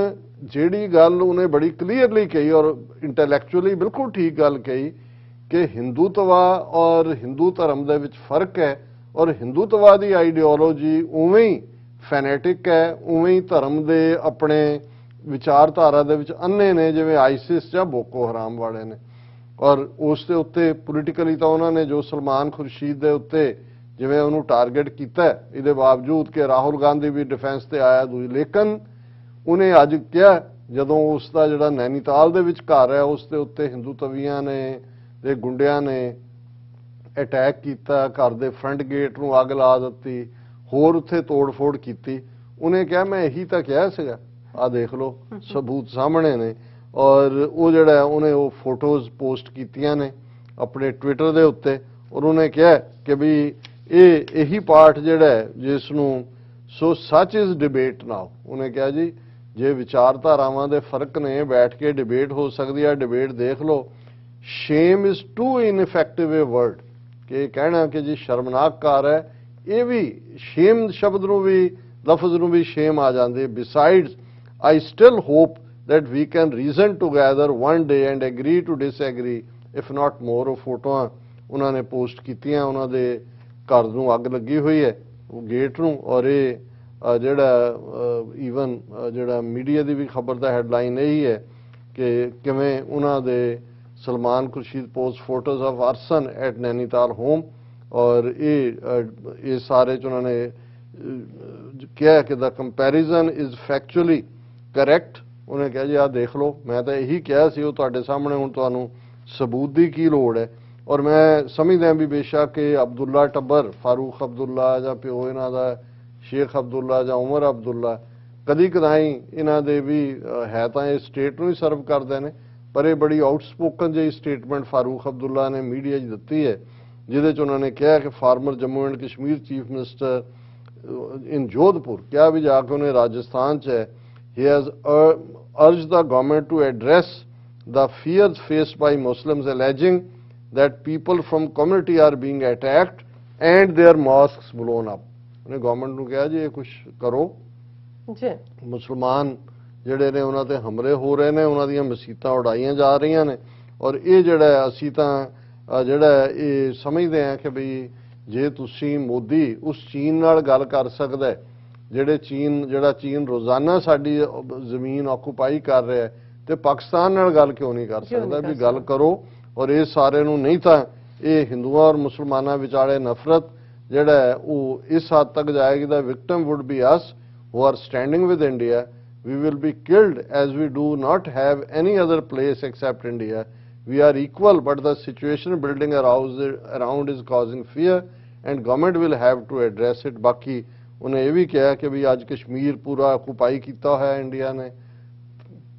ਜਿਹੜੀ ਗੱਲ ਉਹਨੇ ਬੜੀ ਕਲੀਅਰਲੀ ਕਹੀ ਔਰ ਇੰਟੈਲੈਕਚੁਅਲੀ ਬਿਲਕੁਲ ਠੀਕ ਗੱਲ ਕਹੀ ਕਿ ਹਿੰਦੂਤਵਾ ਔਰ ਹਿੰਦੂ ਧਰਮ ਦੇ ਵਿੱਚ ਫਰਕ ਹੈ, ਔਰ ਹਿੰਦੂਤਵਾ ਦੀ ਆਈਡੀਓਲੋਜੀ ਉਵੇਂ ਹੀ ਫੈਨੇਟਿਕ ਹੈ, ਉਵੇਂ ਹੀ ਧਰਮ ਦੇ ਆਪਣੇ ਵਿਚਾਰਧਾਰਾ ਦੇ ਵਿੱਚ ਅੰਨੇ ਨੇ ਜਿਵੇਂ ਆਈਸਿਸ ਜਾਂ ਬੋਕੋ ਹਰਾਮ ਵਾਲੇ ਨੇ। ਔਰ ਉਸ ਦੇ ਉੱਤੇ ਪੋਲੀਟੀਕਲੀ ਤਾਂ ਉਹਨਾਂ ਨੇ ਜੋ ਸਲਮਾਨ ਖੁਰਸ਼ੀਦ ਦੇ ਉੱਤੇ ਜਿਵੇਂ ਉਹਨੂੰ ਟਾਰਗੇਟ ਕੀਤਾ, ਇਹਦੇ ਬਾਵਜੂਦ ਕਿ ਰਾਹੁਲ ਗਾਂਧੀ ਵੀ ਡਿਫੈਂਸ ਤੇ ਆਇਆ ਦੂਜੀ, ਲੇਕਿਨ ਉਹਨੇ ਅੱਜ ਕਿਹਾ ਜਦੋਂ ਉਸ ਦਾ ਜਿਹੜਾ ਨੈਨੀਤਾਲ ਦੇ ਵਿੱਚ ਘਰ ਹੈ ਉਸ ਦੇ ਉੱਤੇ ਹਿੰਦੂ ਤਵੀਆਂ ਨੇ ਤੇ ਗੁੰਡਿਆਂ ਨੇ ਅਟੈਕ ਕੀਤਾ, ਘਰ ਦੇ ਫਰੰਟ ਗੇਟ ਨੂੰ ਅੱਗ ਲਾ ਦਿੱਤੀ, ਹੋਰ ਉੱਥੇ ਤੋੜ-ਫੋੜ ਕੀਤੀ। ਉਹਨੇ ਕਿਹਾ ਮੈਂ ਇਹੀ ਤਾਂ ਕਿਹਾ ਸੀਗਾ, ਆ ਦੇਖ ਲਓ ਸਬੂਤ ਸਾਹਮਣੇ ਨੇ। ਔਰ ਉਹ ਜਿਹੜਾ ਉਹਨੇ ਉਹ ਫੋਟੋਜ਼ ਪੋਸਟ ਕੀਤੀਆਂ ਨੇ ਆਪਣੇ ਟਵਿੱਟਰ ਦੇ ਉੱਤੇ, ਔਰ ਉਹਨੇ ਕਿਹਾ ਕਿ ਵੀ ਇਹੀ ਪਾਰਟ ਜਿਹੜਾ ਜਿਸ ਨੂੰ ਸੋ ਸੱਚ ਇਜ਼ ਡਿਬੇਟ ਨਾਓ। ਉਹਨੇ ਕਿਹਾ ਜੀ ਜੇ ਵਿਚਾਰਧਾਰਾਵਾਂ ਦੇ ਫਰਕ ਨੇ ਬੈਠ ਕੇ ਡਿਬੇਟ ਹੋ ਸਕਦੀ ਹੈ, ਡਿਬੇਟ ਦੇਖ ਲਓ। Shame is too ineffective a word, ਕਿ ਇਹ ਕਹਿਣਾ ਕਿ ਜੀ ਸ਼ਰਮਨਾਕ ਕਾਰ ਹੈ, ਇਹ ਵੀ ਸ਼ੇਮ ਸ਼ਬਦ ਨੂੰ ਵੀ ਲਫ਼ਜ਼ ਨੂੰ ਵੀ ਸ਼ੇਮ ਆ ਜਾਂਦੀ। ਬਿਸਾਈਡਸ I still hope that we can reason together one day and agree to disagree if not more, ਉਹ ਫੋਟੋਆਂ ਉਹਨਾਂ ਨੇ ਪੋਸਟ ਕੀਤੀਆਂ। ਉਹਨਾਂ ਦੇ ਘਰ ਨੂੰ ਅੱਗ ਲੱਗੀ ਹੋਈ ਹੈ, ਉਹ ਗੇਟ ਨੂੰ। ਔਰ ਇਹ ਜਿਹੜਾ ਈਵਨ ਜਿਹੜਾ ਮੀਡੀਆ ਦੀ ਵੀ ਖਬਰ ਦਾ ਹੈਡਲਾਈਨ ਇਹੀ ਹੈ ਕਿ ਕਿਵੇਂ ਉਹਨਾਂ ਦੇ Salman Khurshid post photos of arson at Nainital home. ਔਰ ਇਹ ਸਾਰੇ 'ਚ ਉਹਨਾਂ ਨੇ ਕਿਹਾ ਕਿ the comparison is factually correct. ਉਹਨੇ ਕਿਹਾ ਜੀ ਆਹ ਦੇਖ ਲਓ, ਮੈਂ ਤਾਂ ਇਹੀ ਕਿਹਾ ਸੀ, ਉਹ ਤੁਹਾਡੇ ਸਾਹਮਣੇ, ਹੁਣ ਤੁਹਾਨੂੰ ਸਬੂਤ ਦੀ ਕੀ ਲੋੜ ਹੈ। ਔਰ ਮੈਂ ਸਮਝਦਾ ਵੀ ਬੇਸ਼ੱਕ ਕਿ ਅਬਦੁੱਲਾ ਟੱਬਰ, ਫਾਰੂਕ ਅਬਦੁੱਲਾ ਜਾਂ ਪਿਓ ਇਹਨਾਂ ਦਾ ਸ਼ੇਖ ਅਬਦੁੱਲਾ ਜਾਂ ਉਮਰ ਅਬਦੁੱਲਾ, ਕਦੀ ਕਦਾਈ ਇਹਨਾਂ ਦੇ ਵੀ ਹੈ ਤਾਂ ਇਹ ਸਟੇਟ ਨੂੰ ਹੀ ਸਰਵ ਕਰਦੇ ਨੇ, ਪਰ ਇਹ ਬੜੀ ਆਊਟਸਪੋਕਨ ਜਿਹੀ ਸਟੇਟਮੈਂਟ ਫਾਰੂਕ ਅਬਦੁੱਲਾ ਨੇ ਮੀਡੀਆ 'ਚ ਦਿੱਤੀ ਹੈ, ਜਿਹਦੇ 'ਚ ਉਹਨਾਂ ਨੇ ਕਿਹਾ ਕਿ former Jammu and Kashmir chief minister in Jodhpur, ਕਿਹਾ ਵੀ ਜਾ ਕੇ ਉਹਨੇ ਰਾਜਸਥਾਨ 'ਚ ਹੈ, he has urged the government to address the fears faced by Muslims, alleging that people from community are being attacked and their mosques blown up. ਉਹਨੇ ਗਵਰਨਮੈਂਟ ਨੂੰ ਕਿਹਾ ਜੀ ਇਹ ਕੁਝ ਕਰੋ ਜੀ, ਮੁਸਲਮਾਨ ਜਿਹੜੇ ਨੇ ਉਹਨਾਂ ਤੇ ਹਮਲੇ ਹੋ ਰਹੇ ਨੇ, ਉਹਨਾਂ ਦੀਆਂ ਮਸੀਤਾਂ ਉਡਾਈਆਂ ਜਾ ਰਹੀਆਂ ਨੇ। ਔਰ ਇਹ ਜਿਹੜਾ ਅਸੀਂ ਤਾਂ ਜਿਹੜਾ ਇਹ ਸਮਝਦੇ ਹਾਂ ਕਿ ਬਈ ਜੇ ਤੁਸੀਂ ਮੋਦੀ ਉਸ ਚੀਨ ਨਾਲ ਗੱਲ ਕਰ ਸਕਦਾ, ਜਿਹੜਾ ਚੀਨ ਰੋਜ਼ਾਨਾ ਸਾਡੀ ਜ਼ਮੀਨ ਆਕੂਪਾਈ ਕਰ ਰਿਹਾ ਹੈ, ਤੇ ਪਾਕਿਸਤਾਨ ਨਾਲ ਗੱਲ ਕਿਉਂ ਨਹੀਂ ਕਰ ਸਕਦਾ? ਵੀ ਗੱਲ ਕਰੋ। ਔਰ ਇਹ ਸਾਰੇ ਨੂੰ ਨਹੀਂ ਤਾਂ ਇਹ ਹਿੰਦੂਆਂ ਔਰ ਮੁਸਲਮਾਨਾਂ ਵਿਚਾਲੇ ਨਫ਼ਰਤ ਜਿਹੜਾ ਹੈ ਉਹ ਇਸ ਹੱਦ ਤੱਕ ਜਾਏਗੀ the victim would be us who are standing with India. We will be killed as we do not have any other place except India. We are equal, but the situation building around is causing fear and government will have to address it. ਬਾਕੀ ਉਹਨੇ ਇਹ ਵੀ ਕਿਹਾ ਕਿ ਵੀ ਅੱਜ ਕਸ਼ਮੀਰ ਪੂਰਾ occupy ਕੀਤਾ ਹੋਇਆ India ਨੇ,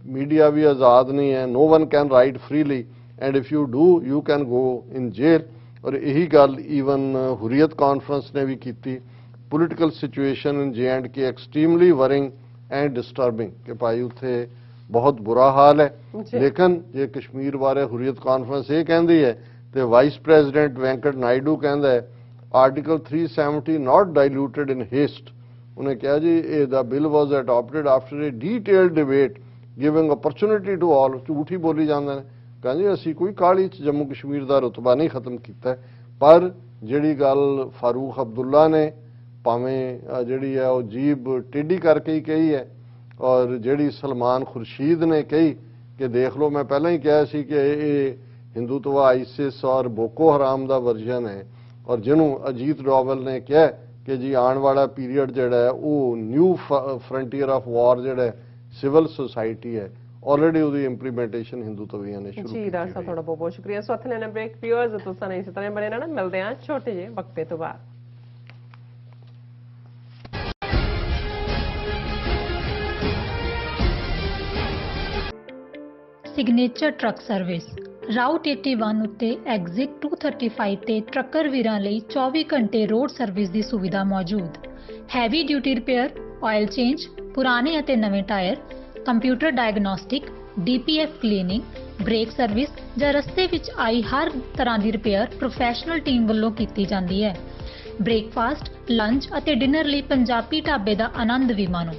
ਮੀਡੀਆ ਵੀ ਆਜ਼ਾਦ ਨਹੀਂ ਹੈ, no one can write freely and if you do you can go in jail. ਔਰ ਇਹੀ ਗੱਲ ਈਵਨ ਹੁਰੀਅਤ ਕਾਨਫਰੰਸ ਨੇ ਵੀ ਕੀਤੀ। Political situation in J&K extremely worrying and disturbing, ਕਿ ਭਾਈ ਉੱਥੇ ਬਹੁਤ ਬੁਰਾ ਹਾਲ ਹੈ। ਲੇਕਿਨ ਜੇ ਕਸ਼ਮੀਰ ਬਾਰੇ ਹੁਰੀਅਤ ਕਾਨਫਰੰਸ ਇਹ ਕਹਿੰਦੀ ਹੈ ਤੇ ਵਾਈਸ ਪ੍ਰੈਜ਼ੀਡੈਂਟ ਵੈਂਕਟ ਨਾਇਡੂ ਕਹਿੰਦਾ ਹੈ article 370 not diluted in haste. ਉਹਨੇ ਕਿਹਾ ਜੀ ਇਹ the bill was adopted after a detailed debate giving opportunity to all. ਝੂਠ ਹੀ ਬੋਲੀ ਜਾਂਦੇ ਨੇ, ਕਹਿੰਦੇ ਅਸੀਂ ਕੋਈ ਕਾਹਲੀ 'ਚ ਜੰਮੂ ਕਸ਼ਮੀਰ ਦਾ ਰੁਤਬਾ ਨਹੀਂ ਖਤਮ ਕੀਤਾ। ਪਰ ਜਿਹੜੀ ਗੱਲ ਫਾਰੂਕ ਅਬਦੁੱਲਾ ਨੇ ਭਾਵੇਂ ਜਿਹੜੀ ਹੈ ਉਹ ਜੀਬ ਟੇਢੀ ਕਰਕੇ ਹੀ ਕਹੀ ਹੈ, ਔਰ ਜਿਹੜੀ ਸਲਮਾਨ ਖੁਰਸ਼ੀਦ ਨੇ ਕਹੀ ਕਿ ਦੇਖ ਲਓ, ਮੈਂ ਪਹਿਲਾਂ ਹੀ ਕਿਹਾ ਸੀ ਕਿ ਇਹ ਹਿੰਦੂਤਵਾ ਆਈਸਿਸ ਔਰ ਬੋਕੋ ਹਰਾਮ ਦਾ ਵਰਜਨ ਹੈ। ਔਰ ਜਿਹਨੂੰ ਅਜੀਤ ਡੋਵਲ ਨੇ ਕਿਹਾ ਕਿ ਜੀ ਆਉਣ ਵਾਲਾ ਪੀਰੀਅਡ ਜਿਹੜਾ ਹੈ ਉਹ ਨਿਊ ਫਰੰਟੀਅਰ ਆਫ ਵਾਰ ਜਿਹੜਾ ਸਿਵਲ ਸੁਸਾਇਟੀ ਹੈ, ਆਲਰੇਡੀ ਉਹਦੀ ਇੰਪਲੀਮੈਂਟੇਸ਼ਨ ਹਿੰਦੂਤਵੀਆਂ ਨੇ ਸ਼ੁਰੂ ਕੀਤੀ ਜੀ। ਡਾਕਟਰ ਸਾਹਿਬ ਤੁਹਾਡਾ ਬਹੁਤ ਬਹੁਤ ਸ਼ੁਕਰੀਆ। ਸੋ ਹੱਥ ਲੈਣਾ ਬ੍ਰੇਕ। ਵਿਊਅਰਸ ਤੁਸੀਂ ਨੇ ਇਸੇ ਤਰ੍ਹਾਂ ਬਣੇ ਰਹਿਣਾ, ਮਿਲਦੇ ਹਾਂ ਛੋਟੇ ਜਿਹੇ ਵਕਫੇ ਤੋਂ ਬਾਅਦ। ਸਿਗਨੇਚਰ ਟਰੱਕ ਸਰਵਿਸ ਰਾਊਟ 81 ਉੱਤੇ ਐਗਜ਼ਿਟ 235 ਤੇ ਟਰੱਕਰ ਵੀਰਾਂ ਲਈ 24 ਘੰਟੇ ਰੋਡ ਸਰਵਿਸ ਦੀ ਸੁਵਿਧਾ ਮੌਜੂਦ। Heavy duty repair, oil change, ਪੁਰਾਣੇ ਅਤੇ ਨਵੇਂ tyre, computer diagnostic, DPF cleaning, brake service ਜਾਂ ਰਸਤੇ ਵਿੱਚ ਆਈ ਹਰ ਤਰ੍ਹਾਂ ਦੀ ਰਿਪੇਅਰ ਪ੍ਰੋਫੈਸ਼ਨਲ ਟੀਮ ਵੱਲੋਂ ਕੀਤੀ ਜਾਂਦੀ ਹੈ। ਬ੍ਰੇਕਫਾਸਟ, ਲੰਚ ਅਤੇ ਡਿਨਰ ਲਈ ਪੰਜਾਬੀ ਢਾਬੇ ਦਾ ਆਨੰਦ ਵੀ ਮਾਣੋ।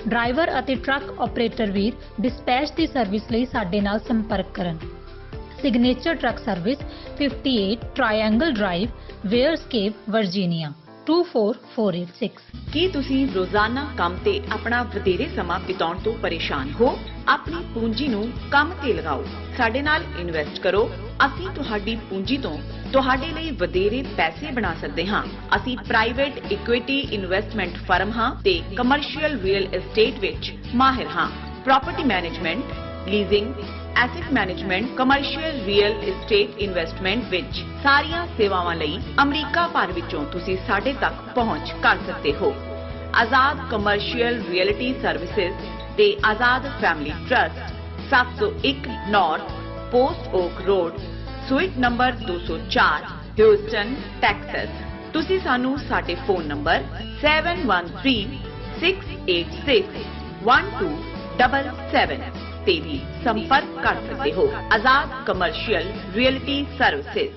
ਡਰਾਈਵਰ ਅਤੇ ਟਰੱਕ ਆਪਰੇਟਰ ਵੀਰ ਡਿਸਪੈਚ ਦੀ ਸਰਵਿਸ ਲਈ ਸਾਡੇ ਨਾਲ ਸੰਪਰਕ ਕਰਨ। Signature truck service 58 triangle drive, Weyers Cave, Virginia 24486। ਕੀ ਤੁਸੀਂ ਰੋਜ਼ਾਨਾ ਕੰਮ ਤੇ ਆਪਣਾ ਵਧੇਰੇ ਸਮਾਂ ਬਿਤਾਉਣ ਤੋਂ ਪਰੇਸ਼ਾਨ ਹੋ? ਆਪਣੀ ਪੂੰਜੀ ਨੂੰ ਕੰਮ ਤੇ ਲਗਾਓ, ਸਾਡੇ ਨਾਲ ਇਨਵੈਸਟ ਕਰੋ। ਅਸੀਂ ਤੁਹਾਡੀ ਪੂੰਜੀ ਤੋਂ ਤੁਹਾਡੇ ਲਈ ਵਧੇਰੇ ਪੈਸੇ ਬਣਾ ਸਕਦੇ ਹਾਂ। ਅਸੀਂ ਪ੍ਰਾਈਵੇਟ ਇਕੁਇਟੀ ਇਨਵੈਸਟਮੈਂਟ ਫਰਮ ਹਾਂ ਤੇ ਕਮਰਸ਼ੀਅਲ ਰੀਅਲ ਏਸਟੇਟ ਵਿੱਚ ਮਾਹਿਰ ਹਾਂ। Property management, leasing, asset management, commercial real estate investment ਵਿੱਚ ਸਾਰੀਆਂ ਸੇਵਾਵਾਂ ਲਈ ਅਮਰੀਕਾ ਭਰ ਵਿੱਚੋਂ ਤੁਸੀਂ ਸਾਡੇ ਤੱਕ ਪਹੁੰਚ ਕਰ ਸਕਦੇ ਹੋ। ਆਜ਼ਾਦ ਕਮਰਸ਼ੀਅਲ ਰੀਅਲਟੀ ਸਰਵਿਸਿਜ਼ ਤੇ Azad family trust, 701 North Post Oak Road, suite number 204, Houston, Texas. ਤੁਸੀਂ ਸਾਨੂੰ ਸਾਡੇ ਫੋਨ ਨੰਬਰ 7136861277 ਤੇ ਵੀ ਸੰਪਰਕ ਕਰ ਸਕਦੇ ਹੋ। Azad commercial realty services.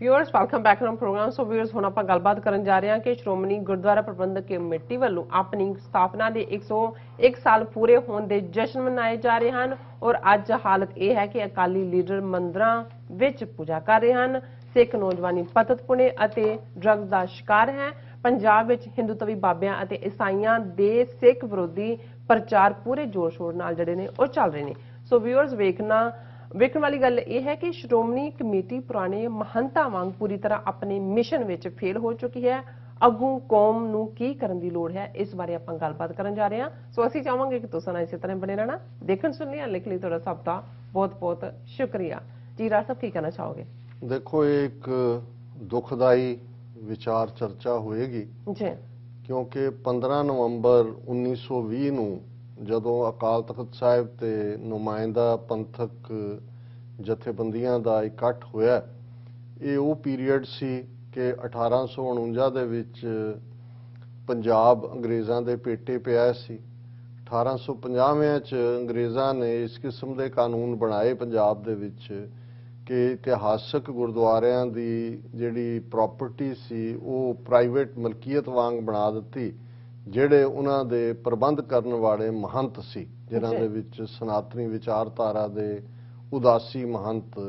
Viewers welcome back to programme. So viewers ਹੁਣ ਆਪਾਂ ਗੱਲਬਾਤ ਕਰਨ ਜਾ ਰਹੇ ਹਾਂ ਕਿ ਸ਼੍ਰੋਮਣੀ ਗੁਰਦੁਆਰਾ ਪ੍ਰਬੰਧਕ ਕਮੇਟੀ ਵੱਲੋਂ ਆਪਣੀ ਸਥਾਪਨਾ ਦੇ 101 ਸਾਲ ਪੂਰੇ ਹੋਣ ਦੇ ਜਸ਼ਨ ਮਨਾਏ ਜਾ ਰਹੇ ਹਨ ਔਰ ਅੱਜ ਹਾਲਤ ਇਹ ਹੈ ਕਿ ਅਕਾਲੀ ਲੀਡਰ ਮੰਦਰਾਂ ਵਿੱਚ ਪੂਜਾ ਕਰ ਰਹੇ ਹਨ। ਸਿੱਖ ਨੌਜਵਾਨੀ ਪਤਤ ਪੁਣੇ ਅਤੇ ਡਰੱਗਸ ਦਾ ਸ਼ਿਕਾਰ ਹੈ। ਪੰਜਾਬ ਵਿੱਚ ਹਿੰਦੂਤਵੀ ਬਾਬਿਆਂ ਅਤੇ ਈਸਾਈਆਂ ਦੇ ਸਿੱਖ ਵਿਰੋਧੀ ਪ੍ਰਚਾਰ ਪੂਰੇ ਜੋਰ ਸ਼ੋਰ ਨਾਲ ਜਿਹੜੇ ਨੇ ਉਹ ਚੱਲ ਰਹੇ ਨੇ। ਸੋ ਵਿਊਅਰਸ ਵੇਖਣ ਵਾਲੀ ਗੱਲ ਇਹ ਹੈ ਕਿ ਸ਼੍ਰੋਮਣੀ ਕਮੇਟੀ ਪੁਰਾਣੇ ਮਹੰਤਾਂ ਵਾਂਗ ਪੂਰੀ ਤਰ੍ਹਾਂ ਆਪਣੇ ਮਿਸ਼ਨ ਵਿੱਚ ਫੇਲ ਹੋ ਚੁੱਕੀ ਹੈ। ਅੱਗੋਂ ਕੌਮ ਨੂੰ ਕੀ ਕਰਨ ਦੀ ਲੋੜ ਹੈ, ਇਸ ਬਾਰੇ ਆਪਾਂ ਗੱਲਬਾਤ ਕਰਨ ਜਾ ਰਹੇ ਹਾਂ। ਸੋ ਅਸੀਂ ਚਾਹਾਂਗੇ ਕਿ ਤੁਸੀਂ ਇਸੇ ਤਰ੍ਹਾਂ ਬਣੇ ਰਹਿਣਾ। ਦੇਖਣ ਸੁਣਨੇ ਲਿਖ ਲਈ ਤੁਹਾਡਾ ਸਭ ਦਾ ਬਹੁਤ ਬਹੁਤ ਸ਼ੁਕਰੀਆ ਜੀ। ਰਾਜ ਸਾਹਿਬ ਕੀ ਕਹਿਣਾ ਚਾਹੋਗੇ? ਦੇਖੋ, ਇਹ ਇੱਕ ਦੁਖਦਾਈ ਵਿਚਾਰ ਚਰਚਾ ਹੋਏਗੀ ਜੀ, ਕਿਉਂਕਿ 15 ਨਵੰਬਰ 1920 ਨੂੰ ਜਦੋਂ ਅਕਾਲ ਤਖਤ ਸਾਹਿਬ ਤੇ ਨੁਮਾਇੰਦਾ ਪੰਥਕ ਜਥੇਬੰਦੀਆਂ ਦਾ ਇਕੱਠ ਹੋਇਆ, ਇਹ ਉਹ ਪੀਰੀਅਡ ਸੀ ਕਿ 1849 ਦੇ ਵਿੱਚ ਪੰਜਾਬ ਅੰਗਰੇਜ਼ਾਂ ਦੇ ਪੇਟੇ ਪਿਆ ਸੀ। 1850 ਚ ਅੰਗਰੇਜ਼ਾਂ ਨੇ ਇਸ ਕਿਸਮ ਦੇ ਕਾਨੂੰਨ ਬਣਾਏ ਪੰਜਾਬ ਦੇ ਵਿੱਚ ਕਿ ਇਤਿਹਾਸਕ ਗੁਰਦੁਆਰਿਆਂ ਦੀ ਜਿਹੜੀ ਪ੍ਰਾਪਰਟੀ ਸੀ ਉਹ ਪ੍ਰਾਈਵੇਟ ਮਲਕੀਅਤ ਵਾਂਗ ਬਣਾ ਦਿੱਤੀ। ਜਿਹੜੇ ਉਹਨਾਂ ਦੇ ਪ੍ਰਬੰਧ ਕਰਨ ਵਾਲੇ ਮਹੰਤ ਸੀ, ਜਿਨ੍ਹਾਂ ਦੇ ਵਿੱਚ ਸਨਾਤਨੀ ਵਿਚਾਰਧਾਰਾ ਦੇ ਉਦਾਸੀ ਮਹੰਤ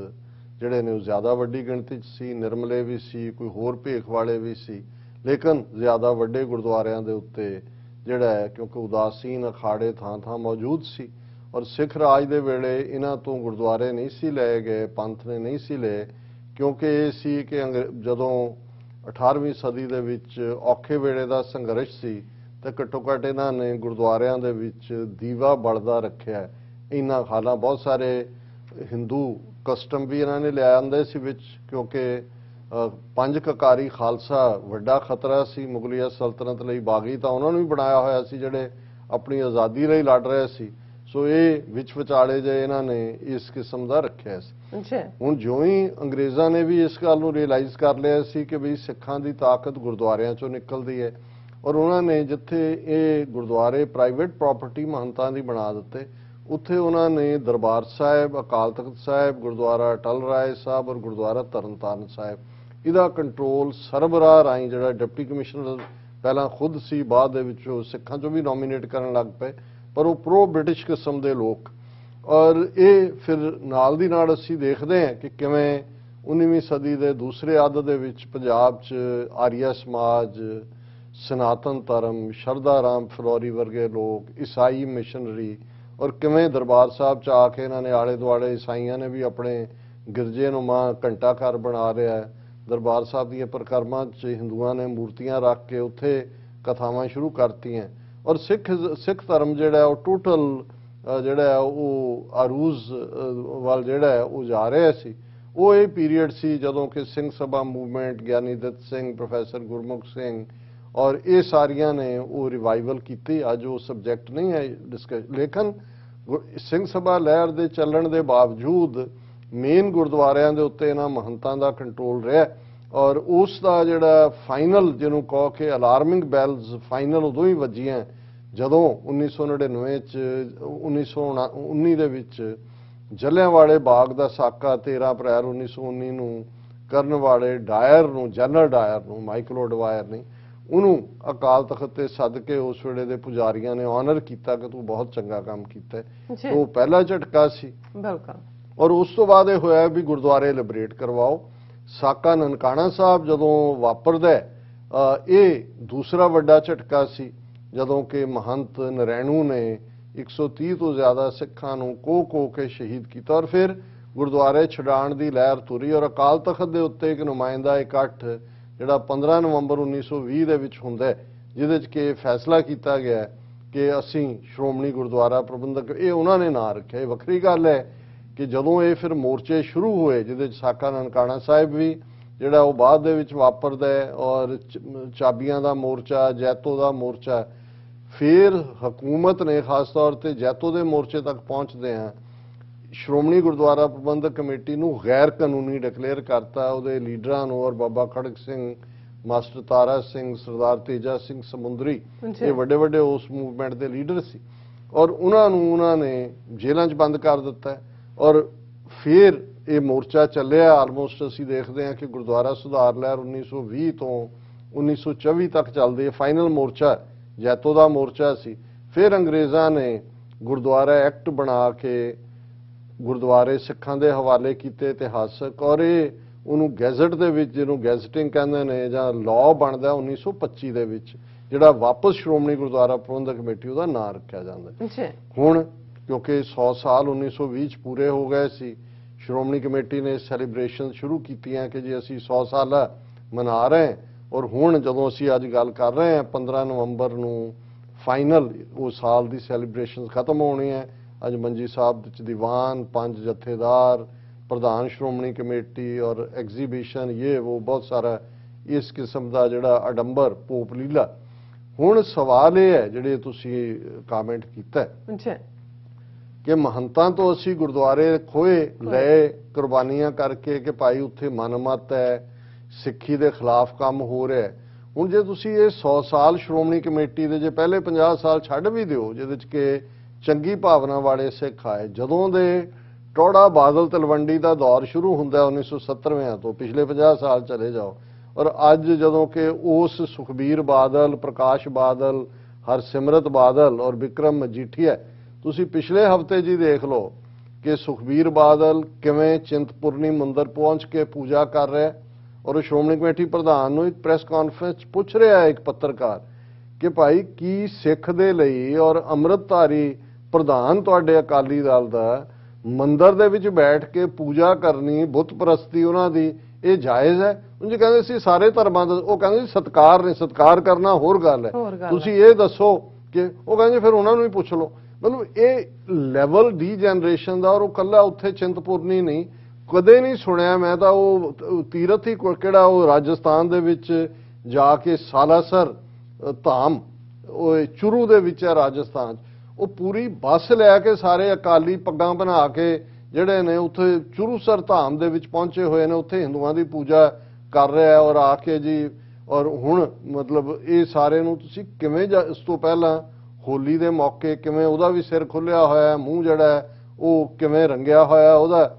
ਜਿਹੜੇ ਨੇ ਉਹ ਜ਼ਿਆਦਾ ਵੱਡੀ ਗਿਣਤੀ 'ਚ ਸੀ। ਨਿਰਮਲੇ ਵੀ ਸੀ, ਕੋਈ ਹੋਰ ਭੇਖ ਵਾਲੇ ਵੀ ਸੀ, ਲੇਕਿਨ ਜ਼ਿਆਦਾ ਵੱਡੇ ਗੁਰਦੁਆਰਿਆਂ ਦੇ ਉੱਤੇ ਜਿਹੜਾ ਹੈ, ਕਿਉਂਕਿ ਉਦਾਸੀਨ ਅਖਾੜੇ ਥਾਂ-ਥਾਂ ਮੌਜੂਦ ਸੀ ਔਰ ਸਿੱਖ ਰਾਜ ਦੇ ਵੇਲੇ ਇਹਨਾਂ ਤੋਂ ਗੁਰਦੁਆਰੇ ਨਹੀਂ ਸੀ ਲਏ ਗਏ, ਪੰਥ ਨੇ ਨਹੀਂ ਸੀ ਲਏ, ਕਿਉਂਕਿ ਇਹ ਸੀ ਕਿ ਜਦੋਂ 18ਵੀਂ ਸਦੀ ਦੇ ਵਿੱਚ ਔਖੇ ਵੇਲੇ ਦਾ ਸੰਘਰਸ਼ ਸੀ ਤੇ ਘੱਟੋ ਘੱਟ ਇਹਨਾਂ ਨੇ ਗੁਰਦੁਆਰਿਆਂ ਦੇ ਵਿੱਚ ਦੀਵਾ ਬਲਦਾ ਰੱਖਿਆ। ਇਹਨਾਂ ਹਾਲਾਂ ਬਹੁਤ ਸਾਰੇ ਹਿੰਦੂ ਕਸਟਮ ਵੀ ਇਹਨਾਂ ਨੇ ਲਿਆ ਆਂਦੇ ਸੀ ਵਿੱਚ, ਕਿਉਂਕਿ ਪੰਜ ਕਕਾਰੀ ਖਾਲਸਾ ਵੱਡਾ ਖਤਰਾ ਸੀ ਮੁਗਲਿਆ ਸਲਤਨਤ ਲਈ। ਬਾਗੀ ਤਾਂ ਉਹਨਾਂ ਨੂੰ ਵੀ ਬਣਾਇਆ ਹੋਇਆ ਸੀ ਜਿਹੜੇ ਆਪਣੀ ਆਜ਼ਾਦੀ ਲਈ ਲੜ ਰਹੇ ਸੀ। ਸੋ ਇਹ ਵਿੱਚ ਵਿਚਾਲੇ ਜੇ ਇਹਨਾਂ ਨੇ ਇਸ ਕਿਸਮ ਦਾ ਰੱਖਿਆ ਸੀ। ਹੁਣ ਜਿਉਂ ਹੀ ਅੰਗਰੇਜ਼ਾਂ ਨੇ ਵੀ ਇਸ ਗੱਲ ਨੂੰ ਰਿਅਲਾਈਜ਼ ਕਰ ਲਿਆ ਸੀ ਕਿ ਵੀ ਸਿੱਖਾਂ ਦੀ ਤਾਕਤ ਗੁਰਦੁਆਰਿਆਂ ਚੋਂ ਨਿਕਲਦੀ ਹੈ ਔਰ ਉਹਨਾਂ ਨੇ ਜਿੱਥੇ ਇਹ ਗੁਰਦੁਆਰੇ ਪ੍ਰਾਈਵੇਟ ਪ੍ਰਾਪਰਟੀ ਮਹੰਤਾਂ ਦੀ ਬਣਾ ਦਿੱਤੇ, ਉੱਥੇ ਉਹਨਾਂ ਨੇ ਦਰਬਾਰ ਸਾਹਿਬ, ਅਕਾਲ ਤਖਤ ਸਾਹਿਬ, ਗੁਰਦੁਆਰਾ ਅਟਲ ਰਾਏ ਸਾਹਿਬ ਔਰ ਗੁਰਦੁਆਰਾ ਤਰਨਤਾਰਨ ਸਾਹਿਬ, ਇਹਦਾ ਕੰਟਰੋਲ ਸਰਬਰਾਹ ਰਾਹੀਂ ਜਿਹੜਾ ਡਿਪਟੀ ਕਮਿਸ਼ਨਰ ਪਹਿਲਾਂ ਖੁਦ ਸੀ, ਬਾਅਦ ਦੇ ਵਿੱਚ ਉਹ ਸਿੱਖਾਂ ਚੋਂ ਵੀ ਨੋਮੀਨੇਟ ਕਰਨ ਲੱਗ ਪਏ, ਪਰ ਉਹ ਪ੍ਰੋ ਬ੍ਰਿਟਿਸ਼ ਕਿਸਮ ਦੇ ਲੋਕ। ਔਰ ਇਹ ਫਿਰ ਨਾਲ ਦੀ ਨਾਲ ਅਸੀਂ ਦੇਖਦੇ ਹਾਂ ਕਿ ਕਿਵੇਂ 19ਵੀਂ ਸਦੀ ਦੇ ਦੂਸਰੇ ਅੱਧ ਦੇ ਵਿੱਚ ਪੰਜਾਬ 'ਚ ਆਰੀਆ ਸਮਾਜ, ਸਨਾਤਨ ਧਰਮ, ਸ਼ਰਧਾ ਰਾਮ ਫਲੋਰੀ ਵਰਗੇ ਲੋਕ, ਈਸਾਈ ਮਿਸ਼ਨਰੀ, ਔਰ ਕਿਵੇਂ ਦਰਬਾਰ ਸਾਹਿਬ 'ਚ ਆ ਕੇ ਇਹਨਾਂ ਨੇ ਆਲੇ ਦੁਆਲੇ ਈਸਾਈਆਂ ਨੇ ਵੀ ਆਪਣੇ ਗਿਰਜੇ ਨੂੰ ਘੰਟਾ ਘਰ ਬਣਾ ਰਿਹਾ ਹੈ। ਦਰਬਾਰ ਸਾਹਿਬ ਦੀਆਂ ਪਰਿਕਰਮਾ 'ਚ ਹਿੰਦੂਆਂ ਨੇ ਮੂਰਤੀਆਂ ਰੱਖ ਕੇ ਉੱਥੇ ਕਥਾਵਾਂ ਸ਼ੁਰੂ ਕਰਤੀਆਂ ਔਰ ਸਿੱਖ ਧਰਮ ਜਿਹੜਾ ਉਹ ਟੋਟਲ ਜਿਹੜਾ ਉਹ ਅਰੂਜ਼ ਵੱਲ ਜਿਹੜਾ ਉਹ ਜਾ ਰਿਹਾ ਸੀ। ਉਹ ਇਹ ਪੀਰੀਅਡ ਸੀ ਜਦੋਂ ਕਿ ਸਿੰਘ ਸਭਾ ਮੂਵਮੈਂਟ, ਗਿਆਨੀ ਦਿੱਤ ਸਿੰਘ, ਪ੍ਰੋਫੈਸਰ ਗੁਰਮੁਖ ਸਿੰਘ ਔਰ ਇਹ ਸਾਰੀਆਂ ਨੇ ਉਹ ਰਿਵਾਈਵਲ ਕੀਤੀ। ਅੱਜ ਉਹ ਸਬਜੈਕਟ ਨਹੀਂ ਹੈ ਡਿਸਕਸ, ਲੇਕਿਨ ਸਿੰਘ ਸਭਾ ਲਹਿਰ ਦੇ ਚੱਲਣ ਦੇ ਬਾਵਜੂਦ ਮੇਨ ਗੁਰਦੁਆਰਿਆਂ ਦੇ ਉੱਤੇ ਇਹਨਾਂ ਮਹੰਤਾਂ ਦਾ ਕੰਟਰੋਲ ਰਿਹਾ ਔਰ ਉਸ ਦਾ ਜਿਹੜਾ ਫਾਈਨਲ ਜਿਹਨੂੰ ਕਹੋ ਕਿ ਅਲਾਰਮਿੰਗ ਬੈਲਸ ਫਾਈਨਲ ਉਦੋਂ ਹੀ ਵੱਜੀਆਂ ਜਦੋਂ 1999 ਚ 1919 ਦੇ ਵਿੱਚ ਜਲਿਆਂਵਾਲੇ ਬਾਗ ਦਾ ਸਾਕਾ 13 ਅਪ੍ਰੈਲ 1919 ਨੂੰ ਕਰਨ ਵਾਲੇ ਡਾਇਰ ਨੂੰ, ਜਨਰਲ ਡਾਇਰ ਨੂੰ, ਮਾਈਕਲ ਡਵਾਇਰ ਨੇ ਉਹਨੂੰ ਅਕਾਲ ਤਖਤ ਤੇ ਸੱਦ ਕੇ ਉਸ ਵੇਲੇ ਦੇ ਪੁਜਾਰੀਆਂ ਨੇ ਆਨਰ ਕੀਤਾ ਕਿ ਤੂੰ ਬਹੁਤ ਚੰਗਾ ਕੰਮ ਕੀਤਾ। ਉਹ ਪਹਿਲਾ ਝਟਕਾ ਸੀ ਬਿਲਕੁਲ। ਔਰ ਉਸ ਤੋਂ ਬਾਅਦ ਇਹ ਹੋਇਆ ਵੀ ਗੁਰਦੁਆਰੇ ਲਿਬਰੇਟ ਕਰਵਾਓ। ਸਾਕਾ ਨਨਕਾਣਾ ਸਾਹਿਬ ਜਦੋਂ ਵਾਪਰਦਾ ਇਹ ਦੂਸਰਾ ਵੱਡਾ ਝਟਕਾ ਸੀ ਜਦੋਂ ਕਿ ਮਹੰਤ ਨਰੈਣੂ ਨੇ 130 ਤੋਂ ਜ਼ਿਆਦਾ ਸਿੱਖਾਂ ਨੂੰ ਕੋਹ ਕੇ ਸ਼ਹੀਦ ਕੀਤਾ ਔਰ ਫਿਰ ਗੁਰਦੁਆਰੇ ਛਡਾਣ ਦੀ ਲਹਿਰ ਤੁਰੀ ਔਰ ਅਕਾਲ ਤਖਤ ਦੇ ਉੱਤੇ ਇੱਕ ਨੁਮਾਇੰਦਾ ਇਕੱਠ ਜਿਹੜਾ 15 ਨਵੰਬਰ 1920 ਦੇ ਵਿੱਚ ਹੁੰਦਾ, ਜਿਹਦੇ 'ਚ ਕਿ ਫੈਸਲਾ ਕੀਤਾ ਗਿਆ ਕਿ ਅਸੀਂ ਸ਼੍ਰੋਮਣੀ ਗੁਰਦੁਆਰਾ ਪ੍ਰਬੰਧਕ, ਇਹ ਉਹਨਾਂ ਨੇ ਨਾਂ ਰੱਖਿਆ। ਇਹ ਵੱਖਰੀ ਗੱਲ ਹੈ ਕਿ ਜਦੋਂ ਇਹ ਫਿਰ ਮੋਰਚੇ ਸ਼ੁਰੂ ਹੋਏ ਜਿਹਦੇ 'ਚ ਸਾਕਾ ਨਨਕਾਣਾ ਸਾਹਿਬ ਵੀ ਜਿਹੜਾ ਉਹ ਬਾਅਦ ਦੇ ਵਿੱਚ ਵਾਪਰਦਾ ਔਰ ਚਾਬੀਆਂ ਦਾ ਮੋਰਚਾ, ਜੈਤੋ ਦਾ ਮੋਰਚਾ, ਫਿਰ ਹਕੂਮਤ ਨੇ ਖਾਸ ਤੌਰ ਤੇ ਜੈਤੋ ਦੇ ਮੋਰਚੇ ਤੱਕ ਪਹੁੰਚਦੇ ਆ ਸ਼੍ਰੋਮਣੀ ਗੁਰਦੁਆਰਾ ਪ੍ਰਬੰਧਕ ਕਮੇਟੀ ਨੂੰ ਗੈਰ ਕਾਨੂੰਨੀ ਡਿਕਲੇਅਰ ਕਰਤਾ। ਉਹਦੇ ਲੀਡਰਾਂ ਨੂੰ ਔਰ ਬਾਬਾ ਖੜਕ ਸਿੰਘ, ਮਾਸਟਰ ਤਾਰਾ ਸਿੰਘ, ਸਰਦਾਰ ਤੇਜਾ ਸਿੰਘ ਸਮੁੰਦਰੀ, ਇਹ ਵੱਡੇ ਵੱਡੇ ਉਸ ਮੂਵਮੈਂਟ ਦੇ ਲੀਡਰ ਸੀ ਔਰ ਉਹਨਾਂ ਨੇ ਜੇਲ੍ਹਾਂ 'ਚ ਬੰਦ ਕਰ ਦਿੱਤਾ ਔਰ ਫਿਰ ਇਹ ਮੋਰਚਾ ਚੱਲਿਆ ਆਲਮੋਸਟ ਅਸੀਂ ਦੇਖਦੇ ਹਾਂ ਕਿ ਗੁਰਦੁਆਰਾ ਸੁਧਾਰ ਲਹਿਰ 1920 ਤੋਂ 1924 ਤੱਕ ਚੱਲਦੀ ਹੈ। ਫਾਈਨਲ ਮੋਰਚਾ ਜੈਤੋ ਦਾ ਮੋਰਚਾ ਸੀ। ਫਿਰ ਅੰਗਰੇਜ਼ਾਂ ਨੇ ਗੁਰਦੁਆਰਾ ਐਕਟ ਬਣਾ ਕੇ ਗੁਰਦੁਆਰੇ ਸਿੱਖਾਂ ਦੇ ਹਵਾਲੇ ਕੀਤੇ ਇਤਿਹਾਸਕ, ਔਰ ਇਹ ਉਹਨੂੰ ਗੈਜ਼ਟ ਦੇ ਵਿੱਚ, ਜਿਹਨੂੰ ਗੈਜ਼ਟਿੰਗ ਕਹਿੰਦੇ ਨੇ ਜਾਂ ਲਾਅ ਬਣਦਾ 1925 ਦੇ ਵਿੱਚ, ਜਿਹੜਾ ਵਾਪਸ ਸ਼੍ਰੋਮਣੀ ਗੁਰਦੁਆਰਾ ਪ੍ਰਬੰਧਕ ਕਮੇਟੀ ਉਹਦਾ ਨਾਂ ਰੱਖਿਆ ਜਾਂਦਾ। ਹੁਣ ਕਿਉਂਕਿ 100 ਸਾਲ 1920 ਚ ਪੂਰੇ ਹੋ ਗਏ ਸੀ, ਸ਼੍ਰੋਮਣੀ ਕਮੇਟੀ ਨੇ ਸੈਲੀਬ੍ਰੇਸ਼ਨ ਸ਼ੁਰੂ ਕੀਤੀਆਂ ਕਿ ਜੀ ਅਸੀਂ 100 ਸਾਲ ਮਨਾ ਰਹੇ ਹਾਂ। ਔਰ ਹੁਣ ਜਦੋਂ ਅਸੀਂ ਅੱਜ ਗੱਲ ਕਰ ਰਹੇ ਹਾਂ 15 ਨਵੰਬਰ ਨੂੰ ਫਾਈਨਲ ਉਹ ਸਾਲ ਦੀ ਸੈਲੀਬ੍ਰੇਸ਼ਨ ਖਤਮ ਹੋਣੀ ਹੈ। ਅੱਜ ਮੰਜੀ ਸਾਹਿਬ ਚ ਦੀਵਾਨ, 5 ਜਥੇਦਾਰ, ਪ੍ਰਧਾਨ ਸ਼੍ਰੋਮਣੀ ਕਮੇਟੀ ਔਰ ਐਗਜ਼ੀਬਿਸ਼ਨ, ਇਹ ਉਹ ਬਹੁਤ ਸਾਰਾ ਇਸ ਕਿਸਮ ਦਾ ਜਿਹੜਾ ਅਡੰਬਰ ਭੋਪ ਲੀਲਾ। ਹੁਣ ਸਵਾਲ ਇਹ ਹੈ ਜਿਹੜੇ ਤੁਸੀਂ ਕਾਮੈਂਟ ਕੀਤਾ ਕਿ ਮਹੰਤਾਂ ਤੋਂ ਅਸੀਂ ਗੁਰਦੁਆਰੇ ਖੋਏ ਲਏ ਕੁਰਬਾਨੀਆਂ ਕਰਕੇ ਕਿ ਭਾਈ ਉੱਥੇ ਮਨਮਤ ਹੈ, ਸਿੱਖੀ ਦੇ ਖਿਲਾਫ ਕੰਮ ਹੋ ਰਿਹਾ। ਹੁਣ ਜੇ ਤੁਸੀਂ ਇਹ 100 ਸਾਲ ਸ਼੍ਰੋਮਣੀ ਕਮੇਟੀ ਦੇ ਜੇ ਪਹਿਲੇ 50 ਸਾਲ ਛੱਡ ਵੀ ਦਿਓ ਜਿਹਦੇ ਚ ਕਿ ਚੰਗੀ ਭਾਵਨਾ ਵਾਲੇ ਸਿੱਖ ਆਏ, ਜਦੋਂ ਦੇ ਟੋੜਾ ਬਾਦਲ ਤਲਵੰਡੀ ਦਾ ਦੌਰ ਸ਼ੁਰੂ ਹੁੰਦਾ 1970 ਤੋਂ, ਪਿਛਲੇ 50 ਸਾਲ ਚਲੇ ਜਾਓ, ਔਰ ਅੱਜ ਜਦੋਂ ਕਿ ਉਸ ਸੁਖਬੀਰ ਬਾਦਲ, ਪ੍ਰਕਾਸ਼ ਬਾਦਲ, ਹਰਸਿਮਰਤ ਬਾਦਲ ਔਰ ਵਿਕਰਮ ਮਜੀਠੀਆ, ਤੁਸੀਂ ਪਿਛਲੇ ਹਫਤੇ ਜੀ ਦੇਖ ਲਓ ਕਿ ਸੁਖਬੀਰ ਬਾਦਲ ਕਿਵੇਂ ਚਿੰਤਪੁਰਨੀ ਮੰਦਿਰ ਪਹੁੰਚ ਕੇ ਪੂਜਾ ਕਰ ਰਿਹਾ, ਔਰ ਸ਼੍ਰੋਮਣੀ ਕਮੇਟੀ ਪ੍ਰਧਾਨ ਨੂੰ ਇੱਕ ਪ੍ਰੈਸ ਕਾਨਫਰੰਸ 'ਚ ਪੁੱਛ ਰਿਹਾ ਇੱਕ ਪੱਤਰਕਾਰ ਕਿ ਭਾਈ ਕੀ ਸਿੱਖ ਦੇ ਲਈ ਔਰ ਅੰਮ੍ਰਿਤਧਾਰੀ ਪ੍ਰਧਾਨ ਤੁਹਾਡੇ ਅਕਾਲੀ ਦਲ ਦਾ ਮੰਦਿਰ ਦੇ ਵਿੱਚ ਬੈਠ ਕੇ ਪੂਜਾ ਕਰਨੀ, ਬੁੱਤ ਪ੍ਰਸਤੀ ਉਹਨਾਂ ਦੀ, ਇਹ ਜਾਇਜ਼ ਹੈ? ਉਹ ਜੀ ਕਹਿੰਦੇ ਸੀ ਸਾਰੇ ਧਰਮਾਂ ਦਾ, ਉਹ ਕਹਿੰਦੇ ਸੀ ਸਤਿਕਾਰ ਨਹੀਂ, ਸਤਿਕਾਰ ਕਰਨਾ ਹੋਰ ਗੱਲ ਹੈ, ਤੁਸੀਂ ਇਹ ਦੱਸੋ ਕਿ, ਉਹ ਕਹਿੰਦੇ ਫਿਰ ਉਹਨਾਂ ਨੂੰ ਹੀ ਪੁੱਛ ਲਓ। ਮਤਲਬ ਇਹ ਲੈਵਲ ਡੀ ਜਨਰੇਸ਼ਨ ਦਾ, ਔਰ ਉਹ ਕੱਲਾ ਉੱਥੇ ਚਿੰਤਪੁਰਨੀ ਨਹੀਂ, ਕਦੇ ਨਹੀਂ ਸੁਣਿਆ ਮੈਂ ਤਾਂ ਉਹ ਤੀਰਥ ਹੀ ਕਿਹੜਾ ਉਹ ਰਾਜਸਥਾਨ ਦੇ ਵਿੱਚ ਜਾ ਕੇ ਸਾਲਾਸਰ ਧਾਮ, ਉਹ ਚੁਰੂ ਦੇ ਵਿੱਚ ਹੈ ਰਾਜਸਥਾਨ, ਉਹ ਪੂਰੀ ਬੱਸ ਲੈ ਕੇ ਸਾਰੇ ਅਕਾਲੀ ਪੱਗਾਂ ਬਣਾ ਕੇ ਜਿਹੜੇ ਨੇ ਉੱਥੇ ਚੁਰੂਸਰ ਧਾਮ ਦੇ ਵਿੱਚ ਪਹੁੰਚੇ ਹੋਏ ਨੇ, ਉੱਥੇ ਹਿੰਦੂਆਂ ਦੀ ਪੂਜਾ ਕਰ ਰਿਹਾ ਔਰ ਆ ਕੇ ਜੀ। ਔਰ ਹੁਣ ਮਤਲਬ ਇਹ ਸਾਰੇ ਨੂੰ ਤੁਸੀਂ ਕਿਵੇਂ, ਇਸ ਤੋਂ ਪਹਿਲਾਂ ਹੋਲੀ ਦੇ ਮੌਕੇ ਕਿਵੇਂ ਉਹਦਾ ਵੀ ਸਿਰ ਖੁੱਲਿਆ ਹੋਇਆ, ਮੂੰਹ ਜਿਹੜਾ ਉਹ ਕਿਵੇਂ ਰੰਗਿਆ ਹੋਇਆ ਉਹਦਾ,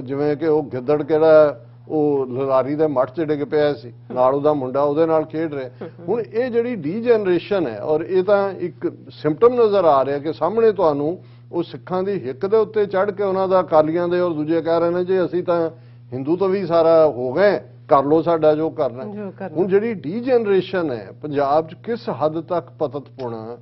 ਜਿਵੇਂ ਕਿ ਉਹ ਗਿੱਦੜ ਕਿਹੜਾ ਉਹ ਲਲਾਰੀ ਦੇ ਮੱਠ 'ਚ ਡਿੱਗ ਪਿਆ ਸੀ, ਨਾਲ ਉਹਦਾ ਮੁੰਡਾ ਉਹਦੇ ਨਾਲ ਖੇਡ ਰਿਹਾ। ਹੁਣ ਇਹ ਜਿਹੜੀ ਡੀ ਜਨਰੇਸ਼ਨ ਹੈ, ਔਰ ਇਹ ਤਾਂ ਇੱਕ ਸਿੰਪਟਮ ਨਜ਼ਰ ਆ ਰਿਹਾ ਕਿ ਸਾਹਮਣੇ ਤੁਹਾਨੂੰ ਉਹ ਸਿੱਖਾਂ ਦੀ ਹਿੱਕ ਦੇ ਉੱਤੇ ਚੜ੍ਹ ਕੇ ਉਹਨਾਂ ਦਾ, ਅਕਾਲੀਆਂ ਦੇ, ਔਰ ਦੂਜੇ ਕਹਿ ਰਹੇ ਨੇ ਜੀ ਅਸੀਂ ਤਾਂ ਹਿੰਦੂ ਤੋਂ ਵੀ ਸਾਰਾ ਹੋ ਗਏ, ਕਰ ਲੋ ਸਾਡਾ ਜੋ ਕਰਨਾ। ਹੁਣ ਜਿਹੜੀ ਡੀ ਜਨਰੇਸ਼ਨ ਹੈ ਪੰਜਾਬ 'ਚ ਕਿਸ ਹੱਦ ਤੱਕ ਪਤਤਪੁਣਾ,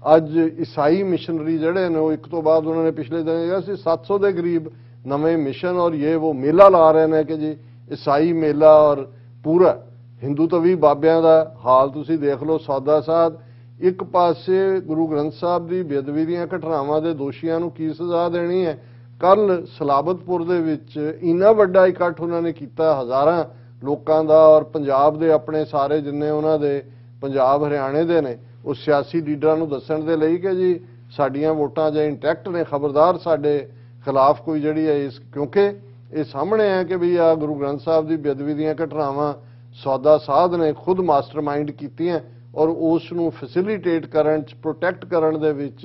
ਅੱਜ ਈਸਾਈ ਮਿਸ਼ਨਰੀ ਜਿਹੜੇ ਨੇ ਉਹ ਇੱਕ ਤੋਂ ਬਾਅਦ ਉਹਨਾਂ ਨੇ ਪਿਛਲੇ ਦਿਨ ਸੀ 700 ਦੇ ਕਰੀਬ ਨਵੇਂ ਮਿਸ਼ਨ ਔਰ ਇਹ ਉਹ ਮੇਲਾ ਲਾ ਰਹੇ ਨੇ ਕਿ ਜੀ ਈਸਾਈ ਮੇਲਾ, ਔਰ ਪੂਰਾ ਹਿੰਦੂ ਤਵੀ ਬਾਬਿਆਂ ਦਾ ਹਾਲ ਤੁਸੀਂ ਦੇਖ ਲਓ। ਸੌਦਾ ਸਾਧ ਇੱਕ ਪਾਸੇ ਗੁਰੂ ਗ੍ਰੰਥ ਸਾਹਿਬ ਦੀ ਬੇਅਦਬੀ ਦੀਆਂ ਘਟਨਾਵਾਂ ਦੇ ਦੋਸ਼ੀਆਂ ਨੂੰ ਕੀ ਸਜ਼ਾ ਦੇਣੀ ਹੈ। ਕੱਲ ਸਲਾਬਤਪੁਰ ਦੇ ਵਿੱਚ ਇੰਨਾ ਵੱਡਾ ਇਕੱਠ ਉਹਨਾਂ ਨੇ ਕੀਤਾ, ਹਜ਼ਾਰਾਂ ਲੋਕਾਂ ਦਾ, ਔਰ ਪੰਜਾਬ ਦੇ ਆਪਣੇ ਸਾਰੇ ਜਿੰਨੇ ਉਹਨਾਂ ਦੇ ਪੰਜਾਬ ਹਰਿਆਣੇ ਦੇ ਨੇ, ਉਹ ਸਿਆਸੀ ਲੀਡਰਾਂ ਨੂੰ ਦੱਸਣ ਦੇ ਲਈ ਕਿ ਜੀ ਸਾਡੀਆਂ ਵੋਟਾਂ ਜੇ ਇੰਟੈਕਟ ਨੇ, ਖਬਰਦਾਰ ਸਾਡੇ ਖਿਲਾਫ ਕੋਈ ਜਿਹੜੀ ਹੈ ਇਸ, ਕਿਉਂਕਿ ਇਹ ਸਾਹਮਣੇ ਹੈ ਕਿ ਵੀ ਆ ਗੁਰੂ ਗ੍ਰੰਥ ਸਾਹਿਬ ਦੀ ਬੇਅਦਬੀ ਦੀਆਂ ਘਟਨਾਵਾਂ ਸੌਦਾ ਸਾਧ ਨੇ ਖੁਦ ਮਾਸਟਰਮਾਈਂਡ ਕੀਤੀਆਂ, ਔਰ ਉਸ ਨੂੰ ਫੈਸਿਲਿਟੇਟ ਕਰਨ 'ਚ, ਪ੍ਰੋਟੈਕਟ ਕਰਨ ਦੇ ਵਿੱਚ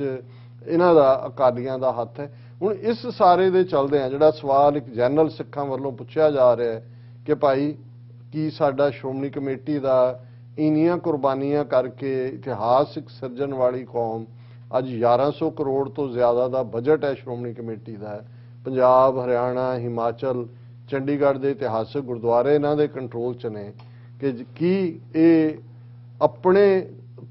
ਇਹਨਾਂ ਦਾ, ਅਕਾਲੀਆਂ ਦਾ ਹੱਥ ਹੈ। ਹੁਣ ਇਸ ਸਾਰੇ ਦੇ ਚੱਲਦੇ ਆ ਜਿਹੜਾ ਸਵਾਲ ਇੱਕ ਜਨਰਲ ਸਿੱਖਾਂ ਵੱਲੋਂ ਪੁੱਛਿਆ ਜਾ ਰਿਹਾ ਹੈ ਕਿ ਭਾਈ ਕੀ ਸਾਡਾ ਸ਼੍ਰੋਮਣੀ ਕਮੇਟੀ ਦਾ ਇੰਨੀਆਂ ਕੁਰਬਾਨੀਆਂ ਕਰਕੇ ਇਤਿਹਾਸਿਕ ਸਿਰਜਣ ਵਾਲੀ ਕੌਮ, ਅੱਜ 1100 ਕਰੋੜ ਤੋਂ ਜ਼ਿਆਦਾ ਦਾ ਬਜਟ ਹੈ ਸ਼੍ਰੋਮਣੀ ਕਮੇਟੀ ਦਾ, ਪੰਜਾਬ, ਹਰਿਆਣਾ, ਹਿਮਾਚਲ, ਚੰਡੀਗੜ੍ਹ ਦੇ ਇਤਿਹਾਸਿਕ ਗੁਰਦੁਆਰੇ ਇਹਨਾਂ ਦੇ ਕੰਟਰੋਲ 'ਚ ਨੇ, ਕਿ ਕੀ ਇਹ ਆਪਣੇ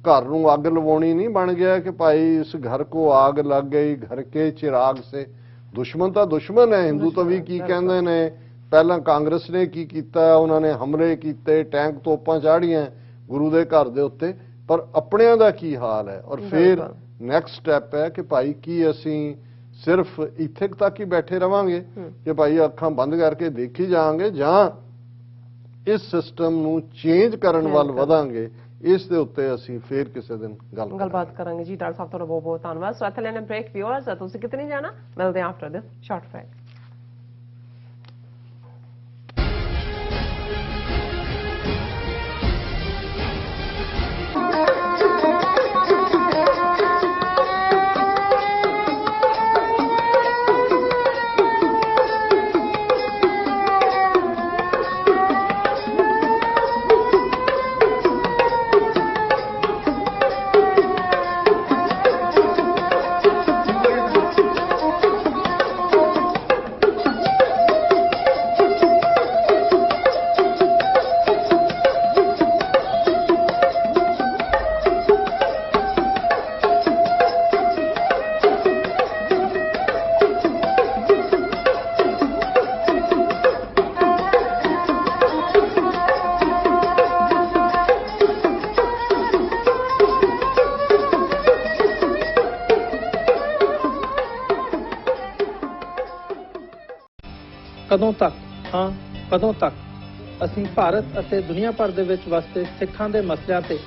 ਘਰ ਨੂੰ ਅੱਗ ਲਵਾਉਣੀ ਨਹੀਂ ਬਣ ਗਿਆ ਕਿ ਭਾਈ ਇਸ ਘਰ ਕੋ ਆਗ ਲੱਗ ਗਈ, ਘਰ ਕੇ ਚਿਰਾਗ ਸੇ। ਦੁਸ਼ਮਣ ਤਾਂ ਦੁਸ਼ਮਣ ਹੈ, ਹਿੰਦੂ ਤਾਂ ਵੀ ਕੀ ਕਹਿੰਦੇ ਨੇ, ਪਹਿਲਾਂ ਕਾਂਗਰਸ ਨੇ ਕੀ ਕੀਤਾ, ਉਹਨਾਂ ਨੇ ਹਮਲੇ ਕੀਤੇ, ਟੈਂਕ ਤੋਪਾਂ ਚਾੜੀਆਂ ਗੁਰੂ ਦੇ ਘਰ ਦੇ ਉੱਤੇ, ਪਰ ਆਪਣਿਆਂ ਦਾ ਕੀ ਹਾਲ ਹੈ। ਔਰ ਫਿਰ ਨੈਕਸਟ ਸਟੈਪ ਹੈ ਕਿ ਭਾਈ ਕੀ ਅਸੀਂ ਸਿਰਫ ਇੱਥੇ ਤੱਕ ਹੀ ਬੈਠੇ ਰਵਾਂਗੇ ਕਿ ਭਾਈ ਅੱਖਾਂ ਬੰਦ ਕਰਕੇ ਦੇਖੀ ਜਾਵਾਂਗੇ, ਜਾਂ ਇਸ ਸਿਸਟਮ ਨੂੰ ਚੇਂਜ ਕਰਨ ਵੱਲ ਵਧਾਂਗੇ। ਇਸ ਦੇ ਉੱਤੇ ਅਸੀਂ ਫੇਰ ਕਿਸੇ ਦਿਨ ਗੱਲਬਾਤ ਕਰਾਂਗੇ ਜੀ। ਡਾਕਟਰ ਸਾਹਿਬ ਤੁਹਾਡਾ ਬਹੁਤ ਬਹੁਤ ਧੰਨਵਾਦ। ਸੋ ਇੱਥੇ ਲੈਣੇ ਬ੍ਰੇਕ, ਵਿਊਅਰਸ ਤੁਸੀਂ ਕਿਤੇ ਨਹੀਂ ਜਾਣਾ, ਮਿਲਦੇ ਆਫਟਰ ਦਿਸ ਸ਼ਾਰਟ ਬ੍ਰੇਕ। ਕਦੋਂ ਤੱਕ, ਹਾਂ ਕਦੋਂ ਤੱਕ ਅਸੀਂ ਭਾਰਤ ਅਤੇ ਦੁਨੀਆ ਭਰ ਦੇ ਵਿੱਚ ਵਸਦੇ ਸਿੱਖਾਂ ਦੇ ਮਸਲਿਆਂ ਤੇ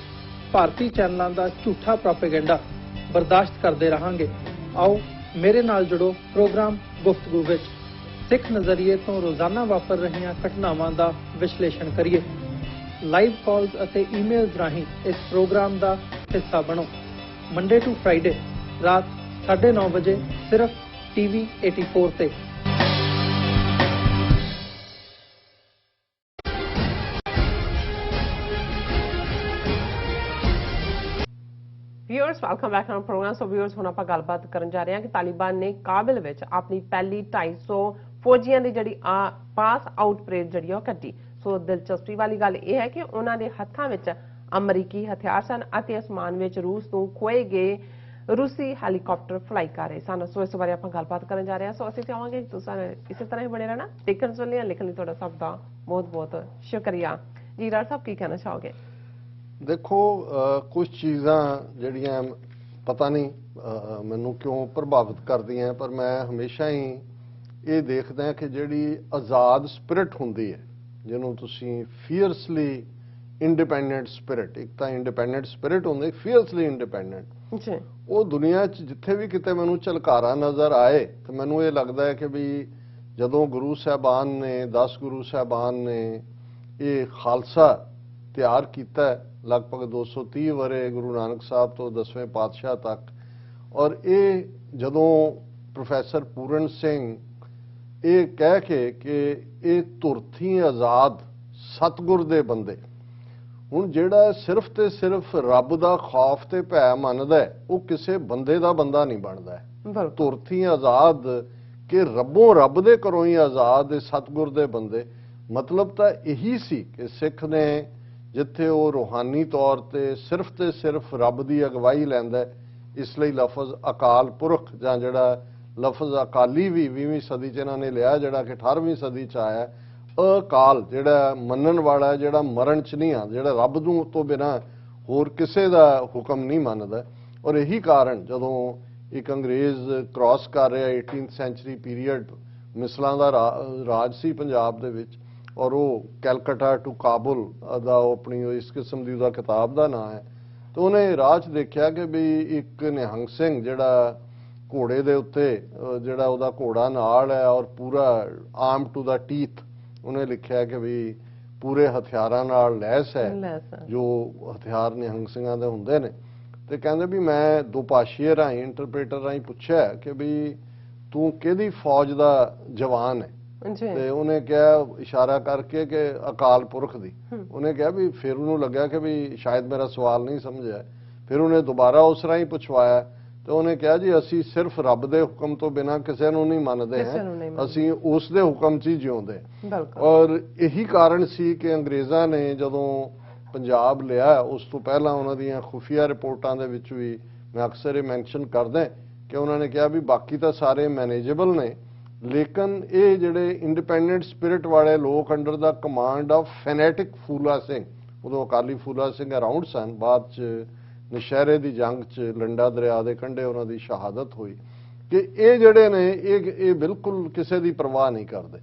ਭਾਰਤੀ ਚੈਨਲਾਂ ਦਾ ਝੂਠਾ ਪ੍ਰੋਪੇਗੈਂਡਾ ਬਰਦਾਸ਼ਤ ਕਰਦੇ ਰਹਾਂਗੇ। ਆਓ ਮੇਰੇ ਨਾਲ ਜੁੜੋ ਪ੍ਰੋਗਰਾਮ ਗੁਫ਼ਤਗੂ ਵਿੱਚ। ਸਿੱਖ ਨਜ਼ਰੀਏ ਤੋਂ ਰੋਜ਼ਾਨਾ ਵਾਪਰ ਰਹੀਆਂ ਘਟਨਾਵਾਂ ਦਾ ਵਿਸ਼ਲੇਸ਼ਣ ਕਰੀਏ। ਲਾਈਵ ਕਾਲਸ ਅਤੇ ਈਮੇਲਸ ਰਾਹੀਂ ਇਸ ਪ੍ਰੋਗਰਾਮ ਦਾ ਹਿੱਸਾ ਬਣੋ। ਮੰਡੇ ਟੂ ਫਰਾਈਡੇ ਰਾਤ 9:30 ਵਜੇ ਸਿਰਫ TV 84 ਤੇ। Viewers welcome back to programme. So viewers ਹੁਣ ਆਪਾਂ ਗੱਲਬਾਤ ਕਰਨ ਜਾ ਰਹੇ ਹਾਂ ਕਿ ਤਾਲਿਬਾਨ ਨੇ ਕਾਬਲ ਵਿੱਚ ਆਪਣੀ ਪਹਿਲੀ 250 ਫੌਜੀਆਂ ਦੀ ਜਿਹੜੀ ਪਾਸ ਆਊਟ ਪਰੇਡ ਜਿਹੜੀ ਉਹ ਕੱਢੀ। ਸੋ ਦਿਲਚਸਪੀ ਵਾਲੀ ਗੱਲ ਇਹ ਹੈ ਕਿ ਉਹਨਾਂ ਦੇ ਹੱਥਾਂ ਵਿੱਚ ਅਮਰੀਕੀ ਹਥਿਆਰ ਸਨ ਅਤੇ ਅਸਮਾਨ ਵਿੱਚ ਰੂਸ ਤੋਂ ਖੋਏ ਗਏ ਰੂਸੀ ਹੈਲੀਕਾਪਟਰ ਫਲਾਈ ਕਰ ਰਹੇ ਸਨ। ਸੋ ਇਸ ਬਾਰੇ ਆਪਾਂ ਗੱਲਬਾਤ ਕਰਨ ਜਾ ਰਹੇ ਹਾਂ। ਸੋ ਅਸੀਂ ਚਾਹਾਂਗੇ ਕਿ ਤੁਸੀਂ ਇਸੇ ਤਰ੍ਹਾਂ ਹੀ ਬਣੇ ਰਹਿਣਾ। ਦੇਖਣ ਸੁਣ ਲਿਆ ਲਿਖਣ ਲਈ ਤੁਹਾਡਾ ਸਭ ਦਾ ਬਹੁਤ ਬਹੁਤ ਸ਼ੁਕਰੀਆ ਜੀ। ਰਾਜ ਸਾਹਿਬ ਕੀ ਕਹਿਣਾ ਚਾਹੋਗੇ? ਦੇਖੋ ਕੁਝ ਚੀਜ਼ਾਂ ਜਿਹੜੀਆਂ ਪਤਾ ਨਹੀਂ ਮੈਨੂੰ ਕਿਉਂ ਪ੍ਰਭਾਵਿਤ ਕਰਦੀਆਂ, ਪਰ ਮੈਂ ਹਮੇਸ਼ਾ ਹੀ ਇਹ ਦੇਖਦਾ ਕਿ ਜਿਹੜੀ ਆਜ਼ਾਦ ਸਪਿਰਿਟ ਹੁੰਦੀ ਹੈ, ਜਿਹਨੂੰ ਤੁਸੀਂ ਫੀਅਰਸਲੀ ਇੰਡੀਪੈਂਡੈਂਟ ਸਪਿਰਿਟ, ਇੱਕ ਤਾਂ ਇੰਡੀਪੈਂਡੈਂਟ ਸਪਿਰਿਟ ਹੁੰਦੀ, ਫੀਅਰਸਲੀ ਇੰਡੀਪੈਂਡੈਂਟ, ਉਹ ਦੁਨੀਆ 'ਚ ਜਿੱਥੇ ਵੀ ਕਿਤੇ ਮੈਨੂੰ ਝਲਕਾਰਾ ਨਜ਼ਰ ਆਏ ਤੇ ਮੈਨੂੰ ਇਹ ਲੱਗਦਾ ਹੈ ਕਿ ਵੀ ਜਦੋਂ ਗੁਰੂ ਸਾਹਿਬਾਨ ਨੇ 10 ਗੁਰੂ ਸਾਹਿਬਾਨ ਨੇ ਇਹ ਖਾਲਸਾ ਤਿਆਰ ਕੀਤਾ ਲਗਭਗ 230 ਵਰੇ ਗੁਰੂ ਨਾਨਕ ਸਾਹਿਬ ਤੋਂ 10ਵੇਂ ਪਾਤਸ਼ਾਹ ਤੱਕ, ਔਰ ਇਹ ਜਦੋਂ ਪ੍ਰੋਫੈਸਰ ਪੂਰਨ ਸਿੰਘ ਇਹ ਕਹਿ ਕੇ ਕਿ ਇਹ ਧੁਰਥੀ ਆਜ਼ਾਦ ਸਤਿਗੁਰ ਦੇ ਬੰਦੇ, ਹੁਣ ਜਿਹੜਾ ਸਿਰਫ ਤੇ ਸਿਰਫ ਰੱਬ ਦਾ ਖੌਫ ਤੇ ਭੈ ਮੰਨਦਾ ਉਹ ਕਿਸੇ ਬੰਦੇ ਦਾ ਬੰਦਾ ਨਹੀਂ ਬਣਦਾ। ਧੁਰਥੀ ਆਜ਼ਾਦ ਕਿ ਰੱਬੋਂ ਰੱਬ ਦੇ ਘਰੋਂ ਹੀ ਆਜ਼ਾਦ ਸਤਿਗੁਰ ਦੇ ਬੰਦੇ, ਮਤਲਬ ਤਾਂ ਇਹੀ ਸੀ ਕਿ ਸਿੱਖ ਨੇ ਜਿੱਥੇ ਉਹ ਰੂਹਾਨੀ ਤੌਰ ਤੇ ਸਿਰਫ ਰੱਬ ਦੀ ਅਗਵਾਈ ਲੈਂਦਾ, ਇਸ ਲਈ ਲਫ਼ਜ਼ ਅਕਾਲ ਪੁਰਖ ਜਾਂ ਜਿਹੜਾ ਲਫ਼ਜ਼ ਅਕਾਲੀ ਵੀ 20ਵੀਂ ਸਦੀ 'ਚ ਇਹਨਾਂ ਨੇ ਲਿਆ, ਜਿਹੜਾ ਕਿ 18ਵੀਂ ਸਦੀ 'ਚ ਆਇਆ। ਅਕਾਲ ਜਿਹੜਾ ਮੰਨਣ ਵਾਲਾ, ਜਿਹੜਾ ਮਰਨ 'ਚ ਨਹੀਂ ਆ, ਜਿਹੜਾ ਰੱਬ ਨੂੰ ਤੋਂ ਬਿਨਾਂ ਹੋਰ ਕਿਸੇ ਦਾ ਹੁਕਮ ਨਹੀਂ ਮੰਨਦਾ। ਔਰ ਇਹੀ ਕਾਰਨ ਜਦੋਂ ਇੱਕ ਅੰਗਰੇਜ਼ ਕ੍ਰਾਸ ਕਰ ਰਿਹਾ 18th ਸੈਂਚੁਰੀ ਪੀਰੀਅਡ, ਮਿਸਲਾਂ ਦਾ ਰਾਜ ਸੀ ਪੰਜਾਬ ਦੇ ਵਿੱਚ, ਔਰ ਉਹ ਕੈਲਕਟਾ ਟੂ ਕਾਬੁਲ ਦਾ ਆਪਣੀ ਇਸ ਕਿਸਮ ਦੀ ਉਹਦਾ ਕਿਤਾਬ ਦਾ ਨਾਂ ਹੈ। ਤੇ ਉਹਨੇ ਰਾਹ 'ਚ ਦੇਖਿਆ ਕਿ ਵੀ ਇੱਕ ਨਿਹੰਗ ਸਿੰਘ ਜਿਹੜਾ ਘੋੜੇ ਦੇ ਉੱਤੇ, ਜਿਹੜਾ ਉਹਦਾ ਘੋੜਾ ਨਾਲ ਹੈ ਔਰ ਪੂਰਾ ਆਰਮ ਟੂ ਦਾ ਟੀਥ, ਉਹਨੇ ਲਿਖਿਆ ਕਿ ਵੀ ਪੂਰੇ ਹਥਿਆਰਾਂ ਨਾਲ ਲੈਸ ਹੈ, ਜੋ ਹਥਿਆਰ ਨਿਹੰਗ ਸਿੰਘਾਂ ਦੇ ਹੁੰਦੇ ਨੇ। ਤੇ ਕਹਿੰਦੇ ਵੀ ਮੈਂ ਦੁਪਾਸ਼ੀਏ ਰਾਹੀਂ, ਇੰਟਰਪ੍ਰੇਟਰ ਰਾਹੀਂ ਪੁੱਛਿਆ ਕਿ ਵੀ ਤੂੰ ਕਿਹਦੀ ਫੌਜ ਦਾ ਜਵਾਨ ਹੈ? ਤੇ ਉਹਨੇ ਕਿਹਾ ਇਸ਼ਾਰਾ ਕਰਕੇ ਕਿ ਅਕਾਲ ਪੁਰਖ ਦੀ। ਉਹਨੇ ਕਿਹਾ ਵੀ ਫਿਰ ਉਹਨੂੰ ਲੱਗਿਆ ਕਿ ਵੀ ਸ਼ਾਇਦ ਮੇਰਾ ਸਵਾਲ ਨਹੀਂ ਸਮਝਿਆ। ਫਿਰ ਉਹਨੇ ਦੁਬਾਰਾ ਉਸ ਰਾਹੀਂ ਪੁੱਛਵਾਇਆ ਤੇ ਉਹਨੇ ਕਿਹਾ ਜੀ ਅਸੀਂ ਸਿਰਫ ਰੱਬ ਦੇ ਹੁਕਮ ਤੋਂ ਬਿਨਾਂ ਕਿਸੇ ਨੂੰ ਨਹੀਂ ਮੰਨਦੇ ਹਾਂ, ਅਸੀਂ ਉਸ ਦੇ ਹੁਕਮ 'ਚ ਹੀ ਜਿਉਂਦੇ। ਔਰ ਇਹੀ ਕਾਰਨ ਸੀ ਕਿ ਅੰਗਰੇਜ਼ਾਂ ਨੇ ਜਦੋਂ ਪੰਜਾਬ ਲਿਆ, ਉਸ ਤੋਂ ਪਹਿਲਾਂ ਉਹਨਾਂ ਦੀਆਂ ਖੁਫੀਆ ਰਿਪੋਰਟਾਂ ਦੇ ਵਿੱਚ ਵੀ ਮੈਂ ਅਕਸਰ ਇਹ ਮੈਂਸ਼ਨ ਕਰਦਾ ਕਿ ਉਹਨਾਂ ਨੇ ਕਿਹਾ ਵੀ ਬਾਕੀ ਤਾਂ ਸਾਰੇ ਮੈਨੇਜੇਬਲ ਨੇ, ਲੇਕਿਨ ਇਹ ਜਿਹੜੇ ਇੰਡੀਪੈਂਡੈਂਟ ਸਪਿਰਿਟ ਵਾਲੇ ਲੋਕ under the command of fanatic ਫੂਲਾ ਸਿੰਘ, ਉਦੋਂ ਅਕਾਲੀ ਫੂਲਾ ਸਿੰਘ ਅਰਾਊਂਡ ਸਨ, ਬਾਅਦ 'ਚ ਨਸ਼ਹਿਰੇ ਦੀ ਜੰਗ 'ਚ ਲੰਡਾ ਦਰਿਆ ਦੇ ਕੰਢੇ ਉਹਨਾਂ ਦੀ ਸ਼ਹਾਦਤ ਹੋਈ, ਕਿ ਇਹ ਜਿਹੜੇ ਨੇ ਇਹ ਬਿਲਕੁਲ ਕਿਸੇ ਦੀ ਪਰਵਾਹ ਨਹੀਂ ਕਰਦੇ।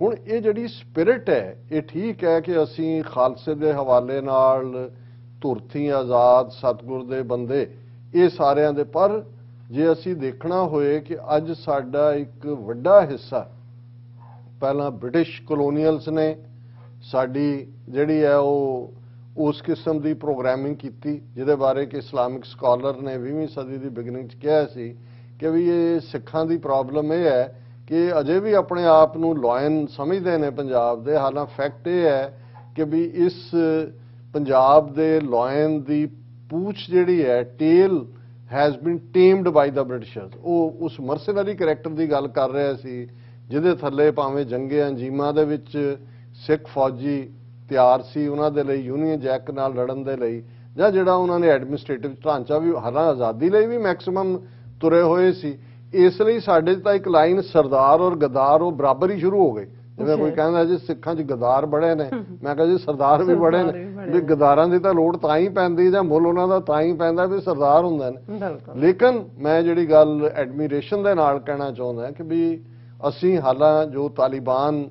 ਹੁਣ ਇਹ ਜਿਹੜੀ ਸਪਿਰਿਟ ਹੈ, ਇਹ ਠੀਕ ਹੈ ਕਿ ਅਸੀਂ ਖਾਲਸੇ ਦੇ ਹਵਾਲੇ ਨਾਲ ਧੁਰਥੀ ਆਜ਼ਾਦ ਸਤਿਗੁਰ ਦੇ ਬੰਦੇ ਇਹ ਸਾਰਿਆਂ ਦੇ, ਪਰ ਜੇ ਅਸੀਂ ਦੇਖਣਾ ਹੋਏ ਕਿ ਅੱਜ ਸਾਡਾ ਇੱਕ ਵੱਡਾ ਹਿੱਸਾ, ਪਹਿਲਾਂ ਬ੍ਰਿਟਿਸ਼ ਕਲੋਨੀਅਲਸ ਨੇ ਸਾਡੀ ਜਿਹੜੀ ਹੈ ਉਹ ਉਸ ਕਿਸਮ ਦੀ ਪ੍ਰੋਗਰਾਮਿੰਗ ਕੀਤੀ, ਜਿਹਦੇ ਬਾਰੇ ਕਿ ਇਸਲਾਮਿਕ ਸਕਾਲਰ ਨੇ 20ਵੀਂ ਸਦੀ ਦੀ ਬਿਗਨਿੰਗ 'ਚ ਕਿਹਾ ਸੀ ਕਿ ਵੀ ਇਹ ਸਿੱਖਾਂ ਦੀ ਪ੍ਰੋਬਲਮ ਇਹ ਹੈ ਕਿ ਅਜੇ ਵੀ ਆਪਣੇ ਆਪ ਨੂੰ ਲਾਇਨ ਸਮਝਦੇ ਨੇ ਪੰਜਾਬ ਦੇ। ਹਾਲਾਂਕਿ ਫੈਕਟ ਇਹ ਹੈ ਕਿ ਵੀ ਇਸ ਪੰਜਾਬ ਦੇ ਲਾਇਨ ਦੀ ਪੂਛ ਜਿਹੜੀ ਹੈ, tail has been tamed by the Britishers। ਉਹ ਉਸ ਮਰਸਨਰੀ ਕਰੈਕਟਰ ਦੀ ਗੱਲ ਕਰ ਰਿਹਾ ਸੀ ਜਿਹਦੇ ਥੱਲੇ ਭਾਵੇਂ ਜੰਗੇ ਅੰਜੀਮਾਂ ਦੇ ਵਿੱਚ ਸਿੱਖ ਫੌਜੀ ਤਿਆਰ ਸੀ ਉਹਨਾਂ ਦੇ ਲਈ ਯੂਨੀਅਨ ਜੈਕ ਨਾਲ ਲੜਨ ਦੇ ਲਈ, ਜਾਂ ਜਿਹੜਾ ਉਹਨਾਂ ਨੇ ਐਡਮਿਨਿਸਟ੍ਰੇਟਿਵ ਢਾਂਚਾ ਵੀ ਹਾਲਾਂ ਆਜ਼ਾਦੀ ਲਈ ਵੀ ਮੈਕਸਿਮਮ ਤੁਰੇ ਹੋਏ ਸੀ। ਇਸ ਲਈ ਸਾਡੇ ਤਾਂ ਇੱਕ ਲਾਈਨ ਸਰਦਾਰ ਔਰ ਗਦਾਰ ਉਹ ਬਰਾਬਰ ਹੀ ਸ਼ੁਰੂ ਹੋ ਗਏ। ਜਿਵੇਂ ਕੋਈ ਕਹਿੰਦਾ ਜੀ ਸਿੱਖਾਂ 'ਚ ਗਦਾਰ ਬੜੇ ਨੇ, ਮੈਂ ਕਿਹਾ ਜੀ ਸਰਦਾਰ ਵੀ ਬੜੇ ਨੇ। ਵੀ ਗਦਾਰਾਂ ਦੀ ਤਾਂ ਲੋੜ ਤਾਂ ਹੀ ਪੈਂਦੀ ਜਾਂ ਮੁੱਲ ਉਹਨਾਂ ਦਾ ਤਾਂ ਹੀ ਪੈਂਦਾ ਵੀ ਸਰਦਾਰ ਹੁੰਦੇ ਨੇ। ਲੇਕਿਨ ਮੈਂ ਜਿਹੜੀ ਗੱਲ ਐਡਮਿਰੇਸ਼ਨ ਦੇ ਨਾਲ ਕਹਿਣਾ ਚਾਹੁੰਦਾ ਕਿ ਵੀ ਅਸੀਂ ਹਾਲਾਂ ਜੋ ਤਾਲਿਬਾਨ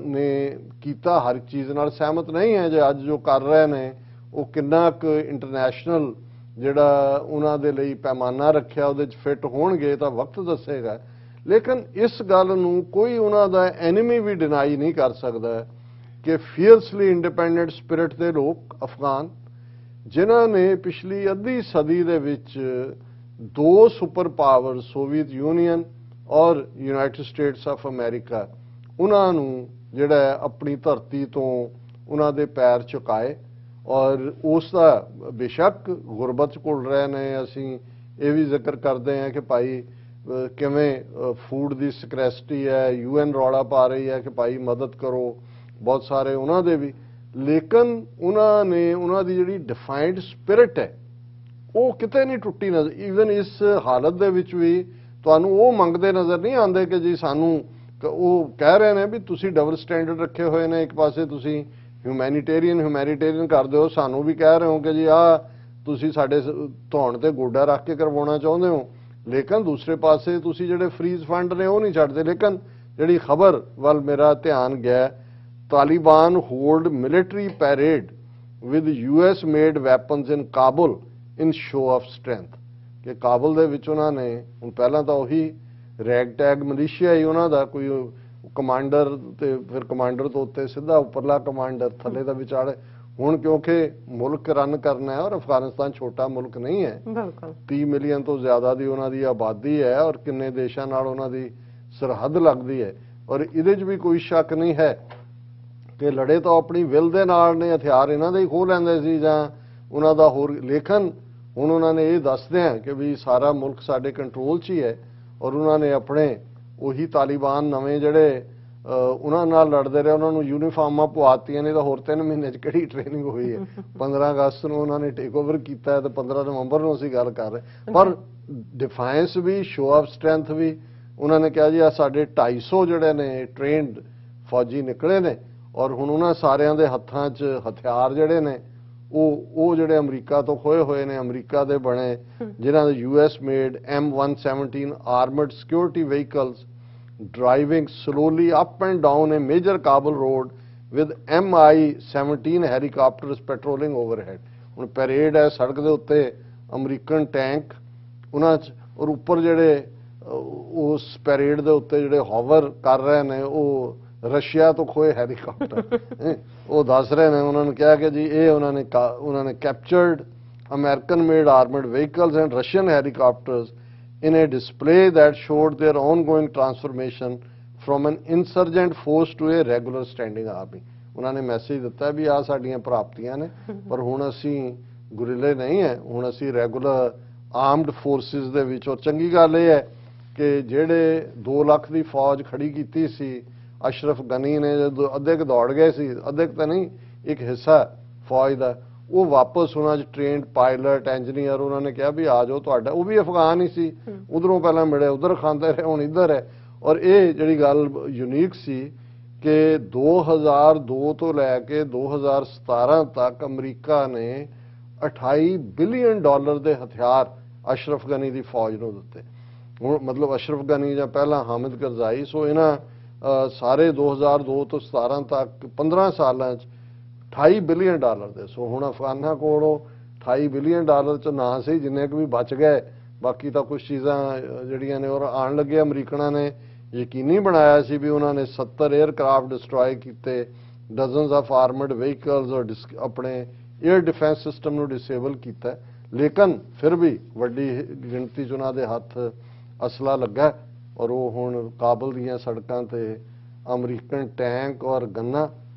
ਨੇ ਕੀਤਾ ਹਰ ਚੀਜ਼ ਨਾਲ ਸਹਿਮਤ ਨਹੀਂ ਹੈ। ਜੇ ਅੱਜ ਜੋ ਕਰ ਰਹੇ ਨੇ ਉਹ ਕਿੰਨਾ ਕੁ ਇੰਟਰਨੈਸ਼ਨਲ ਜਿਹੜਾ ਉਹਨਾਂ ਦੇ ਲਈ ਪੈਮਾਨਾ ਰੱਖਿਆ ਉਹਦੇ 'ਚ ਫਿੱਟ ਹੋਣਗੇ ਤਾਂ ਵਕਤ ਦੱਸੇਗਾ। ਲੇਕਿਨ ਇਸ ਗੱਲ ਨੂੰ ਕੋਈ ਉਹਨਾਂ ਦਾ ਐਨੇਮੀ ਵੀ ਡਿਨਾਈ ਨਹੀਂ ਕਰ ਸਕਦਾ ਕਿ ਫੀਅਰਸਲੀ ਇੰਡੀਪੈਂਡੈਂਟ ਸਪਿਰਿਟ ਦੇ ਲੋਕ ਅਫਗਾਨ, ਜਿਨ੍ਹਾਂ ਨੇ ਪਿਛਲੀ ਅੱਧੀ ਸਦੀ ਦੇ ਵਿੱਚ ਦੋ ਸੁਪਰ ਪਾਵਰ ਸੋਵੀਅਤ ਯੂਨੀਅਨ ਔਰ ਯੂਨਾਈਟਿਡ ਸਟੇਟਸ ਆਫ ਅਮਰੀਕਾ, ਉਹਨਾਂ ਨੂੰ ਜਿਹੜਾ ਆਪਣੀ ਧਰਤੀ ਤੋਂ ਉਹਨਾਂ ਦੇ ਪੈਰ ਝੁਕਾਏ ਔਰ ਉਸ ਦਾ ਬੇਸ਼ੱਕ ਗੁਰਬਤ 'ਚ ਘੁਲ ਰਹੇ ਨੇ। ਅਸੀਂ ਇਹ ਵੀ ਜ਼ਿਕਰ ਕਰਦੇ ਹਾਂ ਕਿ ਭਾਈ ਕਿਵੇਂ ਫੂਡ ਦੀ ਸਕ੍ਰੈਸਿਟੀ ਹੈ, UN ਰੌਲਾ ਪਾ ਰਹੀ ਹੈ ਕਿ ਭਾਈ ਮਦਦ ਕਰੋ, ਬਹੁਤ ਸਾਰੇ ਉਹਨਾਂ ਦੇ ਵੀ। ਲੇਕਿਨ ਉਹਨਾਂ ਨੇ ਉਹਨਾਂ ਦੀ ਜਿਹੜੀ ਡਿਫਾਈਨਡ ਸਪਿਰਿਟ ਹੈ ਉਹ ਕਿਤੇ ਨਹੀਂ ਟੁੱਟੀ ਨਜ਼ਰ। ਈਵਨ ਇਸ ਹਾਲਤ ਦੇ ਵਿੱਚ ਵੀ ਤੁਹਾਨੂੰ ਉਹ ਮੰਗਦੇ ਨਜ਼ਰ ਨਹੀਂ ਆਉਂਦੇ ਕਿ ਜੀ ਸਾਨੂੰ, ਉਹ ਕਹਿ ਰਹੇ ਨੇ ਵੀ ਤੁਸੀਂ ਡਬਲ ਸਟੈਂਡਰਡ ਰੱਖੇ ਹੋਏ ਨੇ। ਇੱਕ ਪਾਸੇ ਤੁਸੀਂ ਹਿਊਮੈਨੀਟੇਰੀਅਨ ਕਰਦੇ ਹੋ, ਸਾਨੂੰ ਵੀ ਕਹਿ ਰਹੇ ਹੋ ਕਿ ਜੀ ਆਹ ਤੁਸੀਂ ਸਾਡੇ ਧੌਣ ਤੇ ਗੋਡਾ ਰੱਖ ਕੇ ਕਰਵਾਉਣਾ ਚਾਹੁੰਦੇ ਹੋ, ਲੇਕਿਨ ਦੂਸਰੇ ਪਾਸੇ ਤੁਸੀਂ ਜਿਹੜੇ ਫਰੀਜ਼ ਫੰਡ ਨੇ ਉਹ ਨਹੀਂ ਛੱਡਦੇ। ਲੇਕਿਨ ਜਿਹੜੀ ਖਬਰ ਵੱਲ ਮੇਰਾ ਧਿਆਨ ਗਿਆ, Taliban hold military parade with US made weapons in Kabul in show of strength, ਕਿ ਕਾਬੁਲ ਦੇ ਵਿੱਚ ਉਹਨਾਂ ਨੇ ਹੁਣ ਪਹਿਲਾਂ ਤਾਂ ਉਹੀ ਰੈਗ ਟੈਗ ਮਲੀਸ਼ੀਆ ਹੀ ਉਹਨਾਂ ਦਾ ਕੋਈ ਕਮਾਂਡਰ ਤੇ ਫਿਰ ਕਮਾਂਡਰ ਤੋਂ ਉੱਤੇ ਸਿੱਧਾ ਉੱਪਰਲਾ ਕਮਾਂਡਰ, ਥੱਲੇ ਦਾ ਵਿਚਾਲੇ। ਹੁਣ ਕਿਉਂਕਿ ਮੁਲਕ ਰਨ ਕਰਨਾ ਹੈ ਔਰ ਅਫਗਾਨਿਸਤਾਨ ਛੋਟਾ ਮੁਲਕ ਨਹੀਂ ਹੈ, 30 ਮਿਲੀਅਨ ਤੋਂ ਜ਼ਿਆਦਾ ਦੀ ਉਹਨਾਂ ਦੀ ਆਬਾਦੀ ਹੈ ਔਰ ਕਿੰਨੇ ਦੇਸ਼ਾਂ ਨਾਲ ਉਹਨਾਂ ਦੀ ਸਰਹੱਦ ਲੱਗਦੀ ਹੈ। ਔਰ ਇਹਦੇ 'ਚ ਵੀ ਕੋਈ ਸ਼ੱਕ ਨਹੀਂ ਹੈ ਕਿ ਲੜੇ ਤਾਂ ਆਪਣੀ ਵਿਲ ਦੇ ਨਾਲ ਨੇ, ਹਥਿਆਰ ਇਹਨਾਂ ਦੇ ਹੀ ਖੋਹ ਲੈਂਦੇ ਸੀ ਜਾਂ ਉਹਨਾਂ ਦਾ ਹੋਰ। ਲੇਕਿਨ ਹੁਣ ਉਹਨਾਂ ਨੇ ਇਹ ਦੱਸਦੇ ਆ ਕਿ ਵੀ ਸਾਰਾ ਮੁਲਕ ਸਾਡੇ ਕੰਟਰੋਲ 'ਚ ਹੀ ਹੈ ਔਰ ਉਹਨਾਂ ਨੇ ਆਪਣੇ ਉਹੀ ਤਾਲਿਬਾਨ ਨਵੇਂ ਜਿਹੜੇ ਉਹਨਾਂ ਨਾਲ ਲੜਦੇ ਰਹੇ, ਉਹਨਾਂ ਨੂੰ ਯੂਨੀਫਾਰਮਾਂ ਪਵਾਤੀਆਂ ਨੇ ਤਾਂ ਹੋਰ 3 ਮਹੀਨੇ 'ਚ ਕਿਹੜੀ ਟ੍ਰੇਨਿੰਗ ਹੋਈ ਹੈ। 15 ਅਗਸਤ ਨੂੰ ਉਹਨਾਂ ਨੇ ਟੇਕ ਓਵਰ ਕੀਤਾ ਹੈ ਤੇ 15 ਨਵੰਬਰ ਨੂੰ ਅਸੀਂ ਗੱਲ ਕਰ ਰਹੇ। ਪਰ ਡਿਫਾਈਂਸ ਵੀ, ਸ਼ੋ ਆਫ ਸਟਰੈਂਥ ਵੀ। ਉਹਨਾਂ ਨੇ ਕਿਹਾ ਜੀ ਆ ਸਾਡੇ 250 ਜਿਹੜੇ ਨੇ ਟ੍ਰੇਨਡ ਫੌਜੀ ਨਿਕਲੇ ਨੇ ਔਰ ਹੁਣ ਉਹਨਾਂ ਸਾਰਿਆਂ ਦੇ ਹੱਥਾਂ 'ਚ ਹਥਿਆਰ ਜਿਹੜੇ ਨੇ ਉਹ ਜਿਹੜੇ ਅਮਰੀਕਾ ਤੋਂ ਖੋਏ ਹੋਏ ਨੇ, ਅਮਰੀਕਾ ਦੇ ਬਣੇ, ਜਿਨ੍ਹਾਂ ਦੇ US made M117 armed security vehicles driving slowly up and down a major Kabul road with Mi-17 helicopters patrolling overhead। ਹੁਣ ਪੈਰੇਡ ਹੈ ਸੜਕ ਦੇ ਉੱਤੇ, ਅਮਰੀਕਨ ਟੈਂਕ ਉਹਨਾਂ 'ਚ, ਔਰ ਉੱਪਰ ਜਿਹੜੇ ਉਸ ਪੈਰੇਡ ਦੇ ਉੱਤੇ ਜਿਹੜੇ ਹੋਵਰ ਕਰ ਰਹੇ ਨੇ ਉਹ ਰਸ਼ੀਆ ਤੋਂ ਖੋਏ ਹੈਲੀਕਾਪਟਰ। ਉਹ ਦੱਸ ਰਹੇ ਨੇ, ਉਹਨਾਂ ਨੂੰ ਕਿਹਾ ਕਿ ਜੀ ਇਹ ਉਹਨਾਂ ਨੇ captured American made armed vehicles and Russian helicopters in a display that showed their ongoing transformation from an insurgent force to a regular standing army। ਉਹਨਾਂ ਨੇ ਮੈਸੇਜ ਦਿੱਤਾ ਵੀ ਆ ਸਾਡੀਆਂ ਪ੍ਰਾਪਤੀਆਂ ਨੇ ਪਰ ਹੁਣ ਅਸੀਂ ਗੁਰਿਲੇ ਨਹੀਂ ਹੈ, ਹੁਣ ਅਸੀਂ ਰੈਗੂਲਰ ਆਰਮਡ ਫੋਰਸਿਸ ਦੇ ਵਿੱਚ। ਔਰ ਚੰਗੀ ਗੱਲ ਇਹ ਹੈ ਕਿ ਜਿਹੜੇ 2 ਲੱਖ ਦੀ ਫੌਜ ਖੜੀ ਕੀਤੀ ਸੀ ਅਸ਼ਰਫ ਗਨੀ ਨੇ, ਜਦੋਂ ਅੱਧੇ ਕੁ ਦੌੜ ਗਏ ਸੀ, ਅੱਧੇ ਕੁ ਤਾਂ ਨਹੀਂ, ਇੱਕ ਹਿੱਸਾ ਫੌਜ ਦਾ, ਉਹ ਵਾਪਸ ਉਹਨਾਂ 'ਚ ਟ੍ਰੇਨਡ ਪਾਇਲਟ ਇੰਜੀਨੀਅਰ, ਉਹਨਾਂ ਨੇ ਕਿਹਾ ਵੀ ਆ ਜਾਓ ਤੁਹਾਡਾ, ਉਹ ਵੀ ਅਫਗਾਨ ਹੀ ਸੀ, ਉਧਰੋਂ ਪਹਿਲਾਂ ਮਿਲੇ, ਉਧਰ ਖਾਂਦੇ ਰਹੇ, ਹੁਣ ਇੱਧਰ ਹੈ। ਔਰ ਇਹ ਜਿਹੜੀ ਗੱਲ ਯੂਨੀਕ ਸੀ ਕਿ 2002 ਤੋਂ ਲੈ ਕੇ 2017 ਤੱਕ ਅਮਰੀਕਾ ਨੇ $28 ਬਿਲੀਅਨ ਦੇ ਹਥਿਆਰ ਅਸ਼ਰਫ ਗਨੀ ਦੀ ਫੌਜ ਨੂੰ ਦਿੱਤੇ। ਹੁਣ ਮਤਲਬ ਅਸ਼ਰਫ ਗਨੀ ਜਾਂ ਪਹਿਲਾਂ ਹਾਮਿਦ ਕਰਜ਼ਾਈ, ਸੋ ਇਹਨਾਂ ਸਾਰੇ 2002 ਤੋਂ 17 ਤੱਕ 15 ਸਾਲਾਂ 'ਚ $28 ਬਿਲੀਅਨ ਦੇ। ਸੋ ਹੁਣ ਅਫਗਾਨਾਂ ਕੋਲੋਂ $28 ਬਿਲੀਅਨ 'ਚ ਨਾ ਸੀ, ਜਿੰਨੇ ਕੁ ਵੀ ਬਚ ਗਏ, ਬਾਕੀ ਤਾਂ ਕੁਝ ਚੀਜ਼ਾਂ ਜਿਹੜੀਆਂ ਨੇ ਔਰ ਆਉਣ ਲੱਗੇ। ਅਮਰੀਕਨਾਂ ਨੇ ਯਕੀਨੀ ਬਣਾਇਆ ਸੀ ਵੀ ਉਹਨਾਂ ਨੇ 70 에ਅਰਕ੍ਰਾਫਟ ਡਿਸਟਰੋਏ ਕੀਤੇ, ਡਜ਼ਨਸ ਆਫ ਆਰਮਡ ਵਹੀਕਲਸ ਔਰ ਆਪਣੇ 에ਅਰ ਡਿਫੈਂਸ ਸਿਸਟਮ ਨੂੰ ਡਿਸੇਬਲ ਕੀਤਾ। ਲੇਕਿਨ ਫਿਰ ਵੀ ਵੱਡੀ ਗਿਣਤੀ 'ਚ ਉਹਨਾਂ ਦੇ ਹੱਥ ਅਸਲਾ ਲੱਗਾ ਔਰ ਉਹ ਹੁਣ ਕਾਬਲ ਦੀਆਂ ਸੜਕਾਂ ਤੇ ਅਮਰੀਕਨ ਟੈਂਕ ਔਰ ਗੰਨਾਂ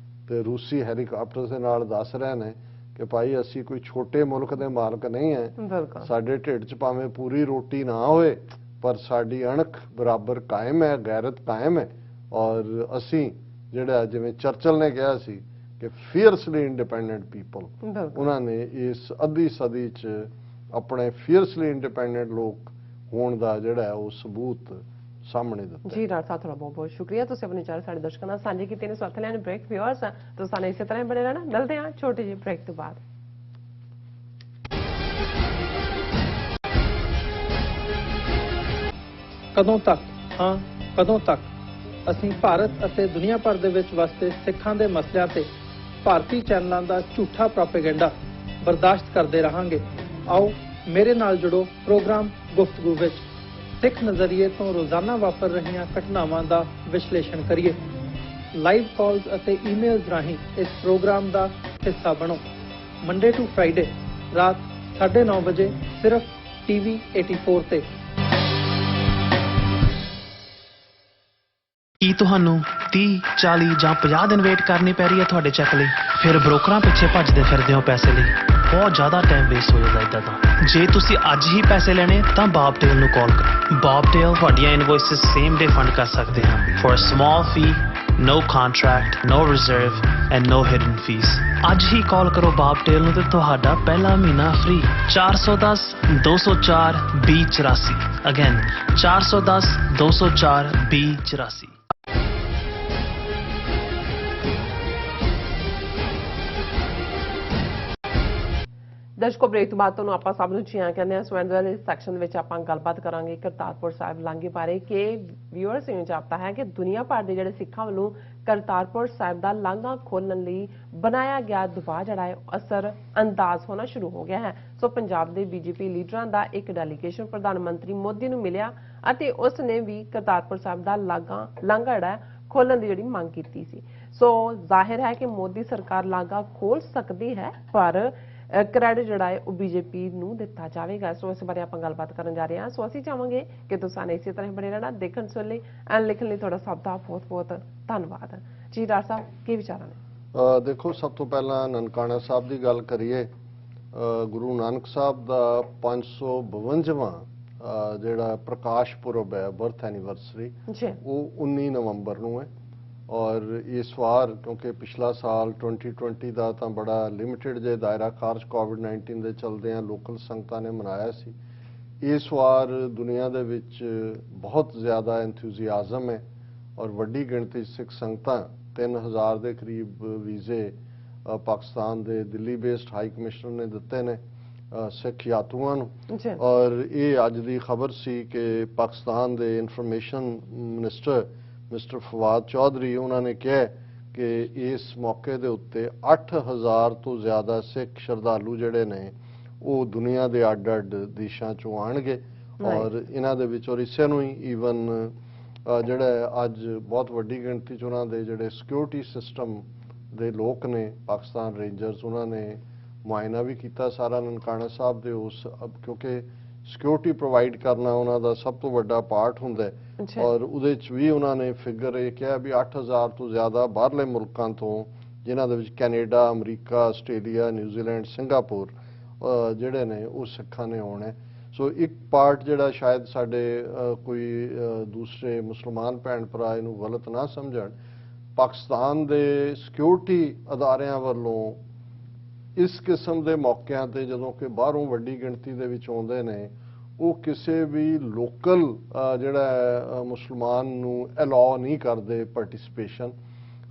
ਤੇ ਰੂਸੀ ਹੈਲੀਕਾਪਟਰ ਦੇ ਨਾਲ ਦੱਸ ਰਹੇ ਨੇ ਕਿ ਭਾਈ ਅਸੀਂ ਕੋਈ ਛੋਟੇ ਮੁਲਕ ਦੇ ਮਾਲਕ ਨਹੀਂ ਹੈ, ਸਾਡੇ ਢਿੱਡ 'ਚ ਭਾਵੇਂ ਪੂਰੀ ਰੋਟੀ ਨਾ ਹੋਏ ਪਰ ਸਾਡੀ ਅਣਖ ਬਰਾਬਰ ਕਾਇਮ ਹੈ, ਗੈਰਤ ਕਾਇਮ ਹੈ। ਔਰ ਅਸੀਂ ਜਿਹੜਾ ਜਿਵੇਂ ਚਰਚਲ ਨੇ ਕਿਹਾ ਸੀ ਕਿ ਫੀਅਰਸਲੀ ਇੰਡੀਪੈਂਡੈਂਟ ਪੀਪਲ, ਉਹਨਾਂ ਨੇ ਇਸ ਅੱਧੀ ਸਦੀ 'ਚ ਆਪਣੇ ਫੀਅਰਸਲੀ ਇੰਡੀਪੈਂਡੈਂਟ ਲੋਕ ਹੋਣ ਦਾ ਜਿਹੜਾ ਉਹ ਸਬੂਤ ਸਾਹਮਣੇ ਦਿੱਤਾ। ਜੀ ਡਾਕਟਰ ਸਾਹਿਬ ਤੁਹਾਡਾ ਬਹੁਤ ਬਹੁਤ ਸ਼ੁਕਰੀਆ, ਤੁਸੀਂ ਆਪਣੇ ਵਿਚਾਰ ਸਾਡੇ ਦਰਸ਼ਕਾਂ ਨਾਲ ਸਾਂਝੇ ਕੀਤੇ ਨੇ। ਸਵਾਗਤ ਲੈਣ ਬ੍ਰੇਕ ਵਿਊਅਰਸ, ਤੁਸੀਂ ਸਾਨੂੰ ਇਸੇ ਤਰ੍ਹਾਂ ਹੀ ਬਣੇ ਰਹਿਣਾ। ਮਿਲਦੇ ਹਾਂ ਛੋਟੇ ਜਿਹੇ ਬ੍ਰੇਕ ਤੋਂ ਬਾਅਦ। ਕਦੋਂ ਤੱਕ? ਹਾਂ, ਕਦੋਂ ਤੱਕ ਅਸੀਂ ਭਾਰਤ ਅਤੇ ਦੁਨੀਆ ਭਰ ਦੇ ਵਿੱਚ ਵਸਦੇ ਸਿੱਖਾਂ ਦੇ ਮਸਲਿਆਂ ਤੇ ਭਾਰਤੀ ਚੈਨਲਾਂ ਦਾ ਝੂਠਾ ਪ੍ਰੋਪੇਗੈਂਡਾ ਬਰਦਾਸ਼ਤ ਕਰਦੇ ਰਹਾਂਗੇ। ਆਓ ਮੇਰੇ ਨਾਲ ਜੁੜੋ ਪ੍ਰੋਗਰਾਮ ਗੁਫ਼ਤਗੂ ਵਿੱਚ। ਸਿੱਖ ਨਜ਼ਰੀਏ ਤੋਂ ਰੋਜ਼ਾਨਾ ਵਾਪਰ ਰਹੀਆਂ ਘਟਨਾਵਾਂ ਦਾ ਵਿਸ਼ਲੇਸ਼ਣ ਕਰੀਏ। ਲਾਈਵ ਕਾਲਸ ਅਤੇ ਈਮੇਲਸ ਰਾਹੀਂ ਇਸ ਪ੍ਰੋਗਰਾਮ ਦਾ ਹਿੱਸਾ ਬਣੋ। ਮੰਡੇ ਟੂ ਫਰਾਈਡੇ ਰਾਤ 9:30 ਵਜੇ ਸਿਰਫ TV 84 ਤੇ। ਕੀ ਤੁਹਾਨੂੰ 30, 40 ਜਾਂ 50 ਦਿਨ ਵੇਟ ਕਰਨੀ ਪੈ ਰਹੀ ਹੈ ਤੁਹਾਡੇ ਚੈੱਕ ਲਈ? ਫਿਰ ਬ੍ਰੋਕਰਾਂ ਪਿੱਛੇ ਭੱਜਦੇ ਫਿਰਦੇ ਹੋ ਪੈਸੇ ਲਈ। ਬਹੁਤ ਜ਼ਿਆਦਾ ਟਾਈਮ ਵੇਸਟ ਹੋ ਜਾਂਦਾ ਇਦਾਂ ਤਾਂ। ਜੇ ਤੁਸੀਂ ਅੱਜ ਹੀ ਪੈਸੇ ਲੈਣੇ ਤਾਂ ਬਾਬਟੇਲ ਨੂੰ ਕਾਲ ਕਰੋ। ਬਾਬਟੇਲ ਤੁਹਾਡੀਆਂ ਇਨਵੌਇਸਸ ਸੇਮ ਡੇ ਫੰਡ ਕਰ ਸਕਦੇ ਹਨ for a small fee, no contract, no reserve and no hidden fees। ਅੱਜ ਹੀ ਕਾਲ ਕਰੋ ਬਾਬਟੇਲ ਨੂੰ ਤੇ ਤੁਹਾਡਾ ਪਹਿਲਾ ਮਹੀਨਾ ਫ੍ਰੀ। 410 204 2084। ਅਗੇਨ 410 204 2084। ਦਰਸ਼ਕੋ, ਬ੍ਰੇਕ ਤੋਂ ਬਾਅਦ ਤੁਹਾਨੂੰ ਆਪਾਂ ਸਭ ਨੂੰ ਜੀ ਆਇਆਂ ਕਹਿੰਦੇ ਹਾਂ। ਸੋ ਇਸ ਸੈਕਸ਼ਨ ਵਿੱਚ ਆਪਾਂ ਗੱਲਬਾਤ ਕਰਾਂਗੇ ਕਰਤਾਰਪੁਰ ਸਾਹਿਬ ਲਾਂਘੇ ਬਾਰੇ ਕਿ ਵਿਊਅਰਸ ਨੂੰ ਜਾਪਦਾ ਹੈ ਕਿ ਦੁਨੀਆ ਭਰ ਦੇ ਜਿਹੜੇ ਸਿੱਖਾਂ ਵੱਲੋਂ ਕਰਤਾਰਪੁਰ ਸਾਹਿਬ ਦਾ ਲਾਂਘਾ ਖੋਲ੍ਹਣ ਲਈ ਬਣਾਇਆ ਗਿਆ ਦਬਾਅ ਜਿਹੜਾ ਹੈ ਅਸਰ ਅੰਦਾਜ਼ ਹੋਣਾ ਸ਼ੁਰੂ ਹੋ ਗਿਆ ਹੈ। ਸੋ ਪੰਜਾਬ ਦੇ BJP ਲੀਡਰਾਂ ਦਾ ਇੱਕ ਡੈਲੀਗੇਸ਼ਨ ਪ੍ਰਧਾਨ ਮੰਤਰੀ ਮੋਦੀ ਨੂੰ ਮਿਲਿਆ ਅਤੇ ਉਸ ਨੇ ਵੀ ਕਰਤਾਰਪੁਰ ਸਾਹਿਬ ਦਾ ਲਾਂਘਾ ਜਿਹੜਾ ਖੋਲ੍ਹਣ ਦੀ ਜਿਹੜੀ ਮੰਗ ਕੀਤੀ ਸੀ। ਸੋ ਜ਼ਾਹਿਰ ਹੈ ਕਿ ਮੋਦੀ ਸਰਕਾਰ ਲਾਂਘਾ ਖੋਲ੍ਹ ਸਕਦੀ ਹੈ, ਪਰ ਕ੍ਰੈਡਿਟ ਜਿਹੜਾ ਹੈ ਉਹ BJP ਨੂੰ ਦਿੱਤਾ ਜਾਵੇਗਾ। ਸੋ ਇਸ ਬਾਰੇ ਆਪਾਂ ਗੱਲਬਾਤ ਕਰਨ ਜਾ ਰਹੇ ਹਾਂ। ਸੋ ਅਸੀਂ ਚਾਹਾਂਗੇ ਕਿ ਤੁਸੀਂ ਇਸੇ ਤਰ੍ਹਾਂ ਬਣੇ ਰਹਿਣਾ। ਦੇਖਣ ਸੁਣ ਲਈ ਐਂਡ ਲਿਖਣ ਲਈ ਤੁਹਾਡਾ ਸਭ ਦਾ ਬਹੁਤ ਬਹੁਤ ਧੰਨਵਾਦ ਜੀ। ਡਾਕਟਰ ਸਾਹਿਬ, ਕੀ ਵਿਚਾਰਾਂ ਨੇ? ਦੇਖੋ, ਸਭ ਤੋਂ ਪਹਿਲਾਂ ਨਨਕਾਣਾ ਸਾਹਿਬ ਦੀ ਗੱਲ ਕਰੀਏ। ਗੁਰੂ ਨਾਨਕ ਸਾਹਿਬ ਦਾ 552ਵਾਂ ਜਿਹੜਾ ਪ੍ਰਕਾਸ਼ ਪੁਰਬ ਹੈ, ਬਰਥ ਐਨੀਵਰਸਰੀ, ਉਹ 19 ਨਵੰਬਰ ਨੂੰ ਹੈ। ਔਰ ਇਸ ਵਾਰ ਕਿਉਂਕਿ ਪਿਛਲਾ ਸਾਲ 2020 ਦਾ ਤਾਂ ਬੜਾ ਲਿਮਿਟਡ ਜੇ ਦਾਇਰਾ ਖਾਰਜ COVID-19 ਦੇ ਚਲਦਿਆਂ ਲੋਕਲ ਸੰਗਤਾਂ ਨੇ ਮਨਾਇਆ ਸੀ। ਇਸ ਵਾਰ ਦੁਨੀਆ ਦੇ ਵਿੱਚ ਬਹੁਤ ਜ਼ਿਆਦਾ ਐਂਥੂਜ਼ੀਆਜ਼ਮ ਹੈ ਔਰ ਵੱਡੀ ਗਿਣਤੀ ਸਿੱਖ ਸੰਗਤਾਂ 3000 ਦੇ ਕਰੀਬ ਵੀਜ਼ੇ ਪਾਕਿਸਤਾਨ ਦੇ ਦਿੱਲੀ ਬੇਸਡ ਹਾਈ ਕਮਿਸ਼ਨਰ ਨੇ ਦਿੱਤੇ ਨੇ ਸਿੱਖ ਯਾਤਰੂਆਂ ਨੂੰ। ਔਰ ਇਹ ਅੱਜ ਦੀ ਖਬਰ ਸੀ ਕਿ ਪਾਕਿਸਤਾਨ ਦੇ information minister mister Fawad Chaudhary ਉਹਨਾਂ ਨੇ ਕਿਹਾ ਕਿ ਇਸ ਮੌਕੇ ਦੇ ਉੱਤੇ 8000 ਤੋਂ ਜ਼ਿਆਦਾ ਸਿੱਖ ਸ਼ਰਧਾਲੂ ਜਿਹੜੇ ਨੇ ਉਹ ਦੁਨੀਆ ਦੇ ਅੱਡ-ਅੱਡ ਦੇਸ਼ਾਂ ਚੋਂ ਆਣਗੇ। ਔਰ ਇਹਨਾਂ ਦੇ ਵਿੱਚ ਉੜੀਸਾ ਨੂੰ ਹੀ ਈਵਨ ਜਿਹੜਾ ਅੱਜ ਬਹੁਤ ਵੱਡੀ ਗਿਣਤੀ 'ਚ ਉਹਨਾਂ ਦੇ ਜਿਹੜੇ ਸਿਕਿਉਰਿਟੀ ਸਿਸਟਮ ਦੇ ਲੋਕ ਨੇ, ਪਾਕਿਸਤਾਨ ਰੇਂਜਰਸ, ਉਹਨਾਂ ਨੇ ਮੁਆਇਨਾ ਵੀ ਕੀਤਾ ਸਾਰਾ ਨਨਕਾਣਾ ਸਾਹਿਬ ਦੇ ਉਸ, ਕਿਉਂਕਿ ਸਿਕਿਉਰਿਟੀ ਪ੍ਰੋਵਾਈਡ ਕਰਨਾ ਉਹਨਾਂ ਦਾ ਸਭ ਤੋਂ ਵੱਡਾ ਪਾਰਟ ਹੁੰਦਾ ਹੈ। ਔਰ ਉਹਦੇ 'ਚ ਵੀ ਉਹਨਾਂ ਨੇ ਫਿਗਰ ਇਹ ਕਿਹਾ ਵੀ 8000 ਤੋਂ ਜ਼ਿਆਦਾ ਬਾਹਰਲੇ ਮੁਲਕਾਂ ਤੋਂ, ਜਿਨ੍ਹਾਂ ਦੇ ਵਿੱਚ Canada, America, Australia, New Zealand, Singapore ਜਿਹੜੇ ਨੇ ਉਹ ਸਿੱਖਾਂ ਨੇ ਆਉਣਾ। ਸੋ ਇੱਕ ਪਾਰਟ ਜਿਹੜਾ ਸ਼ਾਇਦ ਸਾਡੇ ਕੋਈ ਦੂਸਰੇ ਮੁਸਲਮਾਨ ਭੈਣ ਭਰਾ ਇਹਨੂੰ ਗਲਤ ਨਾ ਸਮਝਣ, ਪਾਕਿਸਤਾਨ ਦੇ ਸਿਕਿਉਰਿਟੀ ਅਦਾਰਿਆਂ ਵੱਲੋਂ ਇਸ ਕਿਸਮ ਦੇ ਮੌਕਿਆਂ ਤੇ ਜਦੋਂ ਕਿ ਬਾਹਰੋਂ ਵੱਡੀ ਗਿਣਤੀ ਦੇ ਵਿੱਚ ਆਉਂਦੇ ਨੇ, ਉਹ ਕਿਸੇ ਵੀ ਲੋਕਲ ਜਿਹੜਾ ਮੁਸਲਮਾਨ ਨੂੰ ਅਲਾਉ ਨਹੀਂ ਕਰਦੇ ਪਾਰਟਿਸਿਪੇਸ਼ਨ।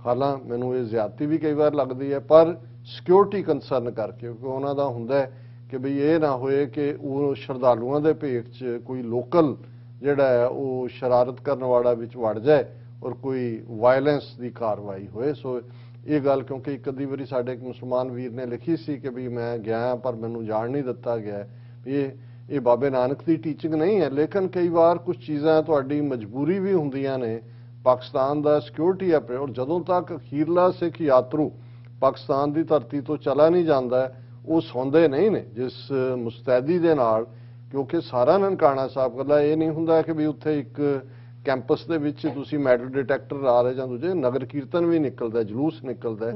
ਹਾਲਾਂਕਿ ਮੈਨੂੰ ਇਹ ਜ਼ਿਆਦਤੀ ਵੀ ਕਈ ਵਾਰ ਲੱਗਦੀ ਹੈ, ਪਰ ਸਿਕਿਉਰਿਟੀ ਕੰਸਰਨ ਕਰਕੇ, ਕਿਉਂਕਿ ਉਹਨਾਂ ਦਾ ਹੁੰਦਾ ਹੈ ਕਿ ਬਈ ਇਹ ਨਾ ਹੋਏ ਕਿ ਉਹ ਸ਼ਰਧਾਲੂਆਂ ਦੇ ਭੇਖ 'ਚ ਕੋਈ ਲੋਕਲ ਜਿਹੜਾ ਹੈ ਉਹ ਸ਼ਰਾਰਤ ਕਰਨ ਵਾਲਾ ਵਿੱਚ ਵੜ ਜਾਏ ਔਰ ਕੋਈ ਵਾਇਲੈਂਸ ਦੀ ਕਾਰਵਾਈ ਹੋਏ। ਸੋ ਇਹ ਗੱਲ ਕਿਉਂਕਿ ਇੱਕ ਅੱਧੀ ਵਾਰੀ ਸਾਡੇ ਇੱਕ ਮੁਸਲਮਾਨ ਵੀਰ ਨੇ ਲਿਖੀ ਸੀ ਕਿ ਵੀ ਮੈਂ ਗਿਆ ਪਰ ਮੈਨੂੰ ਜਾਣ ਨਹੀਂ ਦਿੱਤਾ ਗਿਆ। ਇਹ ਬਾਬੇ ਨਾਨਕ ਦੀ ਟੀਚਿੰਗ ਨਹੀਂ ਹੈ, ਲੇਕਿਨ ਕਈ ਵਾਰ ਕੁਝ ਚੀਜ਼ਾਂ ਤੁਹਾਡੀ ਮਜਬੂਰੀ ਵੀ ਹੁੰਦੀਆਂ ਨੇ। ਪਾਕਿਸਤਾਨ ਦਾ ਸਿਕਿਉਰਿਟੀ ਹੈ ਔਰ ਜਦੋਂ ਤੱਕ ਅਖੀਰਲਾ ਸਿੱਖ ਯਾਤਰੂ ਪਾਕਿਸਤਾਨ ਦੀ ਧਰਤੀ ਤੋਂ ਚਲਾ ਨਹੀਂ ਜਾਂਦਾ ਉਹ ਸੌਂਦੇ ਨਹੀਂ ਨੇ ਜਿਸ ਮੁਸਤੈਦੀ ਦੇ ਨਾਲ, ਕਿਉਂਕਿ ਸਾਰਾ ਨਨਕਾਣਾ ਸਾਹਿਬ ਕੱਲਾ ਇਹ ਨਹੀਂ ਹੁੰਦਾ ਕਿ ਵੀ ਉੱਥੇ ਇੱਕ ਕੈਂਪਸ ਦੇ ਵਿੱਚ ਤੁਸੀਂ ਮੈਟਲ ਡਿਟੈਕਟਰ ਲਾ ਰਹੇ ਜਾਂ ਦੂਜੇ, ਨਗਰ ਕੀਰਤਨ ਵੀ ਨਿਕਲਦਾ, ਜਲੂਸ ਨਿਕਲਦਾ।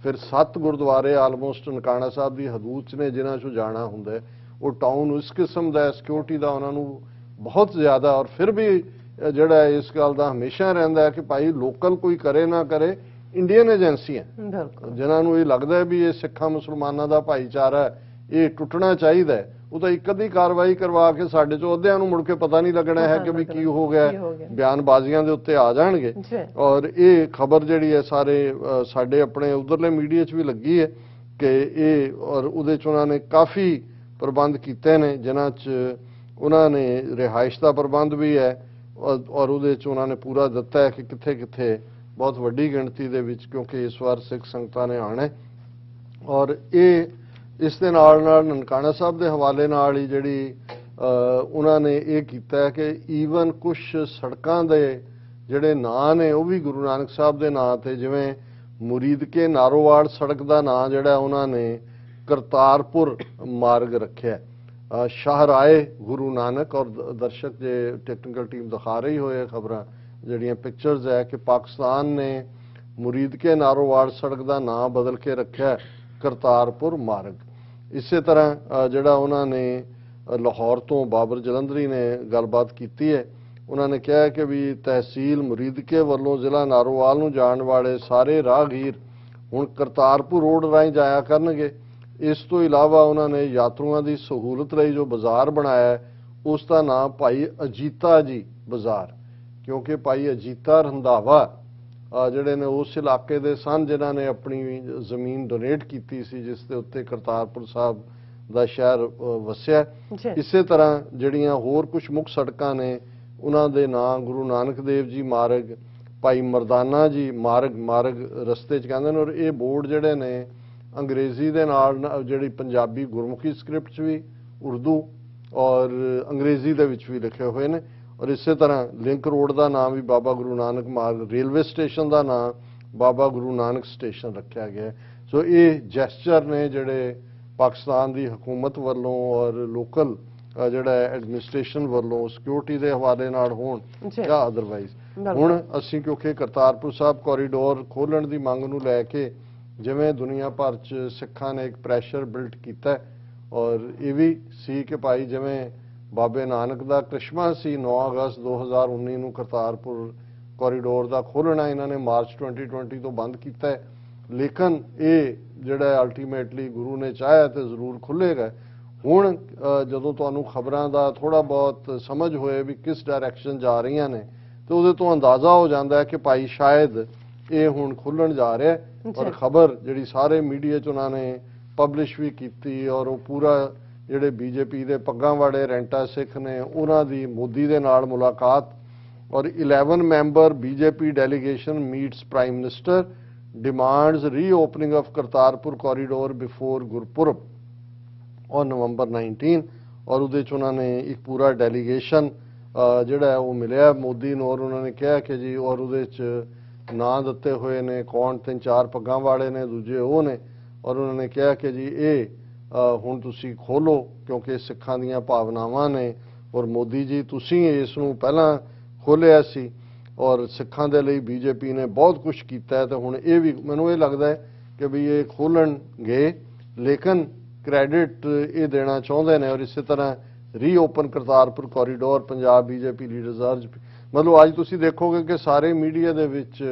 ਫਿਰ 7 ਗੁਰਦੁਆਰੇ ਆਲਮੋਸਟ ਨਨਕਾਣਾ ਸਾਹਿਬ ਦੀ ਹਦੂਦ 'ਚ ਨੇ ਜਿਨ੍ਹਾਂ 'ਚੋਂ ਜਾਣਾ ਹੁੰਦਾ। ਉਹ ਟਾਊਨ ਇਸ ਕਿਸਮ ਦਾ ਸਿਕਿਉਰਿਟੀ ਦਾ ਉਹਨਾਂ ਨੂੰ ਬਹੁਤ ਜ਼ਿਆਦਾ, ਔਰ ਫਿਰ ਵੀ ਜਿਹੜਾ ਇਸ ਗੱਲ ਦਾ ਹਮੇਸ਼ਾ ਰਹਿੰਦਾ ਹੈ ਕਿ ਭਾਈ ਲੋਕਲ ਕੋਈ ਕਰੇ ਨਾ ਕਰੇ, ਇੰਡੀਅਨ ਏਜੰਸੀਆਂ ਜਿਨ੍ਹਾਂ ਨੂੰ ਇਹ ਲੱਗਦਾ ਵੀ ਇਹ ਸਿੱਖਾਂ ਮੁਸਲਮਾਨਾਂ ਦਾ ਭਾਈਚਾਰਾ ਇਹ ਟੁੱਟਣਾ ਚਾਹੀਦਾ ਹੈ, ਉਹ ਤਾਂ ਇੱਕ ਅੱਧੀ ਕਾਰਵਾਈ ਕਰਵਾ ਕੇ ਸਾਡੇ 'ਚੋਂ ਅੱਧਿਆਂ ਨੂੰ ਮੁੜ ਕੇ ਪਤਾ ਨਹੀਂ ਲੱਗਣਾ ਹੈ ਕਿ ਵੀ ਕੀ ਹੋ ਗਿਆ, ਬਿਆਨਬਾਜ਼ੀਆਂ ਦੇ ਉੱਤੇ ਆ ਜਾਣਗੇ। ਔਰ ਇਹ ਖਬਰ ਜਿਹੜੀ ਹੈ ਸਾਰੇ ਸਾਡੇ ਆਪਣੇ ਉਧਰਲੇ ਮੀਡੀਆ 'ਚ ਵੀ ਲੱਗੀ ਹੈ ਕਿ ਇਹ, ਔਰ ਉਹਦੇ 'ਚ ਉਹਨਾਂ ਨੇ ਕਾਫੀ ਪ੍ਰਬੰਧ ਕੀਤੇ ਨੇ ਜਿਨ੍ਹਾਂ 'ਚ ਉਹਨਾਂ ਨੇ ਰਿਹਾਇਸ਼ ਦਾ ਪ੍ਰਬੰਧ ਵੀ ਹੈ ਔਰ ਉਹਦੇ 'ਚ ਉਹਨਾਂ ਨੇ ਪੂਰਾ ਦਿੱਤਾ ਹੈ ਕਿ ਕਿੱਥੇ ਕਿੱਥੇ ਬਹੁਤ ਵੱਡੀ ਗਿਣਤੀ ਦੇ ਵਿੱਚ, ਕਿਉਂਕਿ ਇਸ ਵਾਰ ਸਿੱਖ ਸੰਗਤਾਂ ਨੇ ਆਉਣਾ ਔਰ ਇਹ ਇਸ ਦੇ ਨਾਲ ਨਨਕਾਣਾ ਸਾਹਿਬ ਦੇ ਹਵਾਲੇ ਨਾਲ ਹੀ ਜਿਹੜੀ ਉਹਨਾਂ ਨੇ ਇਹ ਕੀਤਾ ਕਿ ਈਵਨ ਕੁਝ ਸੜਕਾਂ ਦੇ ਜਿਹੜੇ ਨਾਂ ਨੇ ਉਹ ਵੀ ਗੁਰੂ ਨਾਨਕ ਸਾਹਿਬ ਦੇ ਨਾਂ ਤੇ, ਜਿਵੇਂ ਮੁਰੀਦ ਕੇ ਨਾਰੋਵਾਲ ਸੜਕ ਦਾ ਨਾਂ ਜਿਹੜਾ ਉਹਨਾਂ ਨੇ ਕਰਤਾਰਪੁਰ ਮਾਰਗ ਰੱਖਿਆ। ਸ਼ਾਹਰਾਏ ਗੁਰੂ ਨਾਨਕ, ਔਰ ਦਰਸ਼ਕ ਜੇ ਟੈਕਨੀਕਲ ਟੀਮ ਦਿਖਾ ਰਹੀ ਹੋਏ ਖਬਰਾਂ ਜਿਹੜੀਆਂ ਪਿਕਚਰਸ ਹੈ ਕਿ ਪਾਕਿਸਤਾਨ ਨੇ ਮੁਰੀਦ ਕੇ ਨਾਰੋਵਾਲ ਸੜਕ ਦਾ ਨਾਂ ਬਦਲ ਕੇ ਰੱਖਿਆ ਕਰਤਾਰਪੁਰ ਮਾਰਗ। ਇਸੇ ਤਰ੍ਹਾਂ ਜਿਹੜਾ ਉਹਨਾਂ ਨੇ ਲਾਹੌਰ ਤੋਂ ਬਾਬਰ ਜਲੰਧਰੀ ਨੇ ਗੱਲਬਾਤ ਕੀਤੀ ਹੈ, ਉਹਨਾਂ ਨੇ ਕਿਹਾ ਕਿ ਵੀ ਤਹਿਸੀਲ ਮੁਰੀਦਕੇ ਵੱਲੋਂ ਜ਼ਿਲ੍ਹਾ ਨਾਰੋਵਾਲ ਨੂੰ ਜਾਣ ਵਾਲੇ ਸਾਰੇ ਰਾਹਗੀਰ ਹੁਣ ਕਰਤਾਰਪੁਰ ਰੋਡ ਰਾਹੀਂ ਜਾਇਆ ਕਰਨਗੇ। ਇਸ ਤੋਂ ਇਲਾਵਾ ਉਹਨਾਂ ਨੇ ਯਾਤਰੂਆਂ ਦੀ ਸਹੂਲਤ ਲਈ ਜੋ ਬਾਜ਼ਾਰ ਬਣਾਇਆ ਉਸ ਦਾ ਨਾਮ ਭਾਈ ਅਜੀਤਾ ਜੀ ਬਾਜ਼ਾਰ, ਕਿਉਂਕਿ ਭਾਈ ਅਜੀਤਾ ਰੰਧਾਵਾ ਜਿਹੜੇ ਨੇ ਉਸ ਇਲਾਕੇ ਦੇ ਸਨ ਜਿਨ੍ਹਾਂ ਨੇ ਆਪਣੀ ਜ਼ਮੀਨ ਡੋਨੇਟ ਕੀਤੀ ਸੀ, ਜਿਸ ਦੇ ਉੱਤੇ ਕਰਤਾਰਪੁਰ ਸਾਹਿਬ ਦਾ ਸ਼ਹਿਰ ਵਸਿਆ। ਇਸੇ ਤਰ੍ਹਾਂ ਜਿਹੜੀਆਂ ਹੋਰ ਕੁਝ ਮੁੱਖ ਸੜਕਾਂ ਨੇ ਉਹਨਾਂ ਦੇ ਨਾਂ ਗੁਰੂ ਨਾਨਕ ਦੇਵ ਜੀ ਮਾਰਗ, ਭਾਈ ਮਰਦਾਨਾ ਜੀ ਮਾਰਗ ਰਸਤੇ 'ਚ ਕਹਿੰਦੇ ਨੇ। ਔਰ ਇਹ ਬੋਰਡ ਜਿਹੜੇ ਨੇ ਅੰਗਰੇਜ਼ੀ ਦੇ ਨਾਲ ਜਿਹੜੀ ਪੰਜਾਬੀ ਗੁਰਮੁਖੀ ਸਕ੍ਰਿਪਟ 'ਚ ਵੀ, ਉਰਦੂ ਔਰ ਅੰਗਰੇਜ਼ੀ ਦੇ ਵਿੱਚ ਵੀ ਲਿਖੇ ਹੋਏ ਨੇ। ਔਰ ਇਸੇ ਤਰ੍ਹਾਂ ਲਿੰਕ ਰੋਡ ਦਾ ਨਾਮ ਵੀ ਬਾਬਾ ਗੁਰੂ ਨਾਨਕ ਮਾਰਗ, ਰੇਲਵੇ ਸਟੇਸ਼ਨ ਦਾ ਨਾਮ ਬਾਬਾ ਗੁਰੂ ਨਾਨਕ ਸਟੇਸ਼ਨ ਰੱਖਿਆ ਗਿਆ। ਸੋ ਇਹ ਜੈਸਚਰ ਨੇ ਜਿਹੜੇ ਪਾਕਿਸਤਾਨ ਦੀ ਹਕੂਮਤ ਵੱਲੋਂ ਔਰ ਲੋਕਲ ਜਿਹੜਾ ਐਡਮਿਨਿਸਟ੍ਰੇਸ਼ਨ ਵੱਲੋਂ ਸਿਕਿਉਰਿਟੀ ਦੇ ਹਵਾਲੇ ਨਾਲ ਹੋਣ ਜਾਂ ਅਦਰਵਾਈਜ਼। ਹੁਣ ਅਸੀਂ ਕਿਉਂਕਿ ਕਰਤਾਰਪੁਰ ਸਾਹਿਬ ਕੋਰੀਡੋਰ ਖੋਲ੍ਹਣ ਦੀ ਮੰਗ ਨੂੰ ਲੈ ਕੇ ਜਿਵੇਂ ਦੁਨੀਆ ਭਰ 'ਚ ਸਿੱਖਾਂ ਨੇ ਇੱਕ ਪ੍ਰੈਸ਼ਰ ਬਿਲਟ ਕੀਤਾ ਔਰ ਇਹ ਵੀ ਸੀ ਕਿ ਭਾਈ ਜਿਵੇਂ ਬਾਬੇ ਨਾਨਕ ਦਾ ਕ੍ਰਿਸ਼ਮਾ ਸੀ 9 ਅਗਸਤ 2019 ਨੂੰ ਕਰਤਾਰਪੁਰ ਕੋਰੀਡੋਰ ਦਾ ਖੋਲ੍ਹਣਾ ਇਹਨਾਂ ਨੇ ਮਾਰਚ 2020 ਤੋਂ ਬੰਦ ਕੀਤਾ, ਲੇਕਿਨ ਇਹ ਜਿਹੜਾ ਅਲਟੀਮੇਟਲੀ ਗੁਰੂ ਨੇ ਚਾਹਿਆ ਤੇ ਜ਼ਰੂਰ ਖੁੱਲ੍ਹੇਗਾ। ਹੁਣ ਜਦੋਂ ਤੁਹਾਨੂੰ ਖਬਰਾਂ ਦਾ ਥੋੜਾ ਬਹੁਤ ਸਮਝ ਹੋਏ ਵੀ ਕਿਸ ਡਾਇਰੈਕਸ਼ਨ ਜਾ ਰਹੀਆਂ ਨੇ ਤੇ ਉਹਦੇ ਤੋਂ ਅੰਦਾਜ਼ਾ ਹੋ ਜਾਂਦਾ ਹੈ ਕਿ ਭਾਈ ਸ਼ਾਇਦ ਇਹ ਹੁਣ ਖੁੱਲਣ ਜਾ ਰਿਹਾ। ਔਰ ਖਬਰ ਜਿਹੜੀ ਸਾਰੇ ਮੀਡੀਆ 'ਚ ਉਹਨਾਂ ਨੇ ਪਬਲਿਸ਼ ਵੀ ਕੀਤੀ ਔਰ ਉਹ ਪੂਰਾ ਜਿਹੜੇ ਬੀਜੇਪੀ ਦੇ ਪੱਗਾਂ ਵਾਲੇ ਰੈਂਟਾ ਸਿੱਖ ਨੇ ਉਹਨਾਂ ਦੀ ਮੋਦੀ ਦੇ ਨਾਲ ਮੁਲਾਕਾਤ ਔਰ 11 member BJP delegation meets prime minister demands reopening of Kartarpur corridor before Gurpurab on November 19 ਔਰ ਉਹਦੇ 'ਚ ਉਹਨਾਂ ਨੇ ਇੱਕ ਪੂਰਾ ਡੈਲੀਗੇਸ਼ਨ ਜਿਹੜਾ ਉਹ ਮਿਲਿਆ ਮੋਦੀ ਨੂੰ ਔਰ ਉਹਨਾਂ ਨੇ ਕਿਹਾ ਕਿ ਜੀ ਔਰ ਉਹਦੇ 'ਚ ਨਾਂ ਦਿੱਤੇ ਹੋਏ ਨੇ ਕੌਣ, 3-4 ਪੱਗਾਂ ਵਾਲੇ ਨੇ, ਦੂਜੇ ਉਹ ਨੇ ਔਰ ਉਹਨਾਂ ਨੇ ਕਿਹਾ ਕਿ ਜੀ ਇਹ ਹੁਣ ਤੁਸੀਂ ਖੋਲੋ ਕਿਉਂਕਿ ਸਿੱਖਾਂ ਦੀਆਂ ਭਾਵਨਾਵਾਂ ਨੇ ਔਰ ਮੋਦੀ ਜੀ ਤੁਸੀਂ ਇਸ ਨੂੰ ਪਹਿਲਾਂ ਖੋਲ੍ਹਿਆ ਸੀ ਔਰ ਸਿੱਖਾਂ ਦੇ ਲਈ ਬੀਜੇਪੀ ਨੇ ਬਹੁਤ ਕੁਝ ਕੀਤਾ ਹੈ ਤੇ ਹੁਣ ਇਹ ਵੀ ਮੈਨੂੰ ਇਹ ਲੱਗਦਾ ਹੈ ਕਿ ਵੀ ਇਹ ਖੋਲ੍ਹਣਗੇ, ਲੇਕਿਨ ਕ੍ਰੈਡਿਟ ਇਹ ਦੇਣਾ ਚਾਹੁੰਦੇ ਨੇ। ਔਰ ਇਸੇ ਤਰ੍ਹਾਂ reopen Kartarpur corridor Punjab BJP leaders ਅਰਜ, ਮਤਲਬ ਅੱਜ ਤੁਸੀਂ ਦੇਖੋਗੇ ਕਿ ਸਾਰੇ ਮੀਡੀਆ ਦੇ ਵਿੱਚ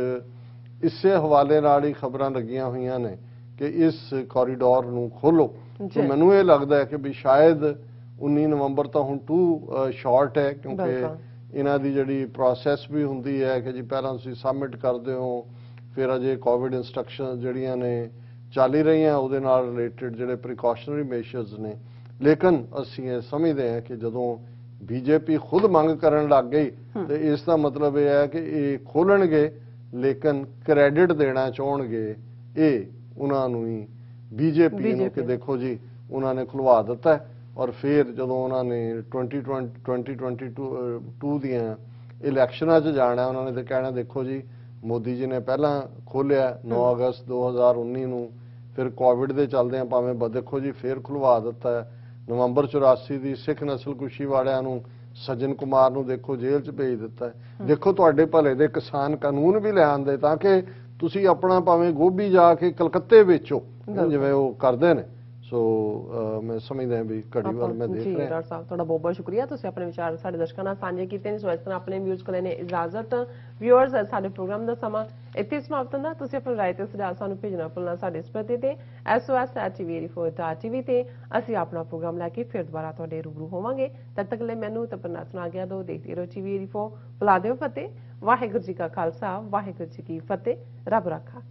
ਇਸੇ ਹਵਾਲੇ ਨਾਲ ਹੀ ਖਬਰਾਂ ਲੱਗੀਆਂ ਹੋਈਆਂ ਨੇ ਕਿ ਇਸ ਕੋਰੀਡੋਰ ਨੂੰ ਖੋਲੋ। ਤਾਂ ਮੈਨੂੰ ਇਹ ਲੱਗਦਾ ਹੈ ਕਿ ਵੀ ਸ਼ਾਇਦ 19 ਨਵੰਬਰ ਤਾਂ ਹੁਣ ਟੂ ਸ਼ਾਰਟ ਹੈ ਕਿਉਂਕਿ ਇਹਨਾਂ ਦੀ ਜਿਹੜੀ ਪ੍ਰੋਸੈਸ ਵੀ ਹੁੰਦੀ ਹੈ ਕਿ ਜੀ ਪਹਿਲਾਂ ਤੁਸੀਂ ਸਬਮਿਟ ਕਰਦੇ ਹੋ, ਫਿਰ ਅਜੇ ਕੋਵਿਡ ਇੰਸਟਰਕਸ਼ਨ ਜਿਹੜੀਆਂ ਨੇ ਚੱਲ ਹੀ ਰਹੀਆਂ ਉਹਦੇ ਨਾਲ ਰਿਲੇਟਡ ਜਿਹੜੇ ਪ੍ਰੀਕਾਸ਼ਨਰੀ ਮੇਜਰਸ ਨੇ। ਲੇਕਿਨ ਅਸੀਂ ਇਹ ਸਮਝਦੇ ਹਾਂ ਕਿ ਜਦੋਂ ਬੀਜੇਪੀ ਖੁਦ ਮੰਗ ਕਰਨ ਲੱਗ ਗਈ ਤੇ ਇਸ ਦਾ ਮਤਲਬ ਇਹ ਹੈ ਕਿ ਇਹ ਖੋਲਣਗੇ ਲੇਕਿਨ ਕ੍ਰੈਡਿਟ ਦੇਣਾ ਚਾਹਣਗੇ ਇਹ ਉਹਨਾਂ ਨੂੰ ਹੀ ਬੀਜੇਪੀ ਨੂੰ ਕਿ ਦੇਖੋ ਜੀ ਉਹਨਾਂ ਨੇ ਖੁਲਵਾ ਦਿੱਤਾ। ਔਰ ਫਿਰ ਜਦੋਂ ਉਹਨਾਂ ਨੇ 2022 ਦੀਆਂ ਇਲੈਕਸ਼ਨਾਂ 'ਚ ਜਾਣਾ ਉਹਨਾਂ ਨੇ ਤਾਂ ਕਹਿਣਾ ਦੇਖੋ ਜੀ ਮੋਦੀ ਜੀ ਨੇ ਪਹਿਲਾਂ ਖੋਲ੍ਹਿਆ 9 ਅਗਸਤ 2019 ਨੂੰ, ਫਿਰ ਕੋਵਿਡ ਦੇ ਚੱਲਦਿਆਂ ਭਾਵੇਂ ਦੇਖੋ ਜੀ ਫਿਰ ਖੁਲਵਾ ਦਿੱਤਾ ਹੈ। ਨਵੰਬਰ 84 ਦੀ ਸਿੱਖ ਨਸਲਕੁਸ਼ੀ ਵਾਲਿਆਂ ਨੂੰ ਸੱਜਣ ਕੁਮਾਰ ਨੂੰ ਦੇਖੋ ਜੇਲ੍ਹ 'ਚ ਭੇਜ ਦਿੱਤਾ ਹੈ। ਦੇਖੋ ਤੁਹਾਡੇ ਭਲੇ ਦੇ ਕਿਸਾਨ ਕਾਨੂੰਨ ਵੀ ਲੈ ਆਂਦੇ ਤਾਂ ਕਿ ਤੁਸੀਂ ਆਪਣਾ ਭਾਵੇਂ ਗੋਭੀ ਜਾ ਕੇ ਕਲਕੱਤੇ ਵੇਚੋ ਜਿਵੇਂ ਉਹ ਕਰਦੇ ਨੇ। ਸੋ ਮੈਂ ਸਮਝਦਾ ਵੀ ਘੜੀ ਵੱਲ ਮੈਂ ਦੇਖ ਰਿਹਾ। ਡਾਕਟਰ ਸਾਹਿਬ ਤੁਹਾਡਾ ਬਹੁਤ ਬਹੁਤ ਸ਼ੁਕਰੀਆ, ਤੁਸੀਂ ਆਪਣੇ ਵਿਚਾਰ ਸਾਡੇ ਦਰਸ਼ਕਾਂ ਨਾਲ ਸਾਂਝੇ ਕੀਤੇ ਨੇ। ਸੋ ਇਸ ਤਰ੍ਹਾਂ ਆਪਣੇ ਵਿਊਜ਼ ਕੋਲ ਨੇ ਇਜਾਜ਼ਤ। ਵਿਊਅਰਸ ਸਾਡੇ ਪ੍ਰੋਗਰਾਮ ਦਾ ਸਮਾਂ ਇੱਥੇ ਸਮਾਪਤ ਹੁੰਦਾ। ਤੁਸੀਂ ਆਪਣੀ ਰਾਏ ਤੇ ਸੁਝਾਅ ਸਾਨੂੰ ਭੇਜਣਾ ਭੁੱਲਣਾ ਸਾਡੇ ਇਸ ਪਤੇ ਤੇ SOS@tv84.tv ਤੇ ਅਸੀਂ ਆਪਣਾ ਪ੍ਰੋਗਰਾਮ ਲੈ ਕੇ ਫਿਰ ਦੁਬਾਰਾ ਤੁਹਾਡੇ ਰੂਬਰੂ ਹੋਵਾਂਗੇ। ਤਦ ਤੱਕ ਲਈ ਮੈਨੂੰ ਤਪਨਾ ਸੁਣਾ ਗਿਆ ਦੋ ਦੇਖਦੇ ਰਹੋ TV84। ਬੁਲਾ ਦਿਓ ਫਤਿਹ। ਵਾਹਿਗੁਰੂ ਜੀ ਕਾ ਖਾਲਸਾ, ਵਾਹਿਗੁਰੂ ਜੀ ਕੀ ਫਤਿਹ। ਰੱਬ ਰਾਖਾ।